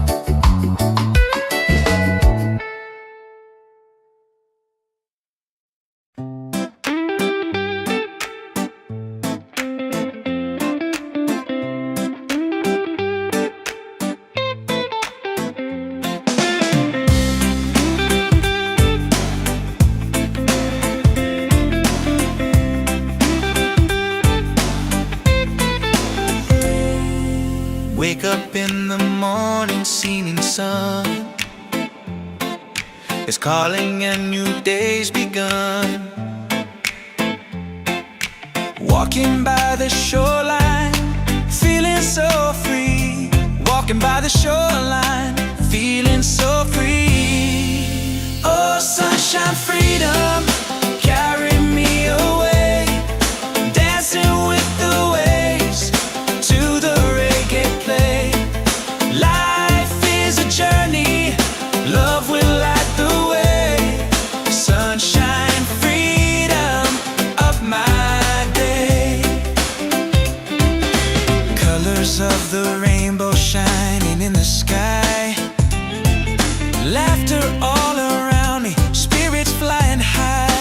Wake up in the morning, seeing sun is calling and new day's begun. Walking by the shoreline, feeling so free. Walking by the shoreline, feeling so free. Oh, sunshine, freedom, carry me away. Dancing with the waves to the reggae play. Life is a journey, love will light the way. Sunshine, freedom of my day. Colors of the rainbow shining in the sky. Laughter all around me, spirits flying high.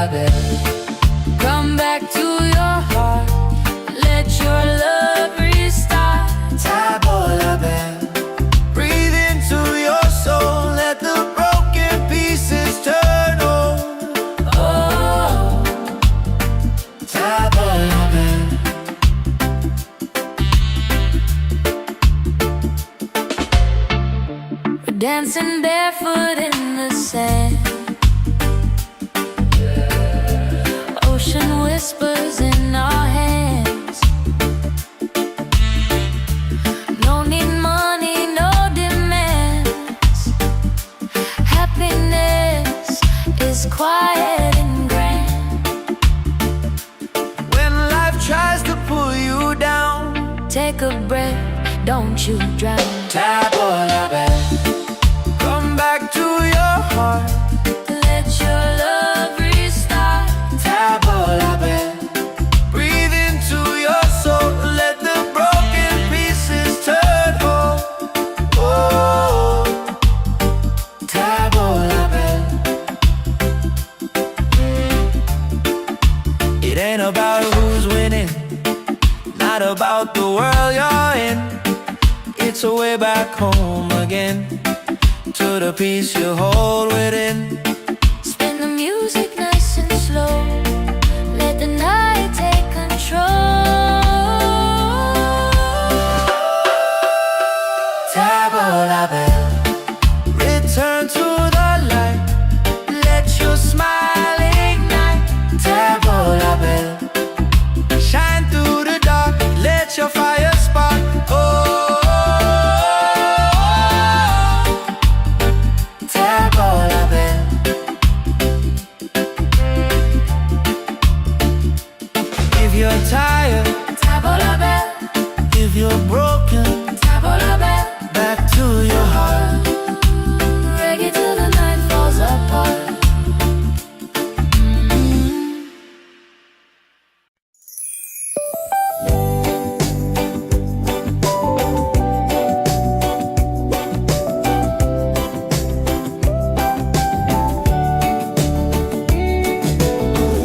la belle. Come back to your heart, let your love restart. Tabo la belle. Breathe into your soul, let the broken pieces turn whole. Oh, Tabo la belle. we're dancing barefoot in the sand. Ocean whispers in our hands. No need money, no demands. Happiness is quiet and grand. When life tries to pull you down, Take a breath, don't you drown. Tabo la belle. Come back to your heart, Let your love restart. Tabo la belle. Breathe into your soul, let the broken pieces turn whole. Oh, Tabo la belle. It ain't about who's winning, not about the world you're in. It's a way back home again, to the peace you hold within. Spin the music nice and slow. Let the night take control. Tabo la belle. Return to the light, let your smile ignite. Tabo la belle. Shine through the dark, let your fire spark. Oh, Tabo la belle. If you're tired, Tabo la belle, if you're broken, tabo la belle. back to your heart. Reggae till the night falls apart.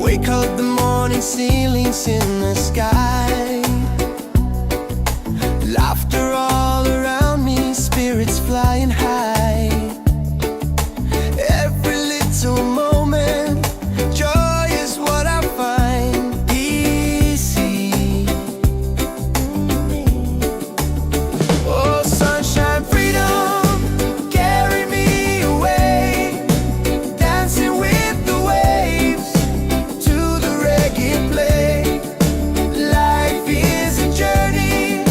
Wake up the morning, ceilings in the sky. Laughter all around me, spirits flying high. Every little moment, joy is what I find. Easy. Oh, sunshine, freedom, carry me away. Dancing with the waves to the reggae play. Life is a journey,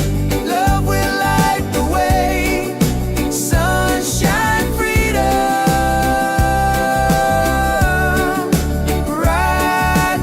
love will light the way. Sunshine, freedom, right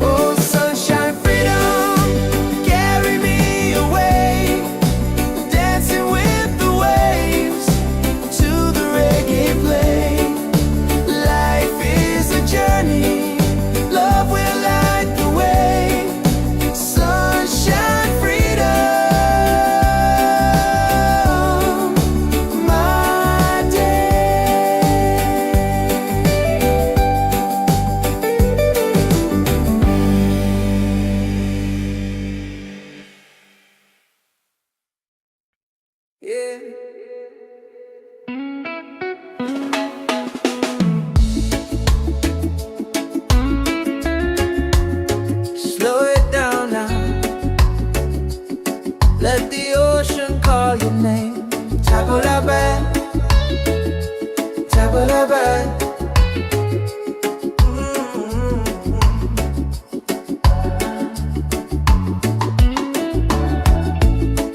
Oh, sunshine, freedom, carry me away. Dancing with the waves to the reggae play. Life is a journey, love will light the way. Sunshine, freedom, my day. Yeah. Slow it down now. Let the ocean call your name. Tabo la belle, tabo la belle.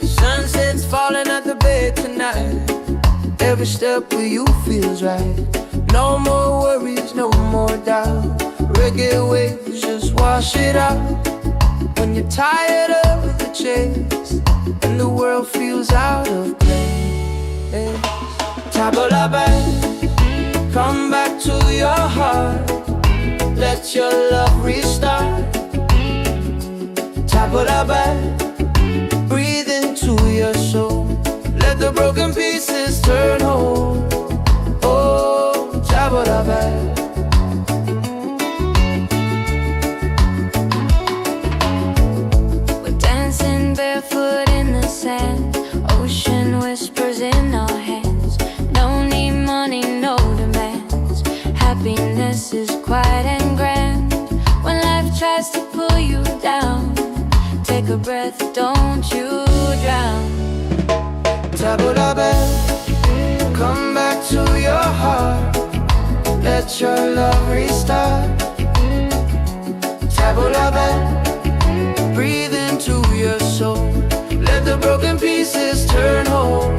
Sunset's falling at the bay tonight. Every step with you feels right. No more worries, no more doubt. Reggae waves just wash it out. when you're tired of the chase and the world feels out of place. Tabula back, come back to your heart. Let your love restart. Tabula back, breathe into your soul. Let the broken pieces turn whole. Oh, tabula back. We're dancing barefoot in the sand. Ocean whispers in our hands. No need money, no demands. Happiness is quiet and grand. When life tries to pull you down, take a breath, don't you drown. Tabula back, come back to your heart. Let your love restart. Tabula back, breathe into your soul. Let the broken pieces turn whole.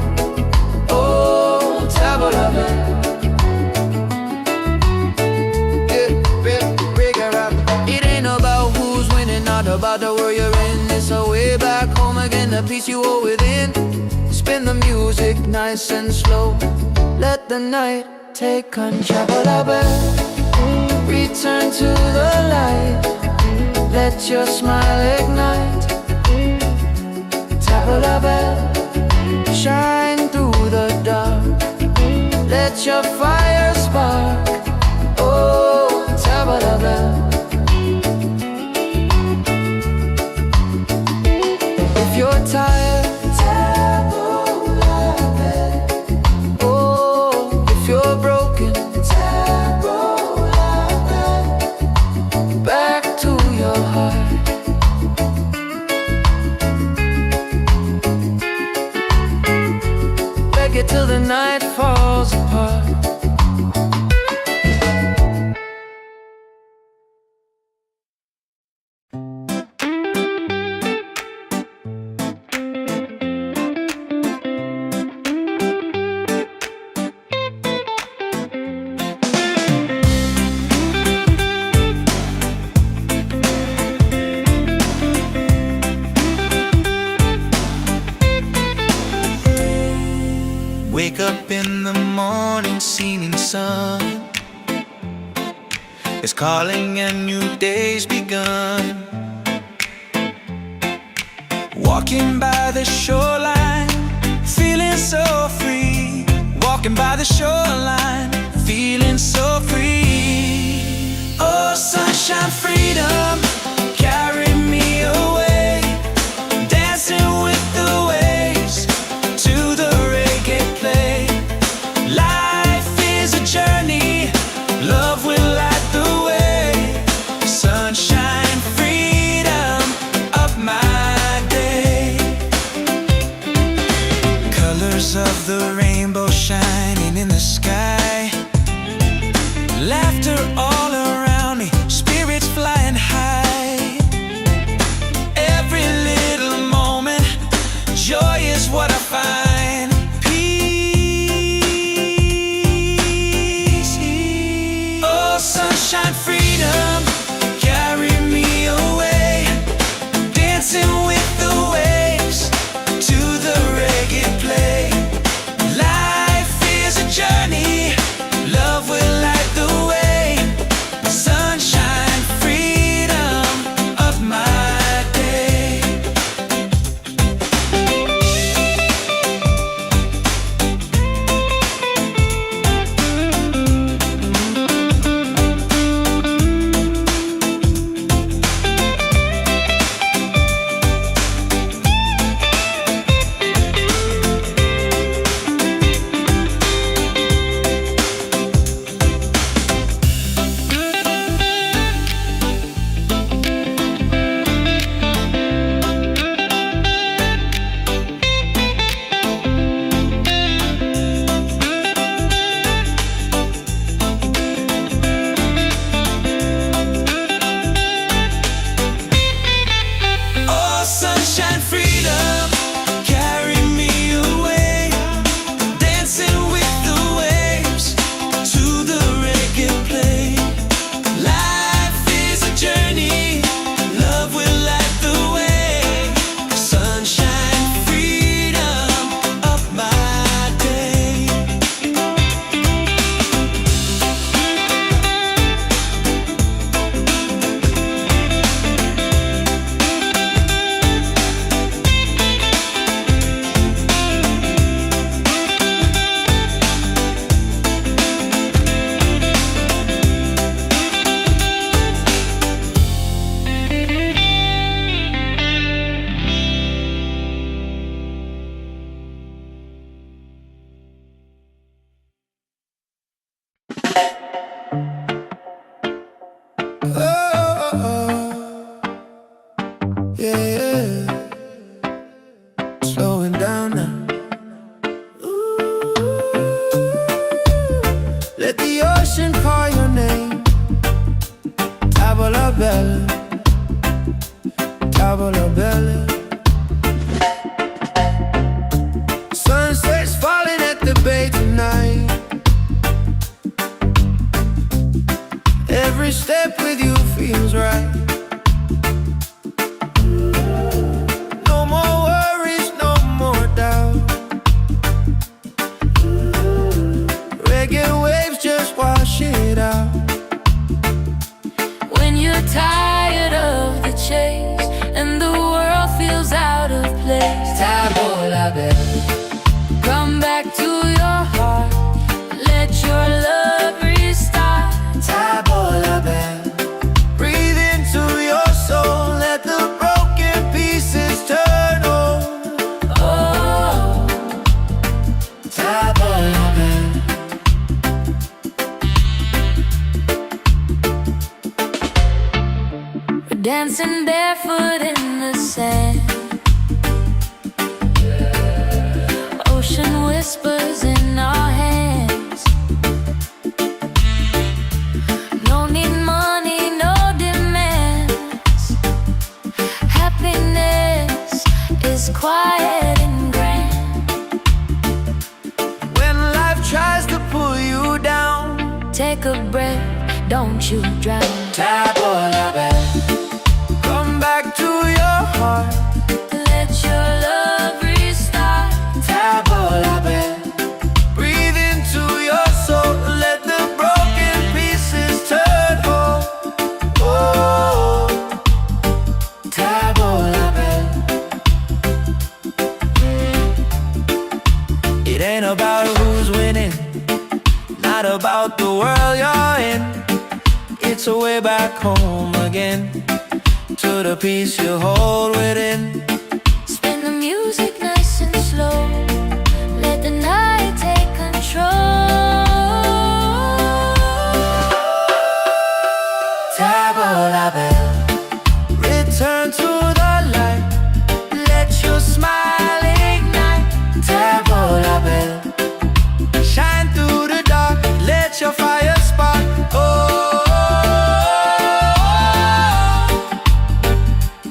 Oh, tabula back. It ain't about who's winning, not about the world you're in. It's a way back home again, the peace you hold within. Spin the music nice and slow. Let the night take control. Return to the light. Let your smile ignite. Tabula bell, shine through the dark. Let your fire spark. Oh, tabula bell. If you're tired, tabula bell. Oh, if you're broken, tabula bell. Back to your heart. Reggae till the night falls apart. Wake up in the morning, seeing sun is calling and new day's begun. Walking by the shoreline, feeling so free. Walking by the shoreline, feeling so free. Oh, sunshine, freedom, carry me away. Dancing with the waves to the reggae play. Life is a journey, love will light the way. Sunshine, freedom of my day. Colors of the rainbow shining in the sky. Laughter all around me, spirits flying high. Every little moment, joy is what I find. Oh, sunshine, freedom, carry me away. Dancing with the waves to the reggae play. Life is a journey, love will light the way. Sunshine, freedom of my day. Yeah, yeah. Slowing down now. Ooh. Let the ocean call your name. Tavola bella, tavola bella. Sunset's falling at the bay tonight. Every step with you feels right. No more worries, no more doubt. Reggae waves just wash it out. When you're tired of the chase and the world feels out of place, Tavola bella, come back to your heart. Let your love restart. tavola bella. Breathe into your soul. Let the broken pieces turn whole. Oh, Tavola bella. we're dancing barefoot in the sand. Ocean whispers in our hands. No need money, no demands. Happiness is quiet and grand. When life tries to pull you down, Take a breath, don't you drown. tavola bella. Come back to your heart. Let your love restart. Tavola bella. Breathe into your soul. Let the broken pieces turn whole. Oh, tavola bella. It ain't about who's winning, not about the world you're in. It's a way back home again, to the peace you hold within. Spin the music nice and slow. Let the night take control. Tavola bella. Return to the light. Let your smile ignite. Tavola bella. Shine through the dark. Let your fire spark. Oh,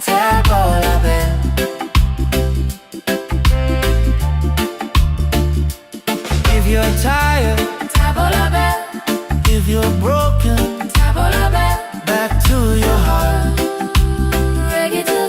tavola bella. If you're tired, Tavola bell, if you're broken, tavola bell. back to your heart. Reggae to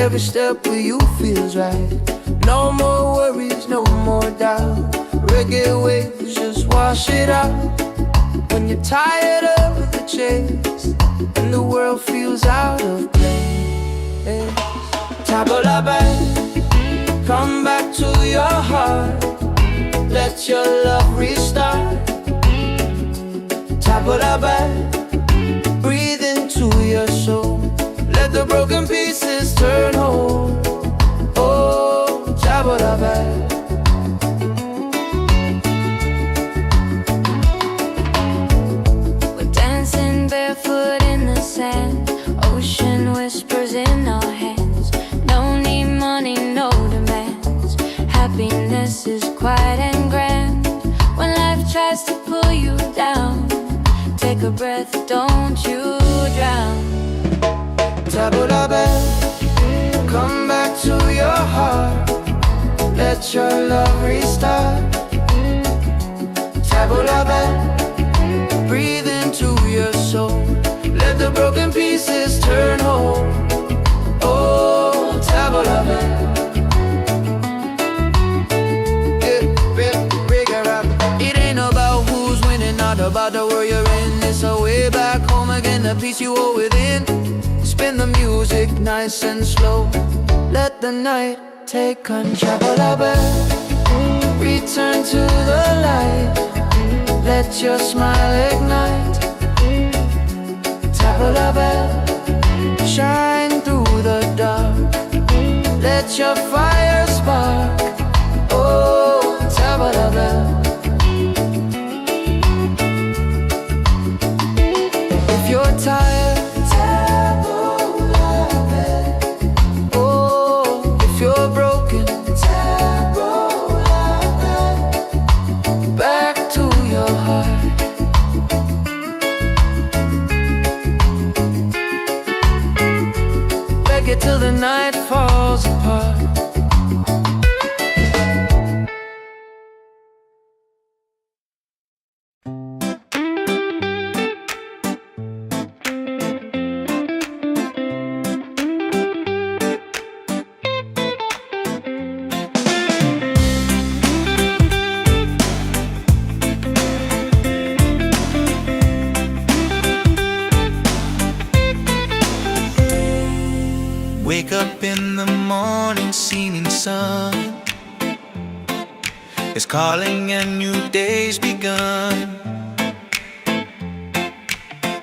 Every step with you feels right. No more worries, no more doubt. Reggae waves just wash it out. When you're tired of the chase and the world feels out of place, tabla back, come back to your heart. Let your love restart. Tabla back, breathe into your soul. Let the broken pieces turn whole. Oh, tabla back. Barefoot in the sand, ocean whispers in our hands. No need money, no demands. Happiness is quiet and grand. When life tries to pull you down, take a breath, don't you drown. Tabla back, come back to your heart. Let your love restart. Tabla back, breathe into your soul. Let the broken pieces turn whole. Oh, tabla back. It ain't about who's winning, not about the world you're in. It's a way back home again, the peace you hold within. Spin the music nice and slow. Let the night take control. Tabla back, return to the light. Let your smile ignite. Tabla back, shine through the dark. Let your fire spark. Oh, tabla back. If you're tired, tabla back. Oh, if you're broken, tabla back. Back to your heart. Reggae till the night falls apart. Wake up in the morning, seeing sun is calling and new day's begun.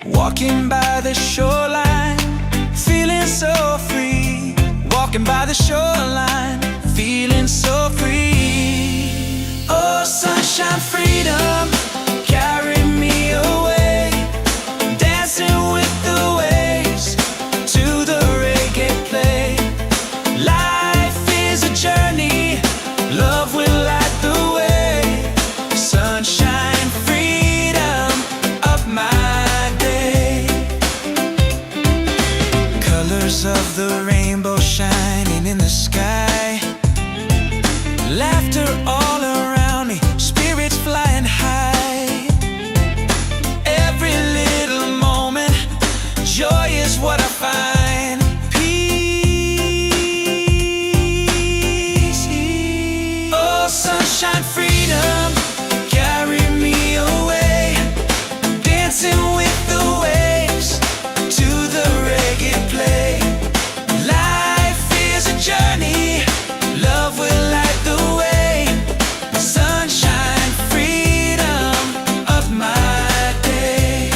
Walking by the shoreline, feeling so free. Walking by the shoreline, feeling so free. Oh, sunshine, freedom, carry me away. Dancing with the waves to the reggae play. Life is a journey, love will light the way. Sunshine, freedom of my day. Colors of the rainbow shining in the sky. Laughter all around me, spirits flying high. Every little moment, joy is what I find. Peace. Oh, sunshine, freedom, carry me away. Dancing with the waves to the reggae play. Life is a journey, love will light the way. Sunshine, freedom of my day.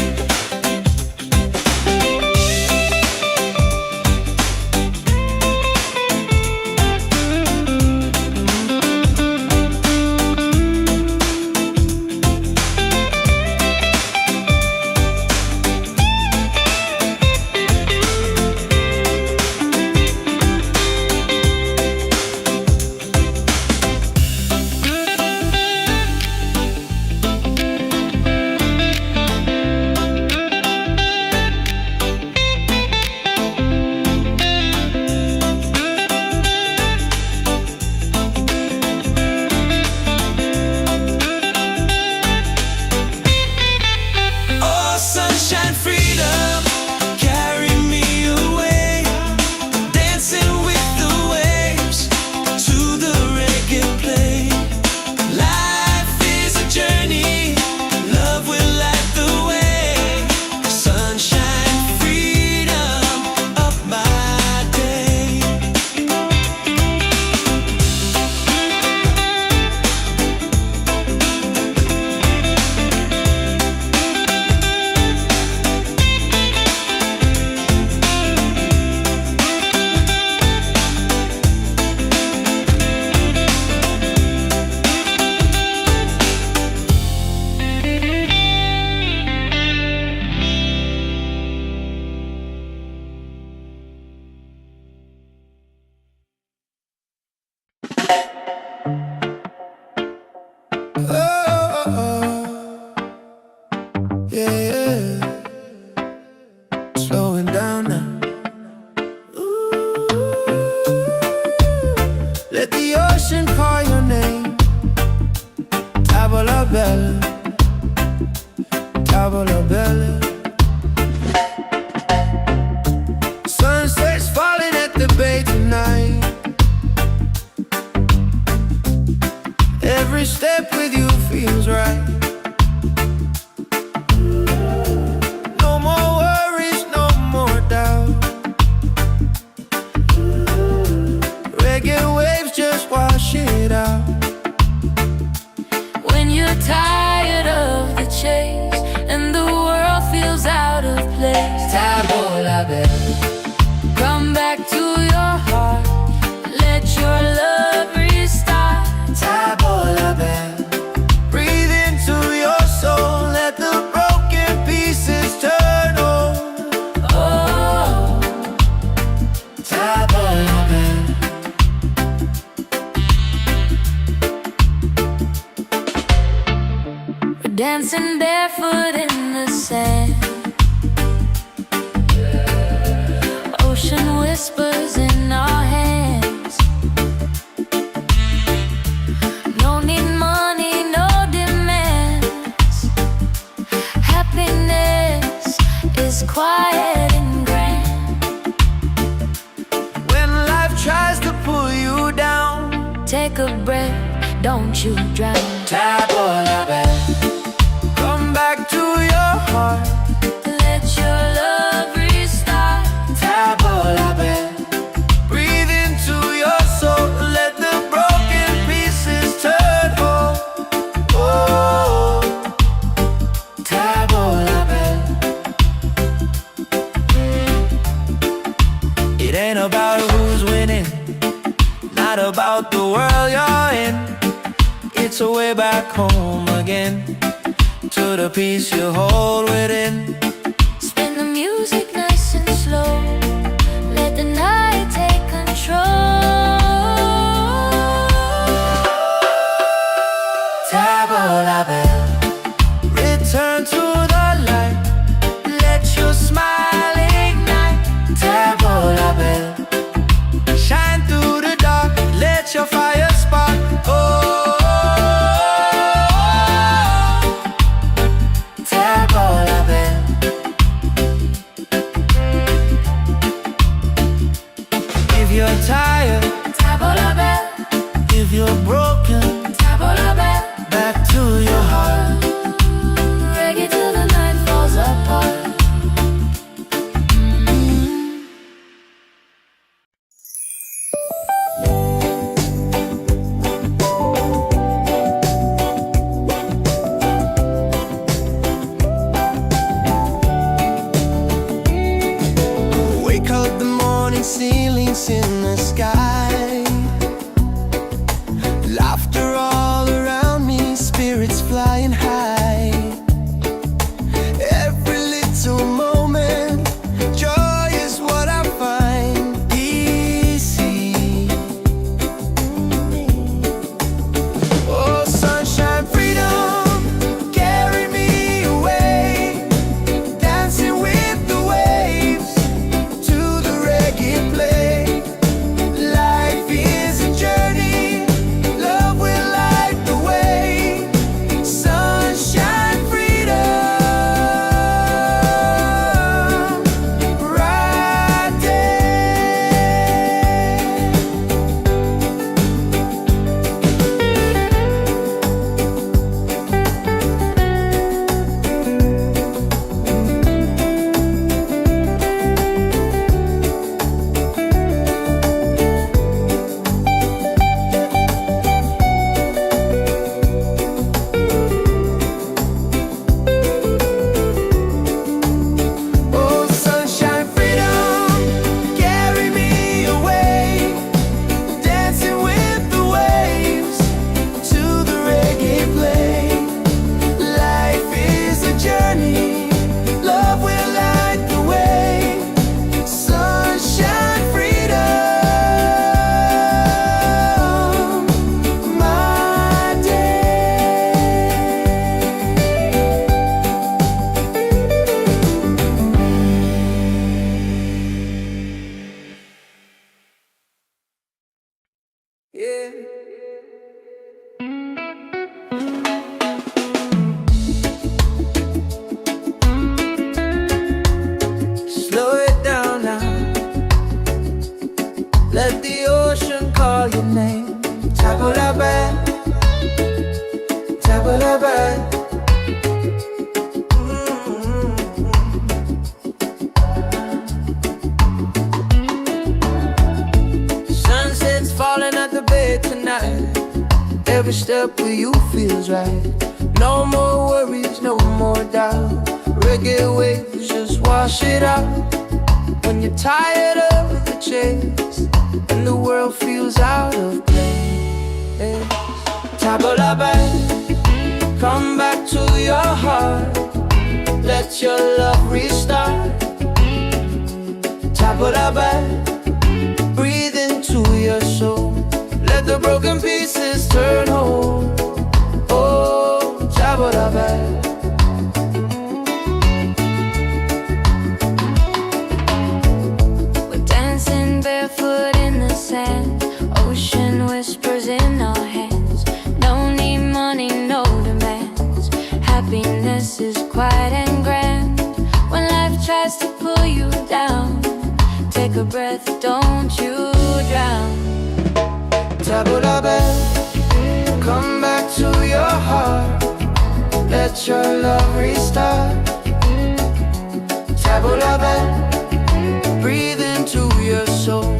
Oh, yeah, yeah. Slowing down now. Ooh. Let the ocean call your name. Tavola bella, tavola bella. Sunset's falling at the bay tonight. Every step with you feels right. No more worries, no more doubt. Reggae waves just wash it out. When you're tired of the chase and the world feels out of place, Tavola bella, come back to your heart. Let your love restart. Tavola bella. Breathe into your soul, let the broken pieces turn on. Oh, Tavola bella. we're dancing barefoot in the sand. Ocean whispers in our hands. No need money, no demands. Happiness is quiet and grand. When life tries to pull you down, Take a breath, don't you drown. Tavola bella. Come back to your heart. Let your love restart. Tavola bella. Breathe into your soul, let the broken pieces turn whole. Oh, Tavola bella. It ain't about who's winning, not about the world you're in. It's a way back home again, to the peace you hold within. Spin the music nice and slow. Let the night take control. Tavola bella. Return to the light. Let your smile ignite. Tavola bella. Shine through the dark. Let your fire spark. Oh, Tavola bella. If you're tired every step with you feels right. No more worries, no more doubt. Reggae waves just wash it out. When you're tired of the chase and the world feels out of place, table la belle, come back to your heart. Let your love restart. Table la belle, breathe into your soul. Let the broken pieces turn whole. Oh, table la belle. We're dancing barefoot in the sand. Ocean whispers in our hands. No need money, no demands. Happiness is quiet and grand. When life tries to pull you down, take a breath, don't you drown. Table la belle, come back to your heart. Let your love restart. Table la belle, breathe into your soul.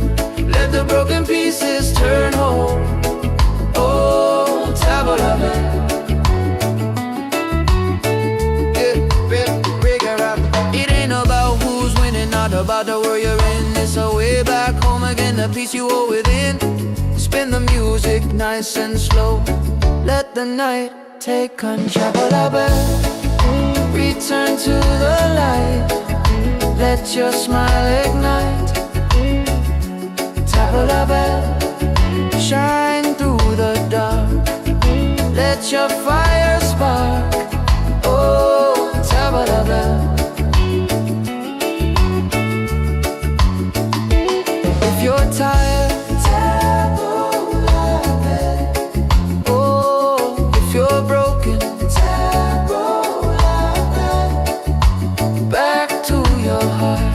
Let the broken pieces turn whole. Oh, table la belle. It ain't about who's winning, not about the world you're in. It's a way back home again, the peace you hold within. Spin the music nice and slow. Let the night take control. La belle, return to the light. Let your smile ignite. Table la belle, shine through the dark. Let your fire spark. Oh, table la belle. If you're tired, table la belle. Oh, if you're broken, table la belle. Back to your heart.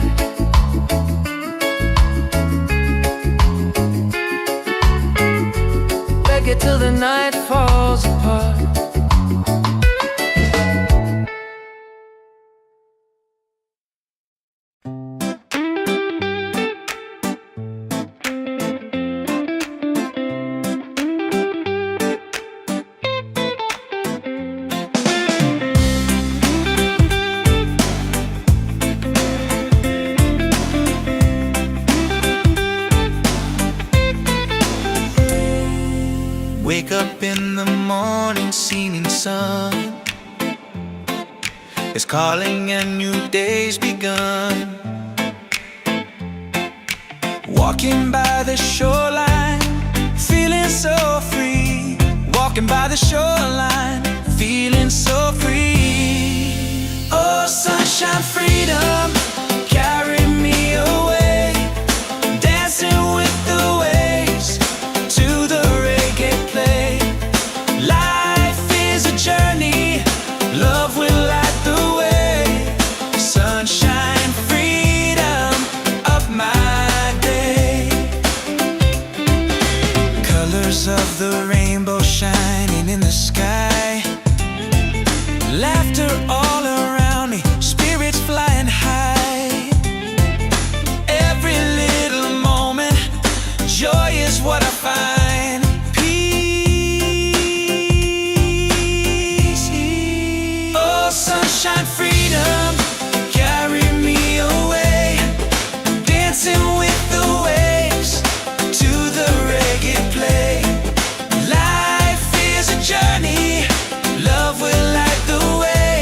Reggae till the night falls apart. Wake up in the morning, seeing sun is calling and new day's begun. Walking by the shoreline, feeling so free. Walking by the shoreline, feeling so free. Oh, sunshine, freedom, carry me away. Dancing with the waves to the reggae play. Life is a journey, love will light the way. Sunshine, freedom of my day. Colors of the rainbow shining in the sky. Laughter all around me, spirits flying high. Every little moment, joy is what I find. Peace. Oh, sunshine, freedom, carry me away. Dancing with the waves to the reggae play. Life is a journey, love will light the way.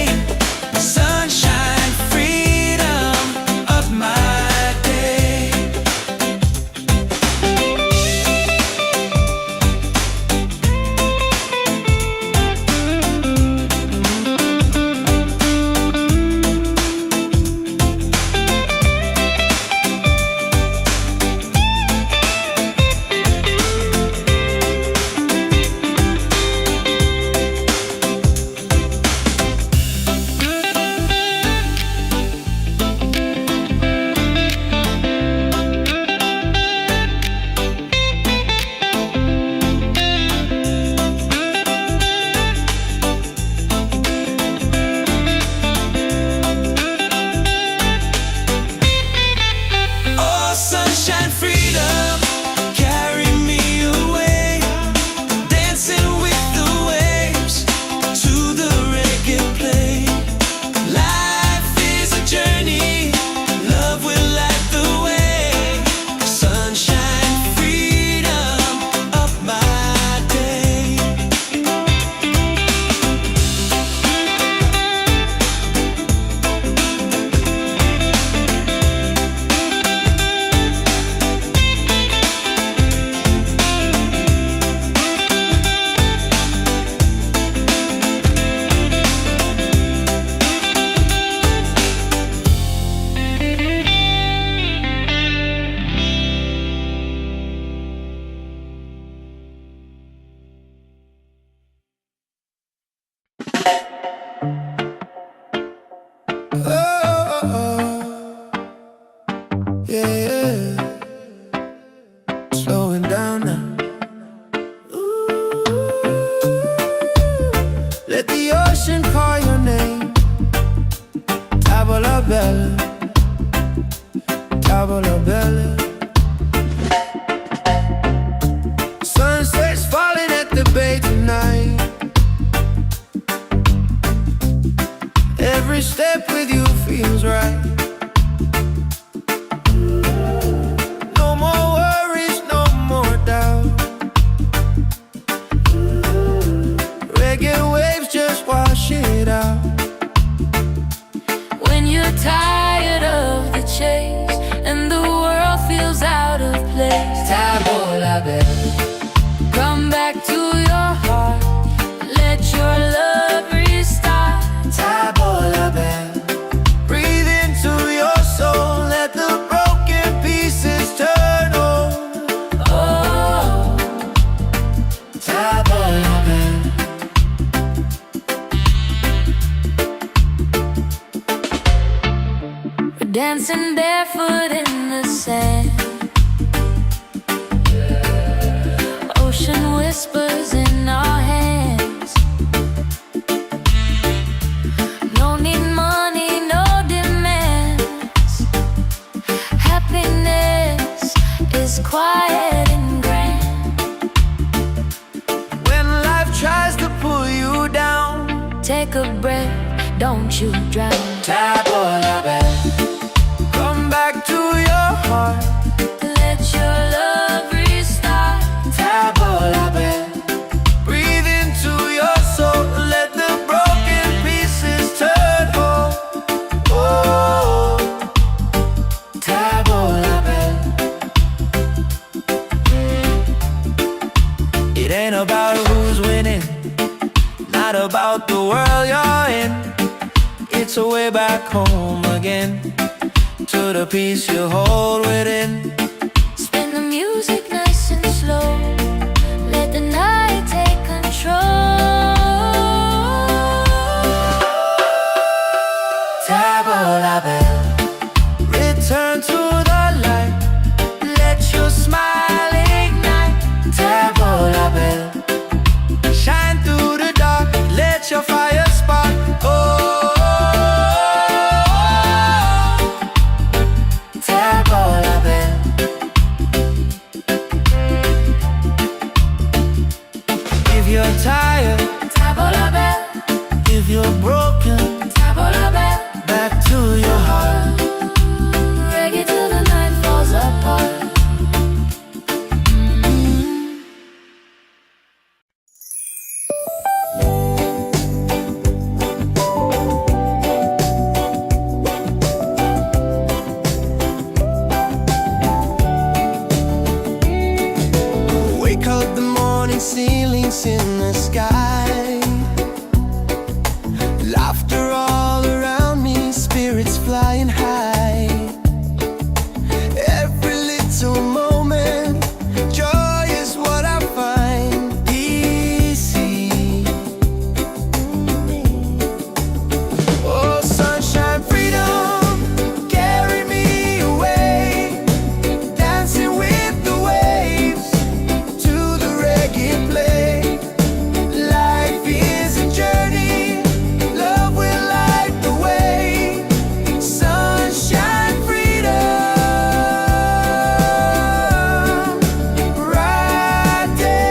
dancing barefoot in the sand. Ocean whispers in our hands. No need money, no demands. Happiness is quiet and grand. When life tries to pull you down, Take a breath, don't you drown. Tabola bell, come back to your heart. Let your love restart. Tabola bell, breathe into your soul. Let the broken pieces turn whole. Oh, Tabola bell. It ain't about who's winning, not about the world you're in. It's a way back home again, to the peace you hold within. Spin the music nice and slow. Let the night take control. Tabola bell, return to the light. Let your smile ignite. Tabola bell, shine through the dark. Let your fire spark. Oh, Tabola bell. If you're tired, Tabola bell, if you're broken, tabola bell. back to your heart. Reggae till the night falls apart. Wake up the morning, ceilings in the sky. Laughter all around me, spirits flying high. Every little moment, joy is what I find. Easy. Oh, sunshine, freedom, carry me away. Dancing with the waves to the reggae play. Life is a journey, love will light the way. Sunshine, freedom, right there.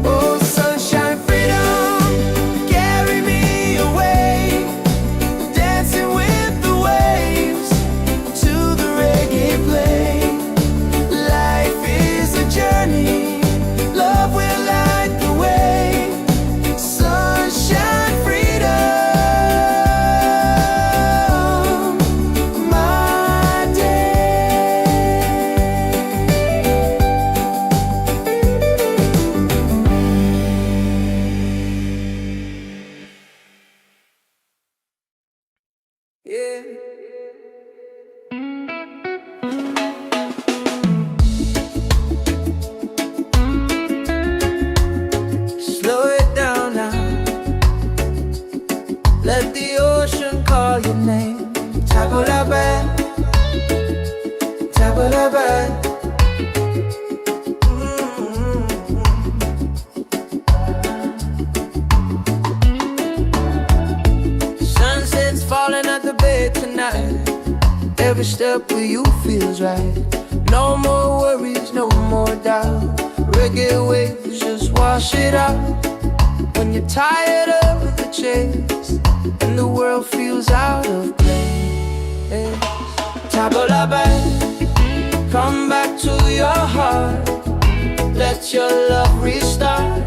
Oh, sunshine, freedom, carry me away. Dancing with the waves to the reggae play. Life is a journey, love will light the way. Sunshine, freedom, my day. Yeah. Slow it down now. Let the ocean call your name. Tabola bell, tabola bell. Sunset's falling at the bay tonight. Every step with you feels right. No more worries, no more doubt. Reggae waves just wash it out. When you're tired of the chase and the world feels out of place. Tabola bell, come back to your heart. Let your love restart.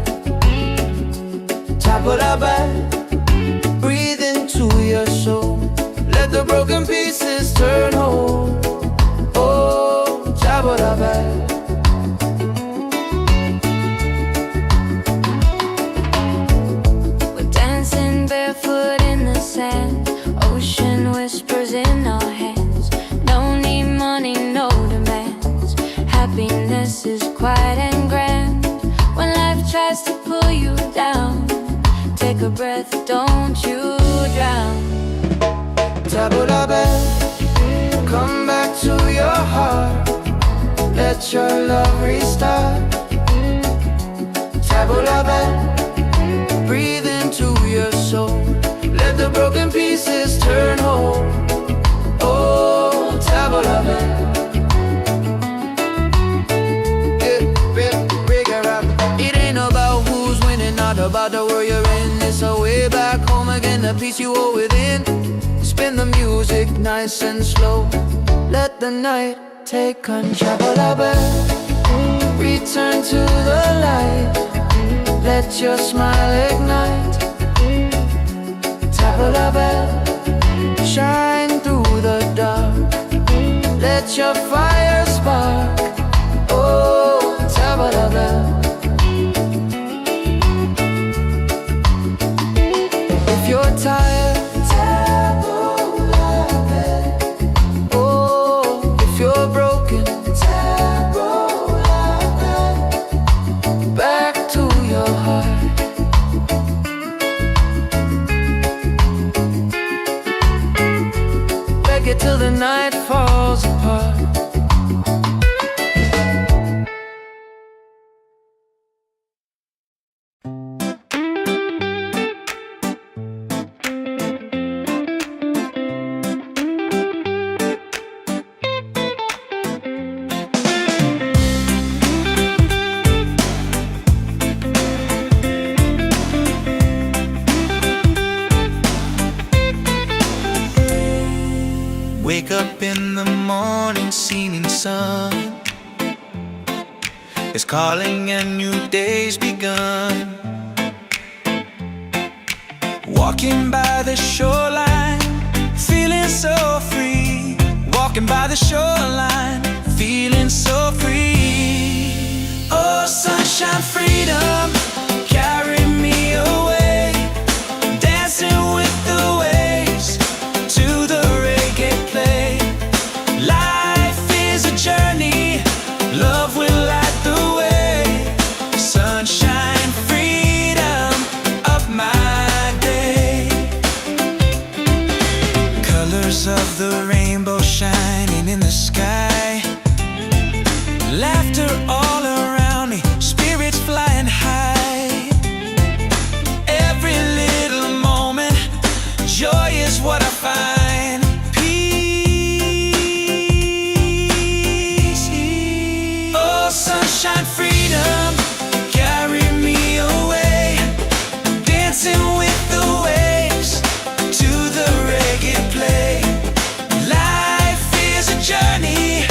Tabola bell, breathe into your soul. Let the broken pieces turn whole. Oh, Tabola bell. whispers in our heads. Don't need money, no demands. Happiness is quiet and grand. When life tries to pull you down, take a breath, don't you drown. Tabula bell, come back to your heart. Let your love restart. Tabula bell, breathe into your soul. Let the broken pieces turn whole. Oh, tabula bell. It ain't about who's winning, not about the world you're in. It's a way back home again, the peace you hold within. Spin the music nice and slow. Let the night take control. Return to the light. Let your smile ignite. Tabula bell, shine through the dark. Let your fire spark. Oh, tabula bell. If you're tired, tabula bell. Oh, if you're broken, tabula bell. Back to your heart. Reggae till the night falls apart. Wake up in the morning, seeing sun is calling and new day's begun. Walking by the shoreline, feeling so free. Walking by the shoreline, feeling so free. Oh, sunshine, freedom, carry me away. Dancing with the waves to the reggae play. Life is a journey, love will light the way. Sunshine, freedom of my day. Colors of the rainbow shining in the sky. Laughter all around me, spirits flying high. Every little moment, joy is what I find. Peace. Oh, sunshine, freedom, carry me away. Dancing with the waves to the reggae play. Life is a journey,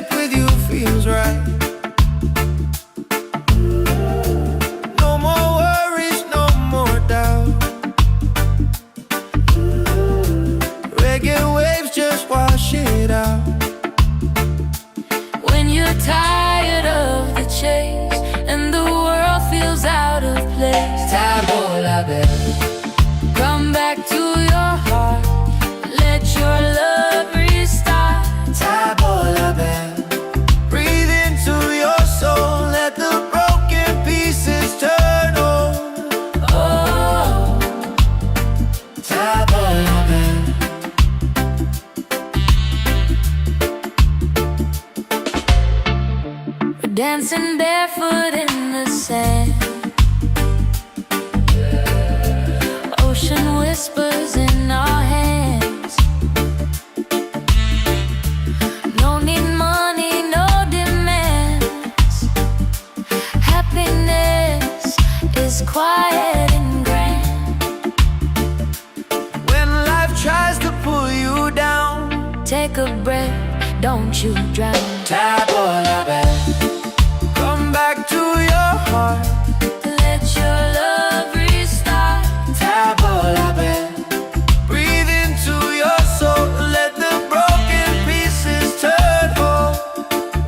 step with you feels right. No more worries, no more doubt. Reggae waves just wash it out. When you're tired of the chase and the world feels out of place, Tabola bell, come back to your heart. Let your love restart. Tabola bell. Breathe into your soul, let the broken pieces turn over. Oh, Tabola bell. we're dancing barefoot in the sand. Ocean whispers in our hands. No need money, no demands. Happiness is quiet and grand. When life tries to pull you down, Take a breath, don't you drown. Tabola bell. Come back to your heart. Let your love restart. Tabola bell. Breathe into your soul, let the broken pieces turn whole.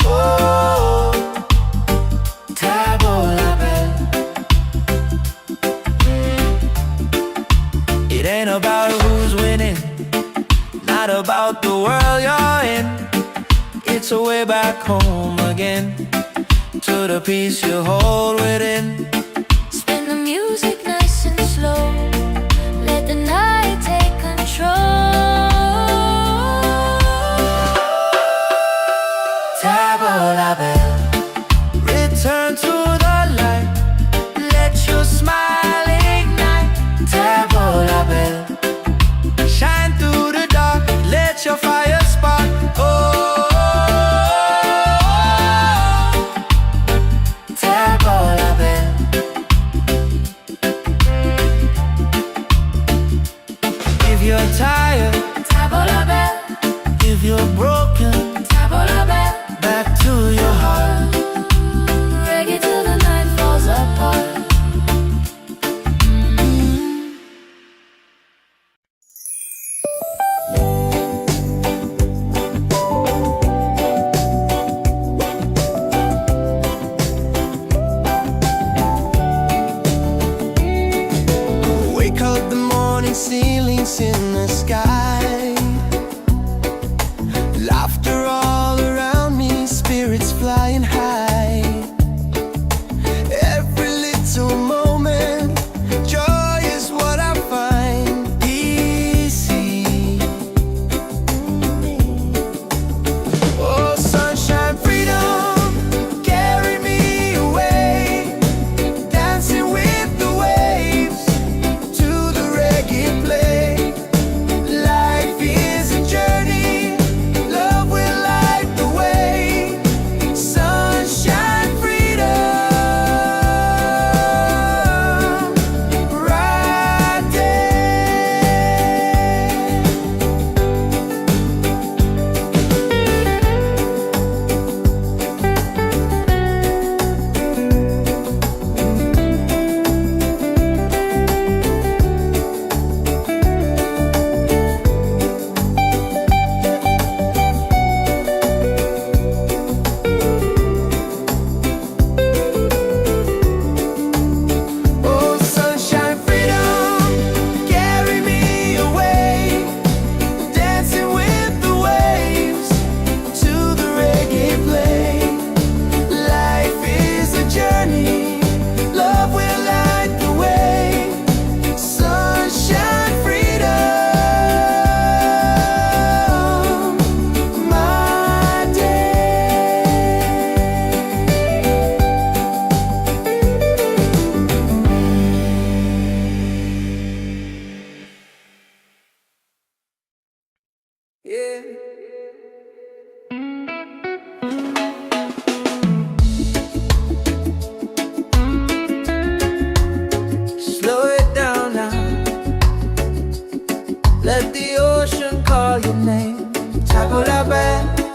Oh, Tabola bell. It ain't about who's winning, not about the world you're in. It's a way back home again, to the peace you hold within. Spin the music nice and slow. Let the night take control. Tabola bell, return to the light. Let your smile ignite. Tabola bell, shine through the dark. Let your fire spark. Oh, Tabola bell. If you're tired, Tabola bell, if you're broken, tabola bell. back to your heart. Reggae till the night falls apart. Wake up the morning, ceilings in the sky. Laughter all around me, spirits flying high. Every little moment, joy is what I find. Easy. Oh, sunshine, freedom, carry me away. Dancing with the waves to the reggae play. Life is a journey, love will light the way. Sunshine, freedom, right Oh, sunshine, freedom, carry me away. Dancing with the waves to the reggae play. Life is a journey, love will light the way. Sunshine, freedom, my day. Yeah. Slow it down now. Let the ocean call your name. Tabola bell,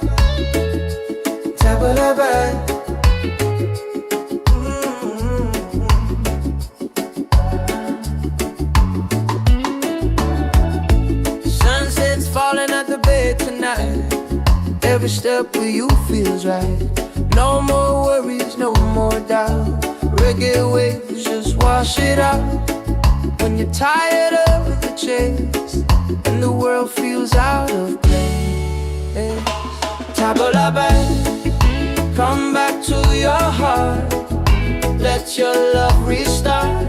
every step with you feels right. No more worries, no more doubt. Reggae waves just wash it out. When you're tired of the chase and the world feels out of place, tabla back, come back to your heart. Let your love restart.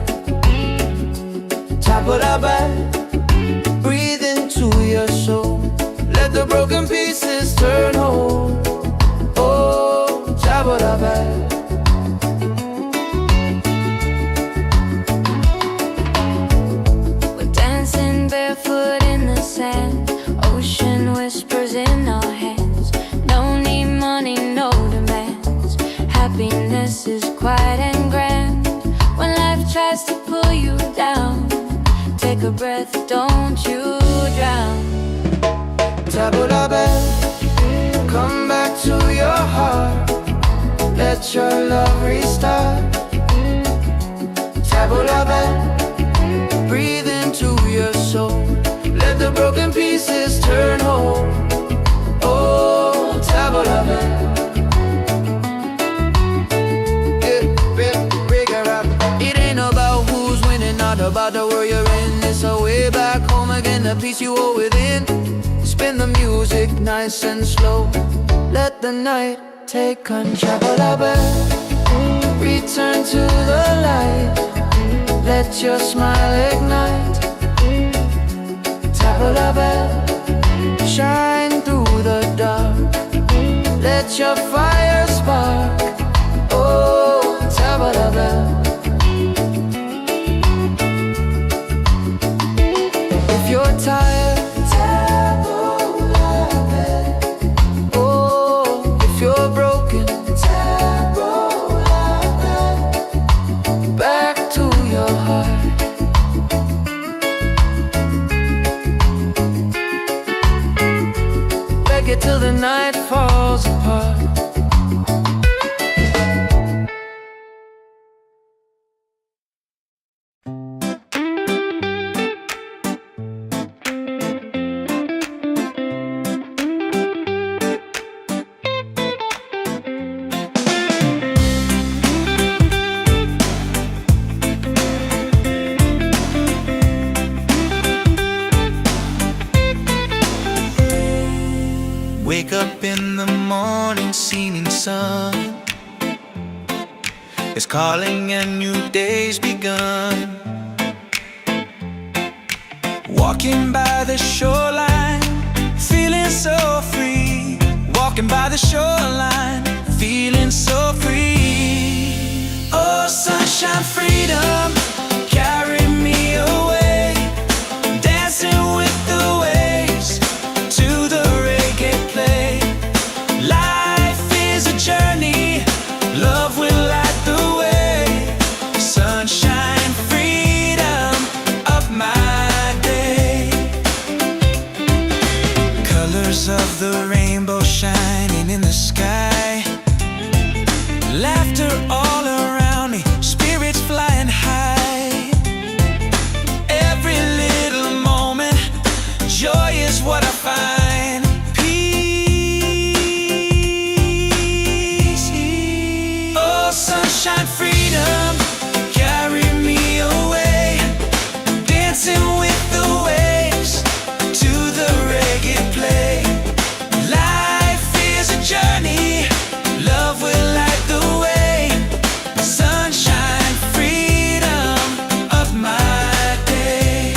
Tabla back, breathe into your soul. Let the broken pieces turn whole. Oh, tabla back. We're dancing barefoot in the sand. Ocean whispers in our hands. No need money, no demands. Happiness is quiet and grand. When life tries to pull you down, take a breath, don't you drown. Tabla back, come back to your heart. Let your love restart. Tabla back, breathe into your soul. Let the broken pieces turn whole. Oh, tabla back. It ain't about who's winning, not about the world you're in. It's a way back home again, the peace you hold within. Spin the music nice and slow. Let the night take control. Return to the light. Let your smile ignite. Tabla bell, shine through the dark. Let your fire spark. Oh, tabla bell. If you're tired, till the night falls apart. Wake up in the morning, seeing sun is calling and new day's begun. Walking by the shoreline, feeling so free. Walking by the shoreline, feeling so free. Oh, sunshine, freedom, carry me away. Dancing with the waves to the reggae play. Life is a journey, love will light the way. Sunshine, freedom of my day. Colors of the rainbow shining in the sky. Laughter all around me, spirits flying high. Every little moment, joy is what I find. Sunshine, freedom, carry me away. Dancing with the waves to the reggae play. Life is a journey, love will light the way. Sunshine, freedom of my day.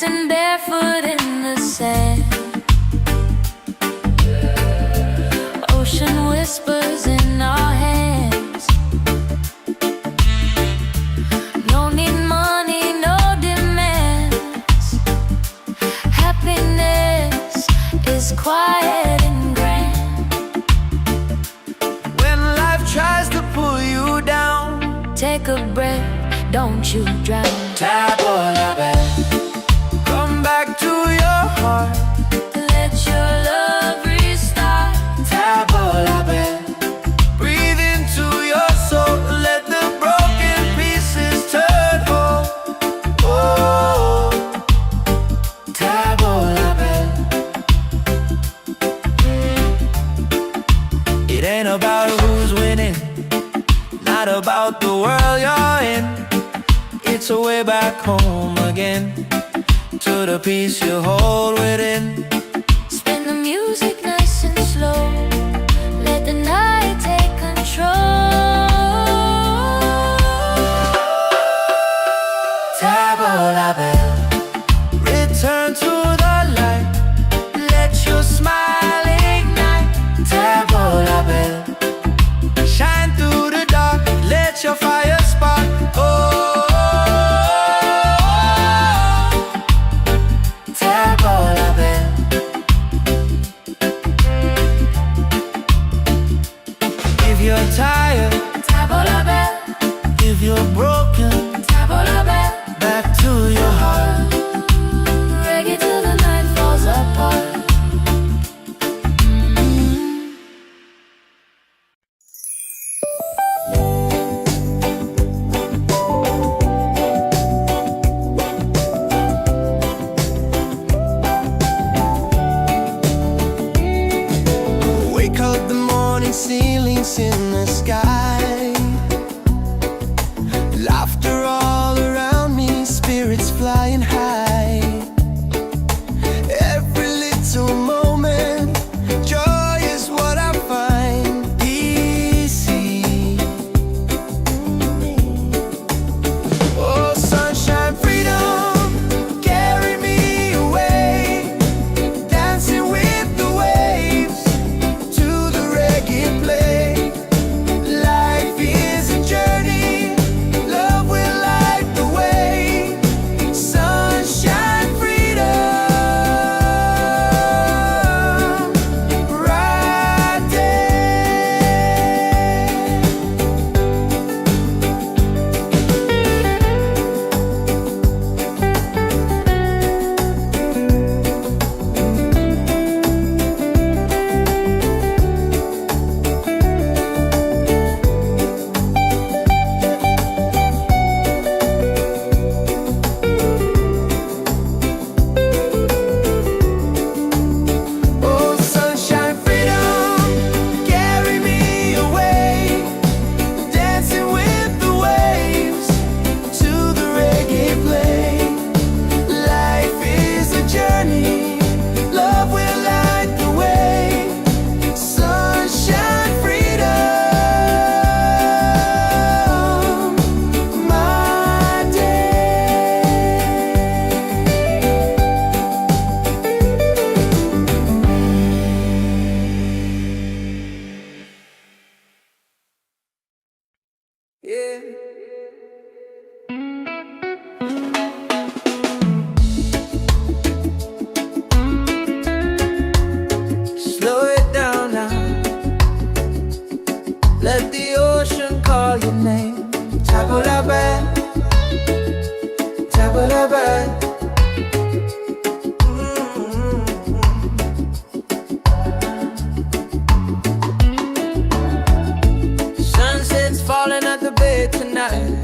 dancing barefoot in the sand. Ocean whispers in our hands. No need money, no demands. Happiness is quiet and grand. When life tries to pull you down, take a breath, don't you drown. Table la belle, come back to your heart. Let your love restart. Table la belle, breathe into your soul. Let the broken pieces turn whole. Oh, table la belle. It ain't about who's winning, not about the world you're in. It's a way back home again, to the peace you hold within. Spin the music nice and slow. Let the night take control. Table la belle, return to the light. Let your smile ignite. Table la belle, shine through the dark. Let your fire spark. Oh, table la belle. If you're tired, Table la belle, if you're broken, table la belle. back to your heart. Reggae till the night falls apart. Wake up the morning, ceilings in the sky. Laughter all around me, spirits flying high. Every little moment, joy is what I find easy. Oh, sunshine, freedom, carry me away. Dancing with the waves to the reggae play. Life is a journey, love will light the way. Sunshine, freedom, right there. Oh, sunshine, freedom, carry me away. Dancing with the waves to the reggae play. Life is a journey, love will light the way. Sunshine, freedom, my day. Yeah. Slow it down now. Let the ocean call your name. Table la belle, table la belle. Sunset's falling at the bay tonight.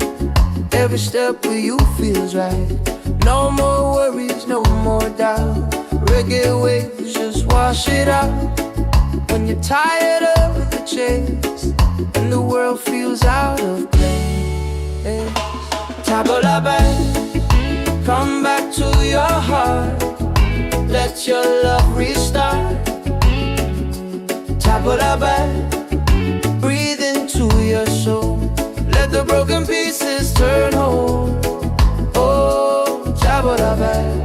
Every step with you feels right. No more worries, no more doubt. Reggae waves just wash it out. When you're tired of the chase and the world feels out of place. Table la belle, come back to your heart. Let your love restart. Table la belle, breathe into your soul. Let the broken pieces turn whole. Oh, table la belle.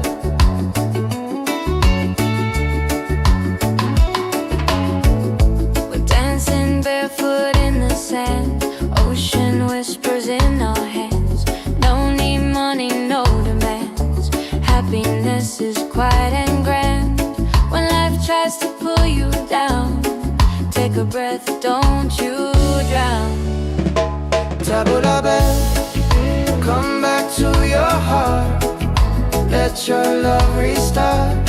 a breath, don't you drown. Tabula bell, come back to your heart. Let your love restart.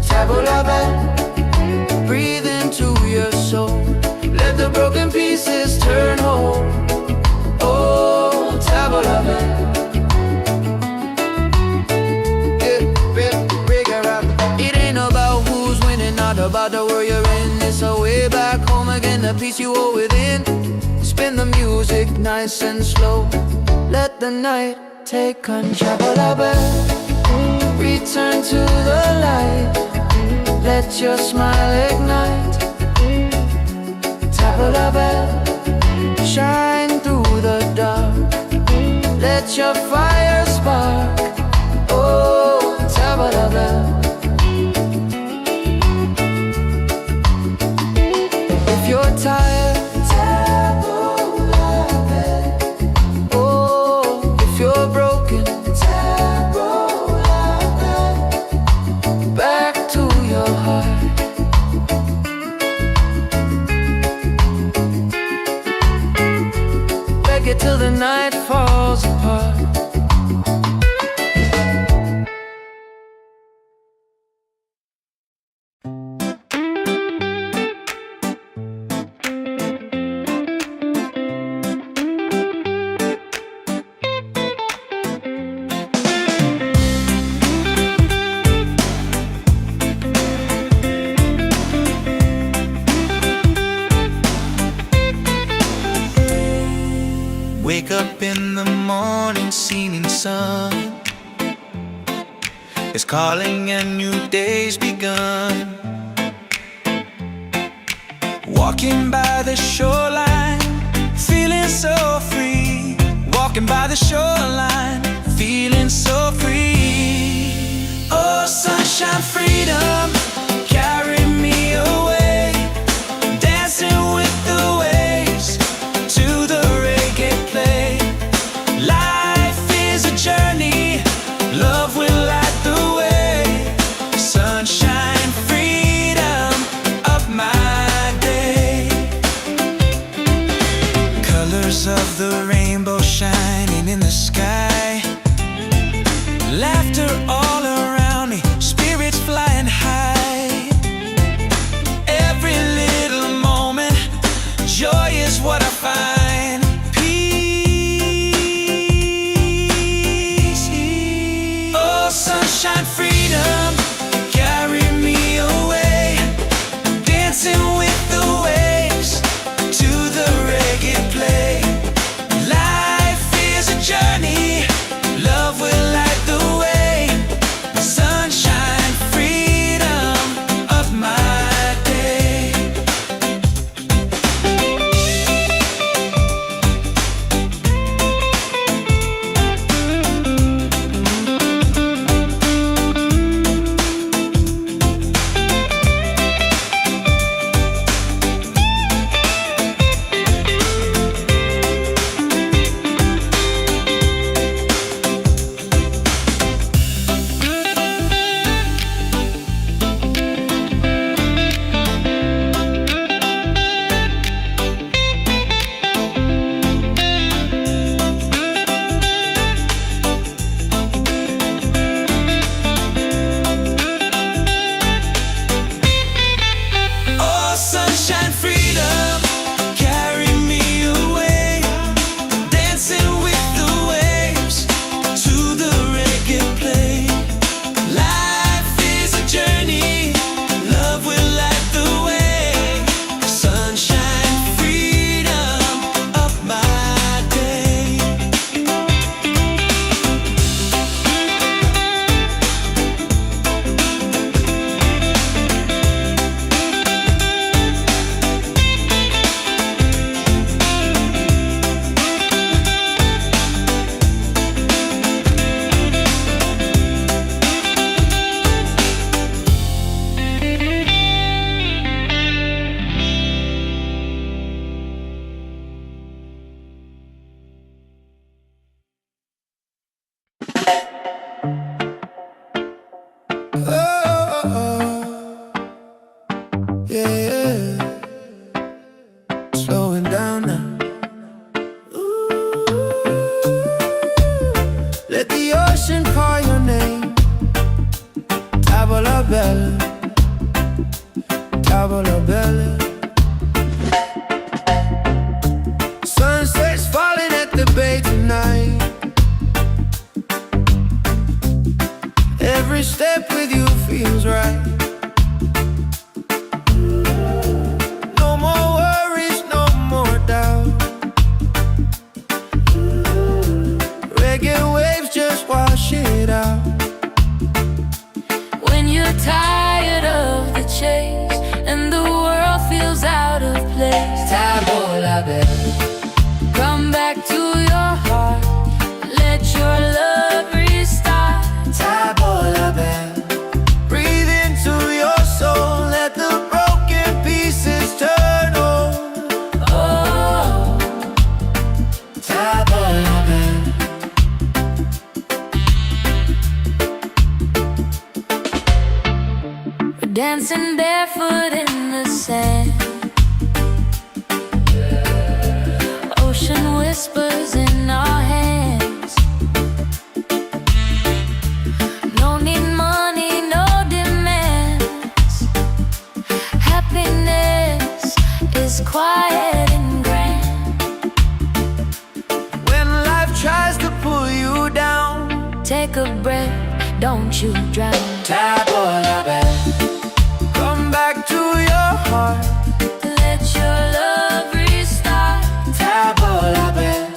Tabula bell, breathe into your soul. Let the broken pieces turn whole. Oh, tabula bell. It ain't about who's winning, not about the world you're in. It's a way back home again, the peace you hold within. Spin the music nice and slow. Let the night take control. Return to the light. Let your smile ignite. Tabula bell, shine through the dark. Let your fire spark. Oh, tabula bell. If you're tired, tabula bell. Oh, if you're broken, tabula bell. Back to your heart. Reggae till the night falls apart. Wake up in the morning, seeing sun is calling and new day's begun. Walking by the shoreline, feeling so free. Walking by the shoreline, feeling so free. Oh, sunshine, freedom, carry me away. Dancing with the waves to the reggae play. Life is a journey, love will light the way. Sunshine, freedom of my day. Colors of the rainbow shining in the sky. Laughter all around me, spirits flying high. Tavola bella, tavola bella. Sunset's falling at the bay tonight. Every step with you feels right. No more worries, no more doubt. Reggae waves just wash it out. When you're tired of the chase and the world feels out of place, Tavola bella, come back to your heart. Let your love restart. tavola bella. Breathe into your soul, let the broken pieces turn on. Oh, Tavola bella. we're dancing barefoot in the sand. Ocean whispers in our hands. No need money, no demands. Happiness is quiet and grand. When life tries to pull you down, Take a breath, don't you drown. tavola bella. Come back to your heart, Let your love restart. tavola bella.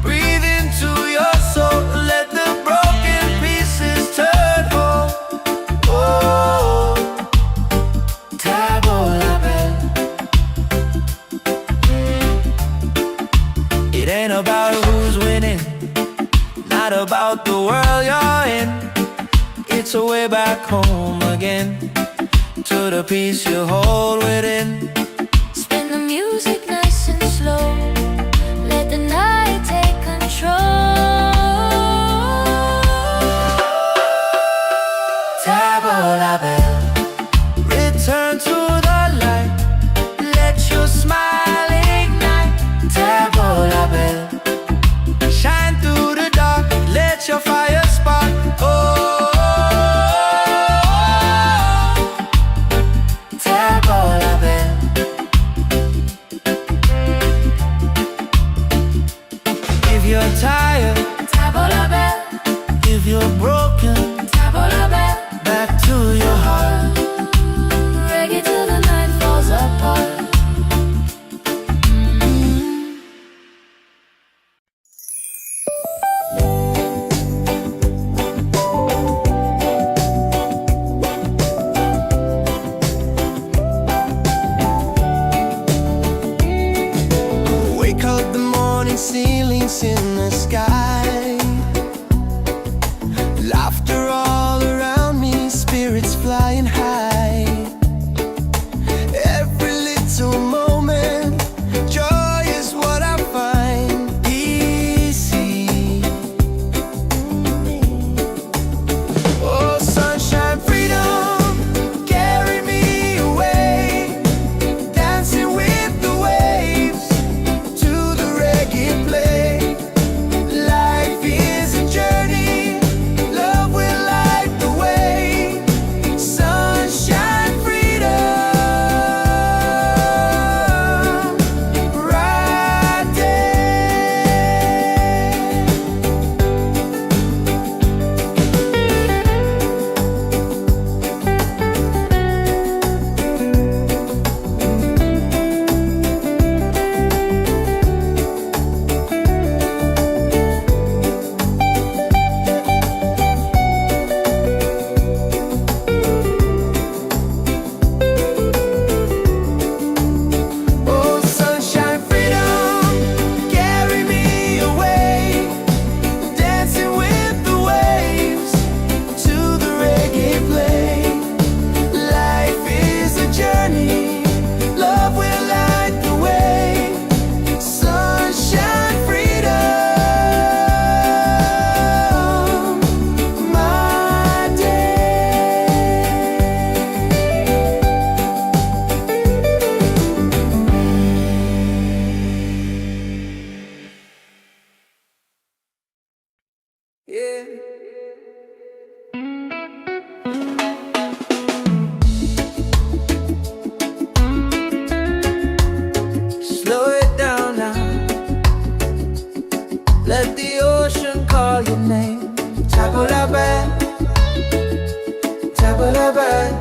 Breathe into your soul, let the broken pieces turn whole. Oh, tavola bella. It ain't about who's winning, not about the world you're in. It's a way back home again, to the peace you hold within. Spin the music nice and slow. Let the night take control. Tavola bella, return to the light. Let your smile ignite. Tavola bella, shine through the dark. Let your fire spark. Oh, tavola bella. If you're tired, Tavola bella, if you're broken, tavola bella. back to your heart. Reggae till the night falls apart. Wake up the morning, ceilings in the sky. Laughter all around me, spirits flying high. Every little moment, joy is what I find. Easy. Oh, sunshine, freedom, carry me away. Dancing with the waves to the reggae play. Life is a journey, love will light the way. Sun bed.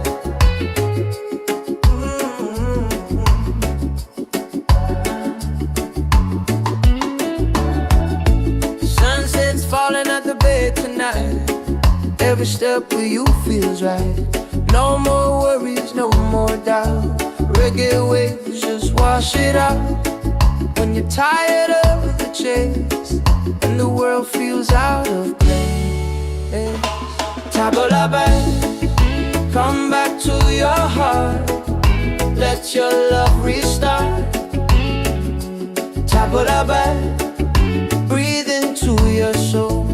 Sunset's falling at the bed tonight. Every step with you feels right. No more worries, no more doubt. Reggae waves just wash it out. When you're tired of the chase and the world feels out of place, table la bed, come back to your heart. Let your love restart. Table la bed, breathe into your soul.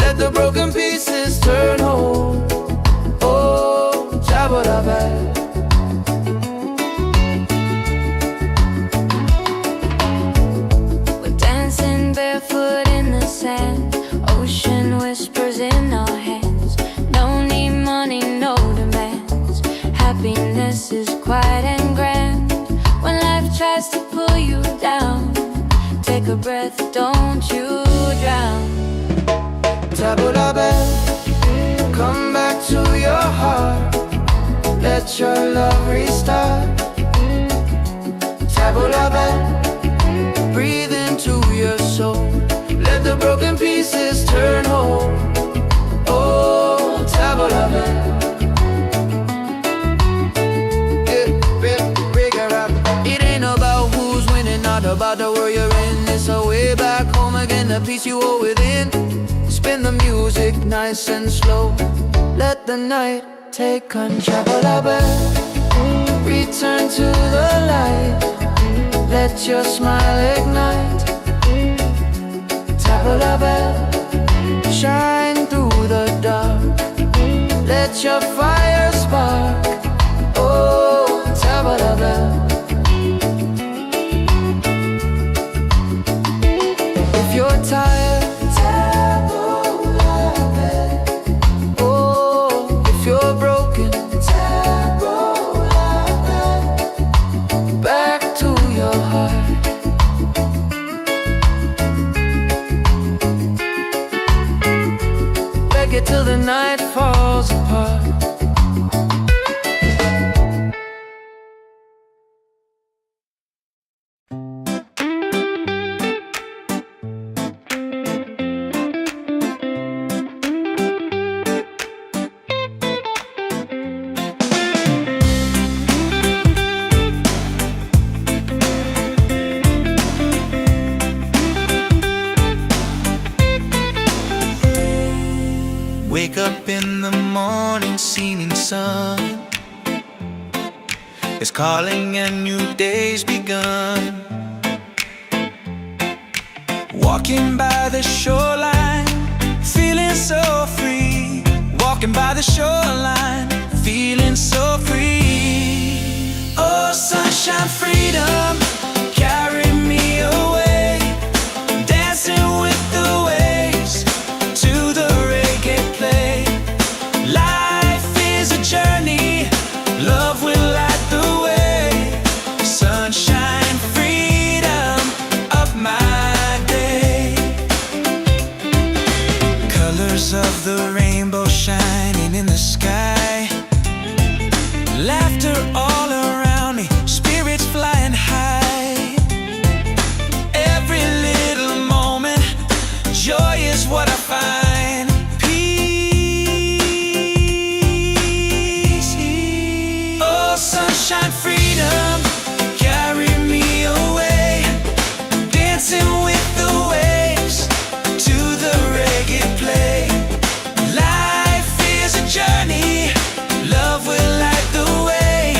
Let the broken pieces turn whole. Oh, table la bed. We're dancing barefoot in the sand. Ocean whispers in our hands. No need money, no demands. Happiness is quiet and grand. When life tries to pull you down, take a breath, don't you drown. Table la bed, come back to your heart. Let your love restart. Table la bed, breathe into your soul. Let the broken pieces turn whole. Oh, table la bed. It ain't about who's winning, not about the world you're in. It's a way back home again, the peace you hold within. Spin the music nice and slow. Let the night take control. Return to the light. Let your smile ignite. Table la bed, shine through the dark. Let your fire spark. Oh, table la bed. If you're tired, table la bed. Oh, if you're broken, table la bed. Back to your heart. Reggae till the night falls apart. Wake up in the morning, seeing sun is calling and new day's begun. Walking by the shoreline, feeling so free. Walking by the shoreline, feeling so free. Oh, sunshine, freedom, carry me away. Dancing with the waves to the reggae play. Life is a journey, love will light the way. Sunshine, freedom of my day. Colors of the rainbow shining in the sky. Laughter all around me, spirits flying high. Every little moment, joy is what I find. Peace. Oh, sunshine, freedom, carry me away. Dancing with the waves to the reggae play. Life is a journey, love will light the way.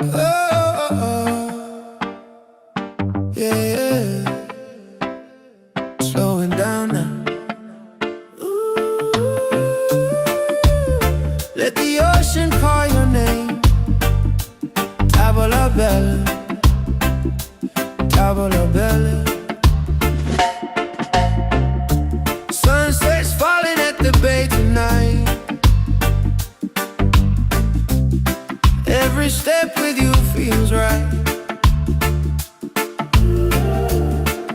Oh, yeah. Slowing down now. Let the ocean call your name. Tavola bella, tavola bella. Sunset's falling at the bay tonight. Every step with you feels right.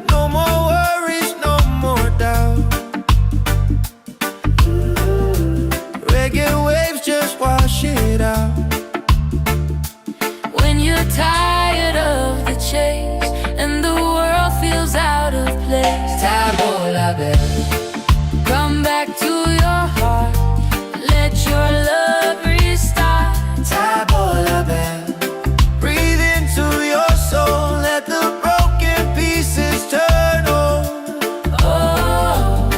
No more worries, no more doubt. Reggae waves just wash it out. When you're tired of the chase and the world feels out of place, Tavola bella, come back to your heart. Let your love restart. tavola bella. Breathe into your soul. Let the broken pieces turn whole. Oh,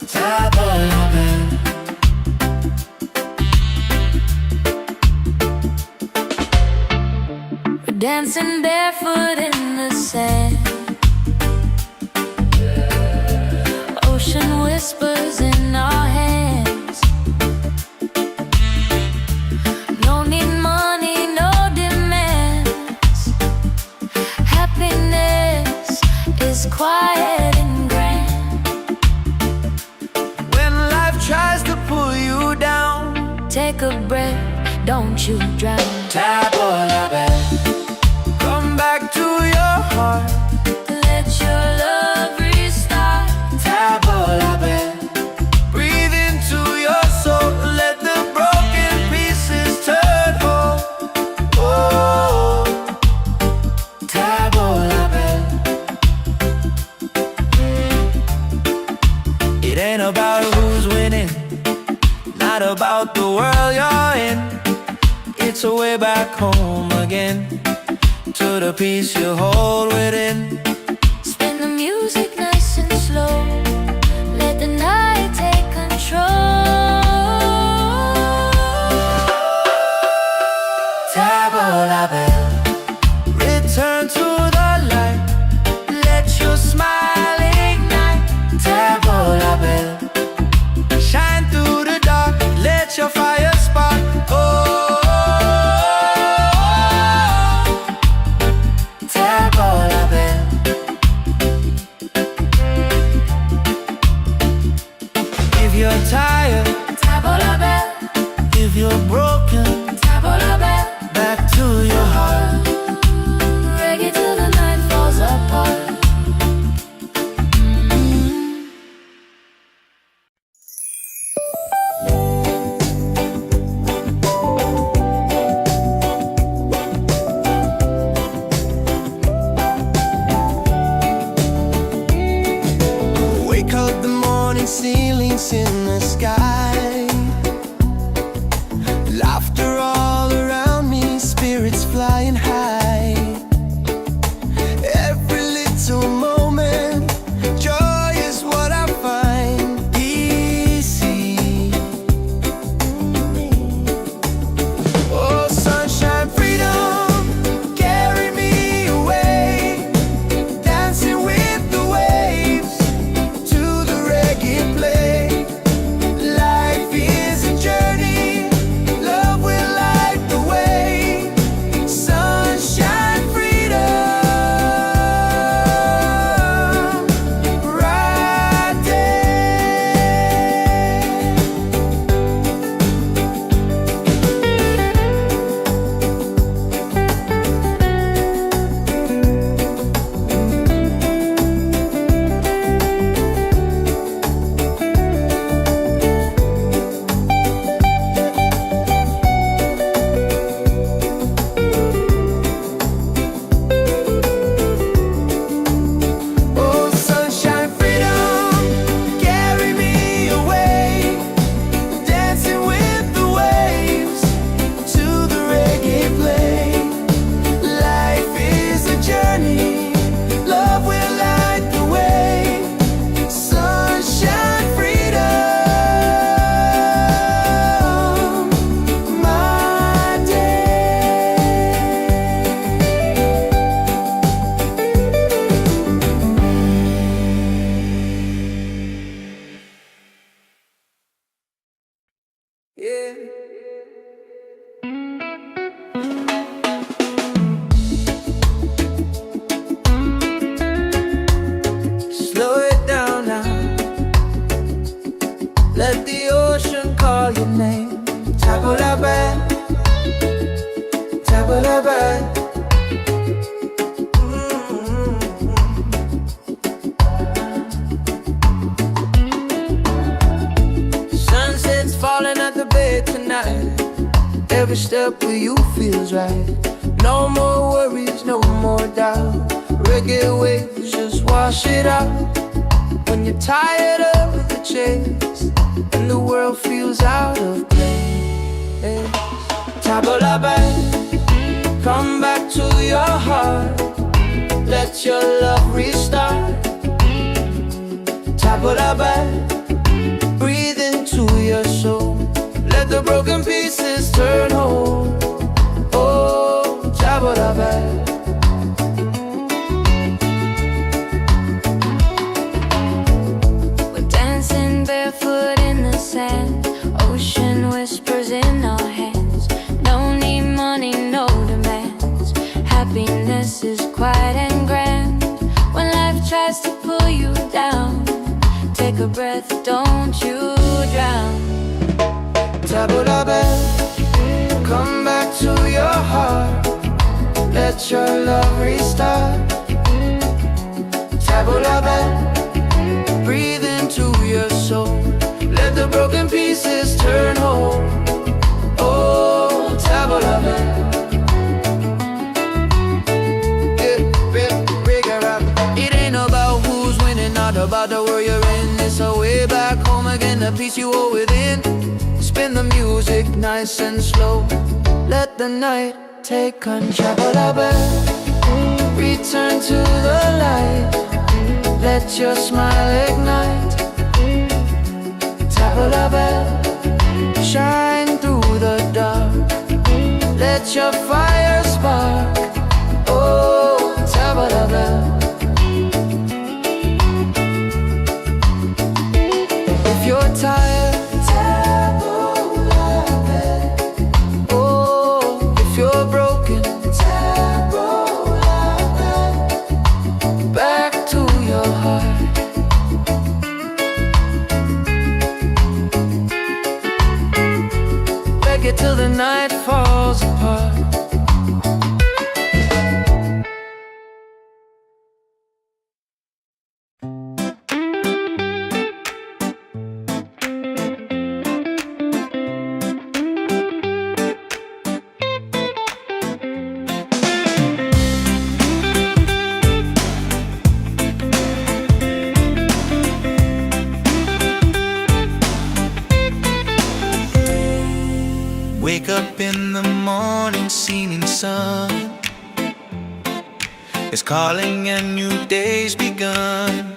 Tavola bella. we're dancing barefoot in the sand. Ocean whispers in our hands. No need money, no demands. Happiness is quiet and grand. When life tries to pull you down, Take a breath, don't you drown. tavola bella. Come back to your heart. Let your love restart. Tavola bella. Breathe into your soul. Let the broken pieces turn whole. Oh, tavola bella. It ain't about who's winning, not about the world you're in. It's a way back home again, to the peace you hold within. Spin the music nice and slow. Let the night take control. Tavola bella, return to the light. Let your smile ignite. Tavola bella, shine through the dark. Let your fire spark. Oh, tavola bella. If you're tired, Tavola bell, if you're broken, tavola bell. back to your heart. Reggae till the night falls apart. Wake up the morning ceilings in the sky. bed, top of the bed. Sunset's falling at the bed tonight. Every step with you feels right. No more worries, no more doubt. Reggae waves just wash it out. When you're tired of the chase and the world feels out of place, tabla bed, come back to your heart. Let your love restart. Tabla bed, breathe into your soul. Let the broken pieces turn whole. Oh, tabla bed. Barefoot in the sand, ocean whispers in our hands. No need money, no demands. Happiness is quiet and grand. When life tries to pull you down, take a breath, don't you drown. Tabla bed, come back to your heart. Let your love restart. Tabla bed, breathe into your soul. Let the broken pieces turn whole. Oh, tabla bed. It ain't about who's winning, not about the world you're in. It's a way back home again, the peace you hold within. Spin the music nice and slow. Let the night take control. Tabla bed, return to the light. Let your smile ignite. Tabla bed, shine through the dark. Let your fire spark. Oh, tabla bed. If you're tired, tabla bed. Oh, if you're broken, tabla bed. Back to your heart. Reggae till the night falls apart. Wake up in the morning, seeing sun is calling and new day's begun.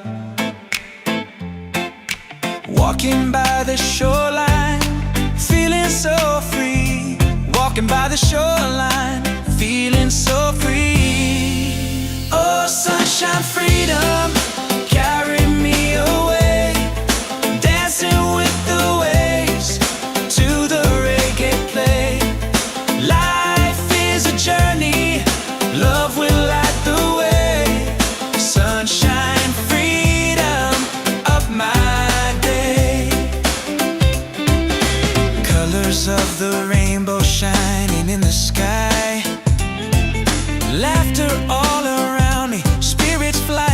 Walking by the shoreline, feeling so free. Walking by the shoreline, feeling so free. Oh, sunshine, freedom, carry me away. Dancing with the waves to the reggae play. Life is a journey, love will light the way. Sunshine, freedom of my day. Colors of the rainbow shining in the sky. Laughter all around me, spirits fly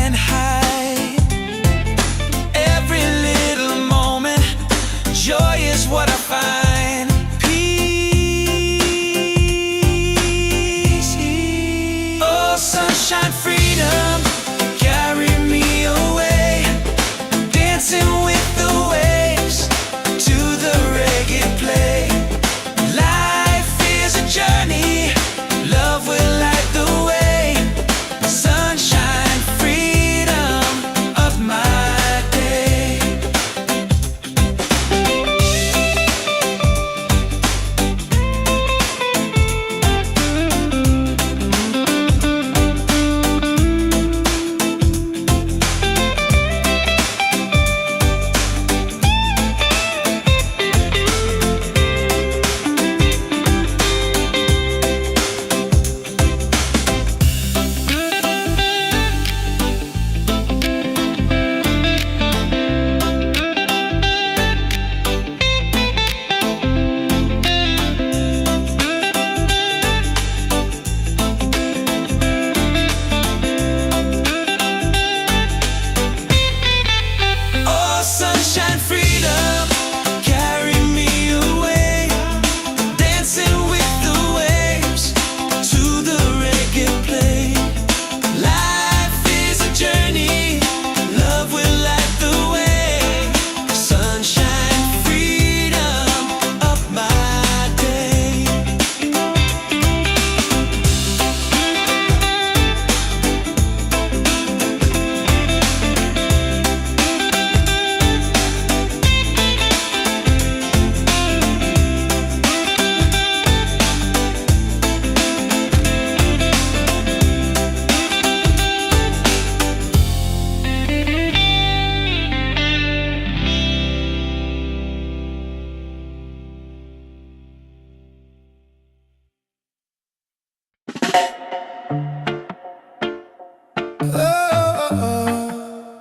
Oh,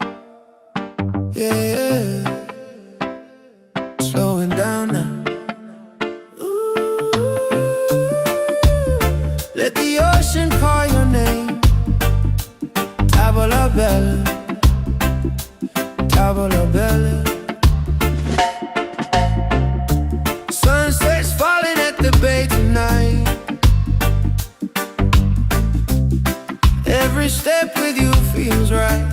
yeah, yeah. Slowing down now. Ooh. Let the ocean call your name. Tavola bella, tavola bella. Sunset's falling at the bay tonight. Every step with you feels right.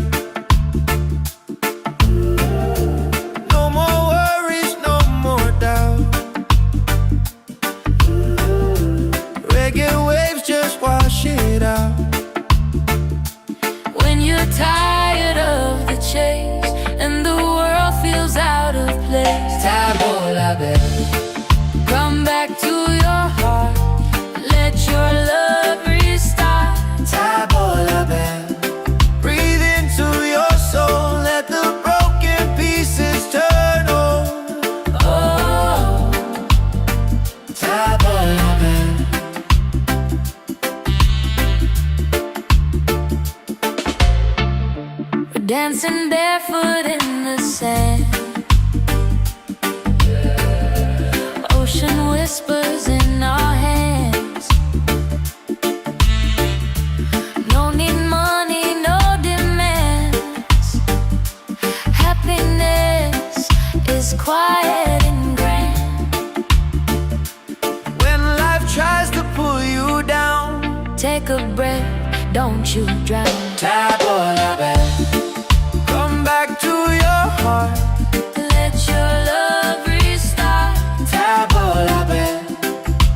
No more worries, no more doubt. Reggae waves just wash it out. When you're tired of the chase and the world feels out of place, Tavola bella, come back to your heart. Let your love restart. Tavola bella. Breathe into your soul, let the broken pieces turn over. Oh, Tavola bella. we're dancing barefoot in the sand. Ocean whispers in our hands. No need money, no demands. Happiness is quiet and grand. When life tries to pull you down, Take a breath, don't you drown. Tavola bella. Come back to your heart. Let your love restart. Tavola bella.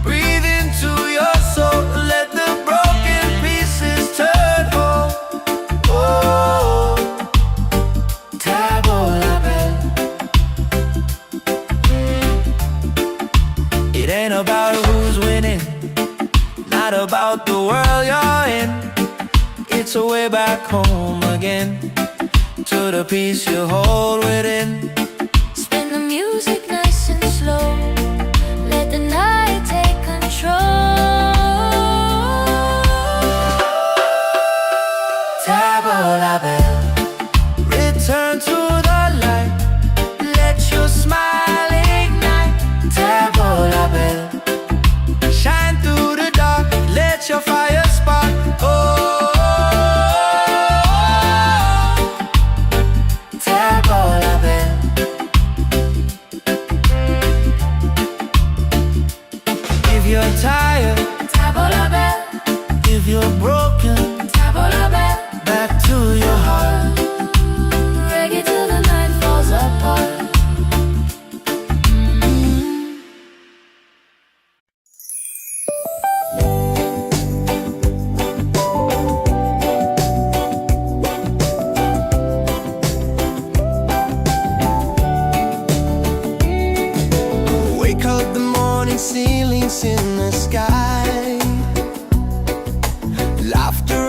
Breathe into your soul, let the broken pieces turn whole. Oh, Tavola bella. It ain't about who's winning, not about the world you're in. It's a way back home again, to the peace you hold within. Spin the music nice and slow. Let the night take control. Tavola bella. Return to the light. Let your smile ignite. Tavola bella. Shine through the dark. Let your fire spark. Oh, Tavola bella. If you're tired, Tavola bell, if you're broken, Tavola bell. back to your heart. Reggae till the night falls apart. Wake up the morning, ceilings in the sky. Laughter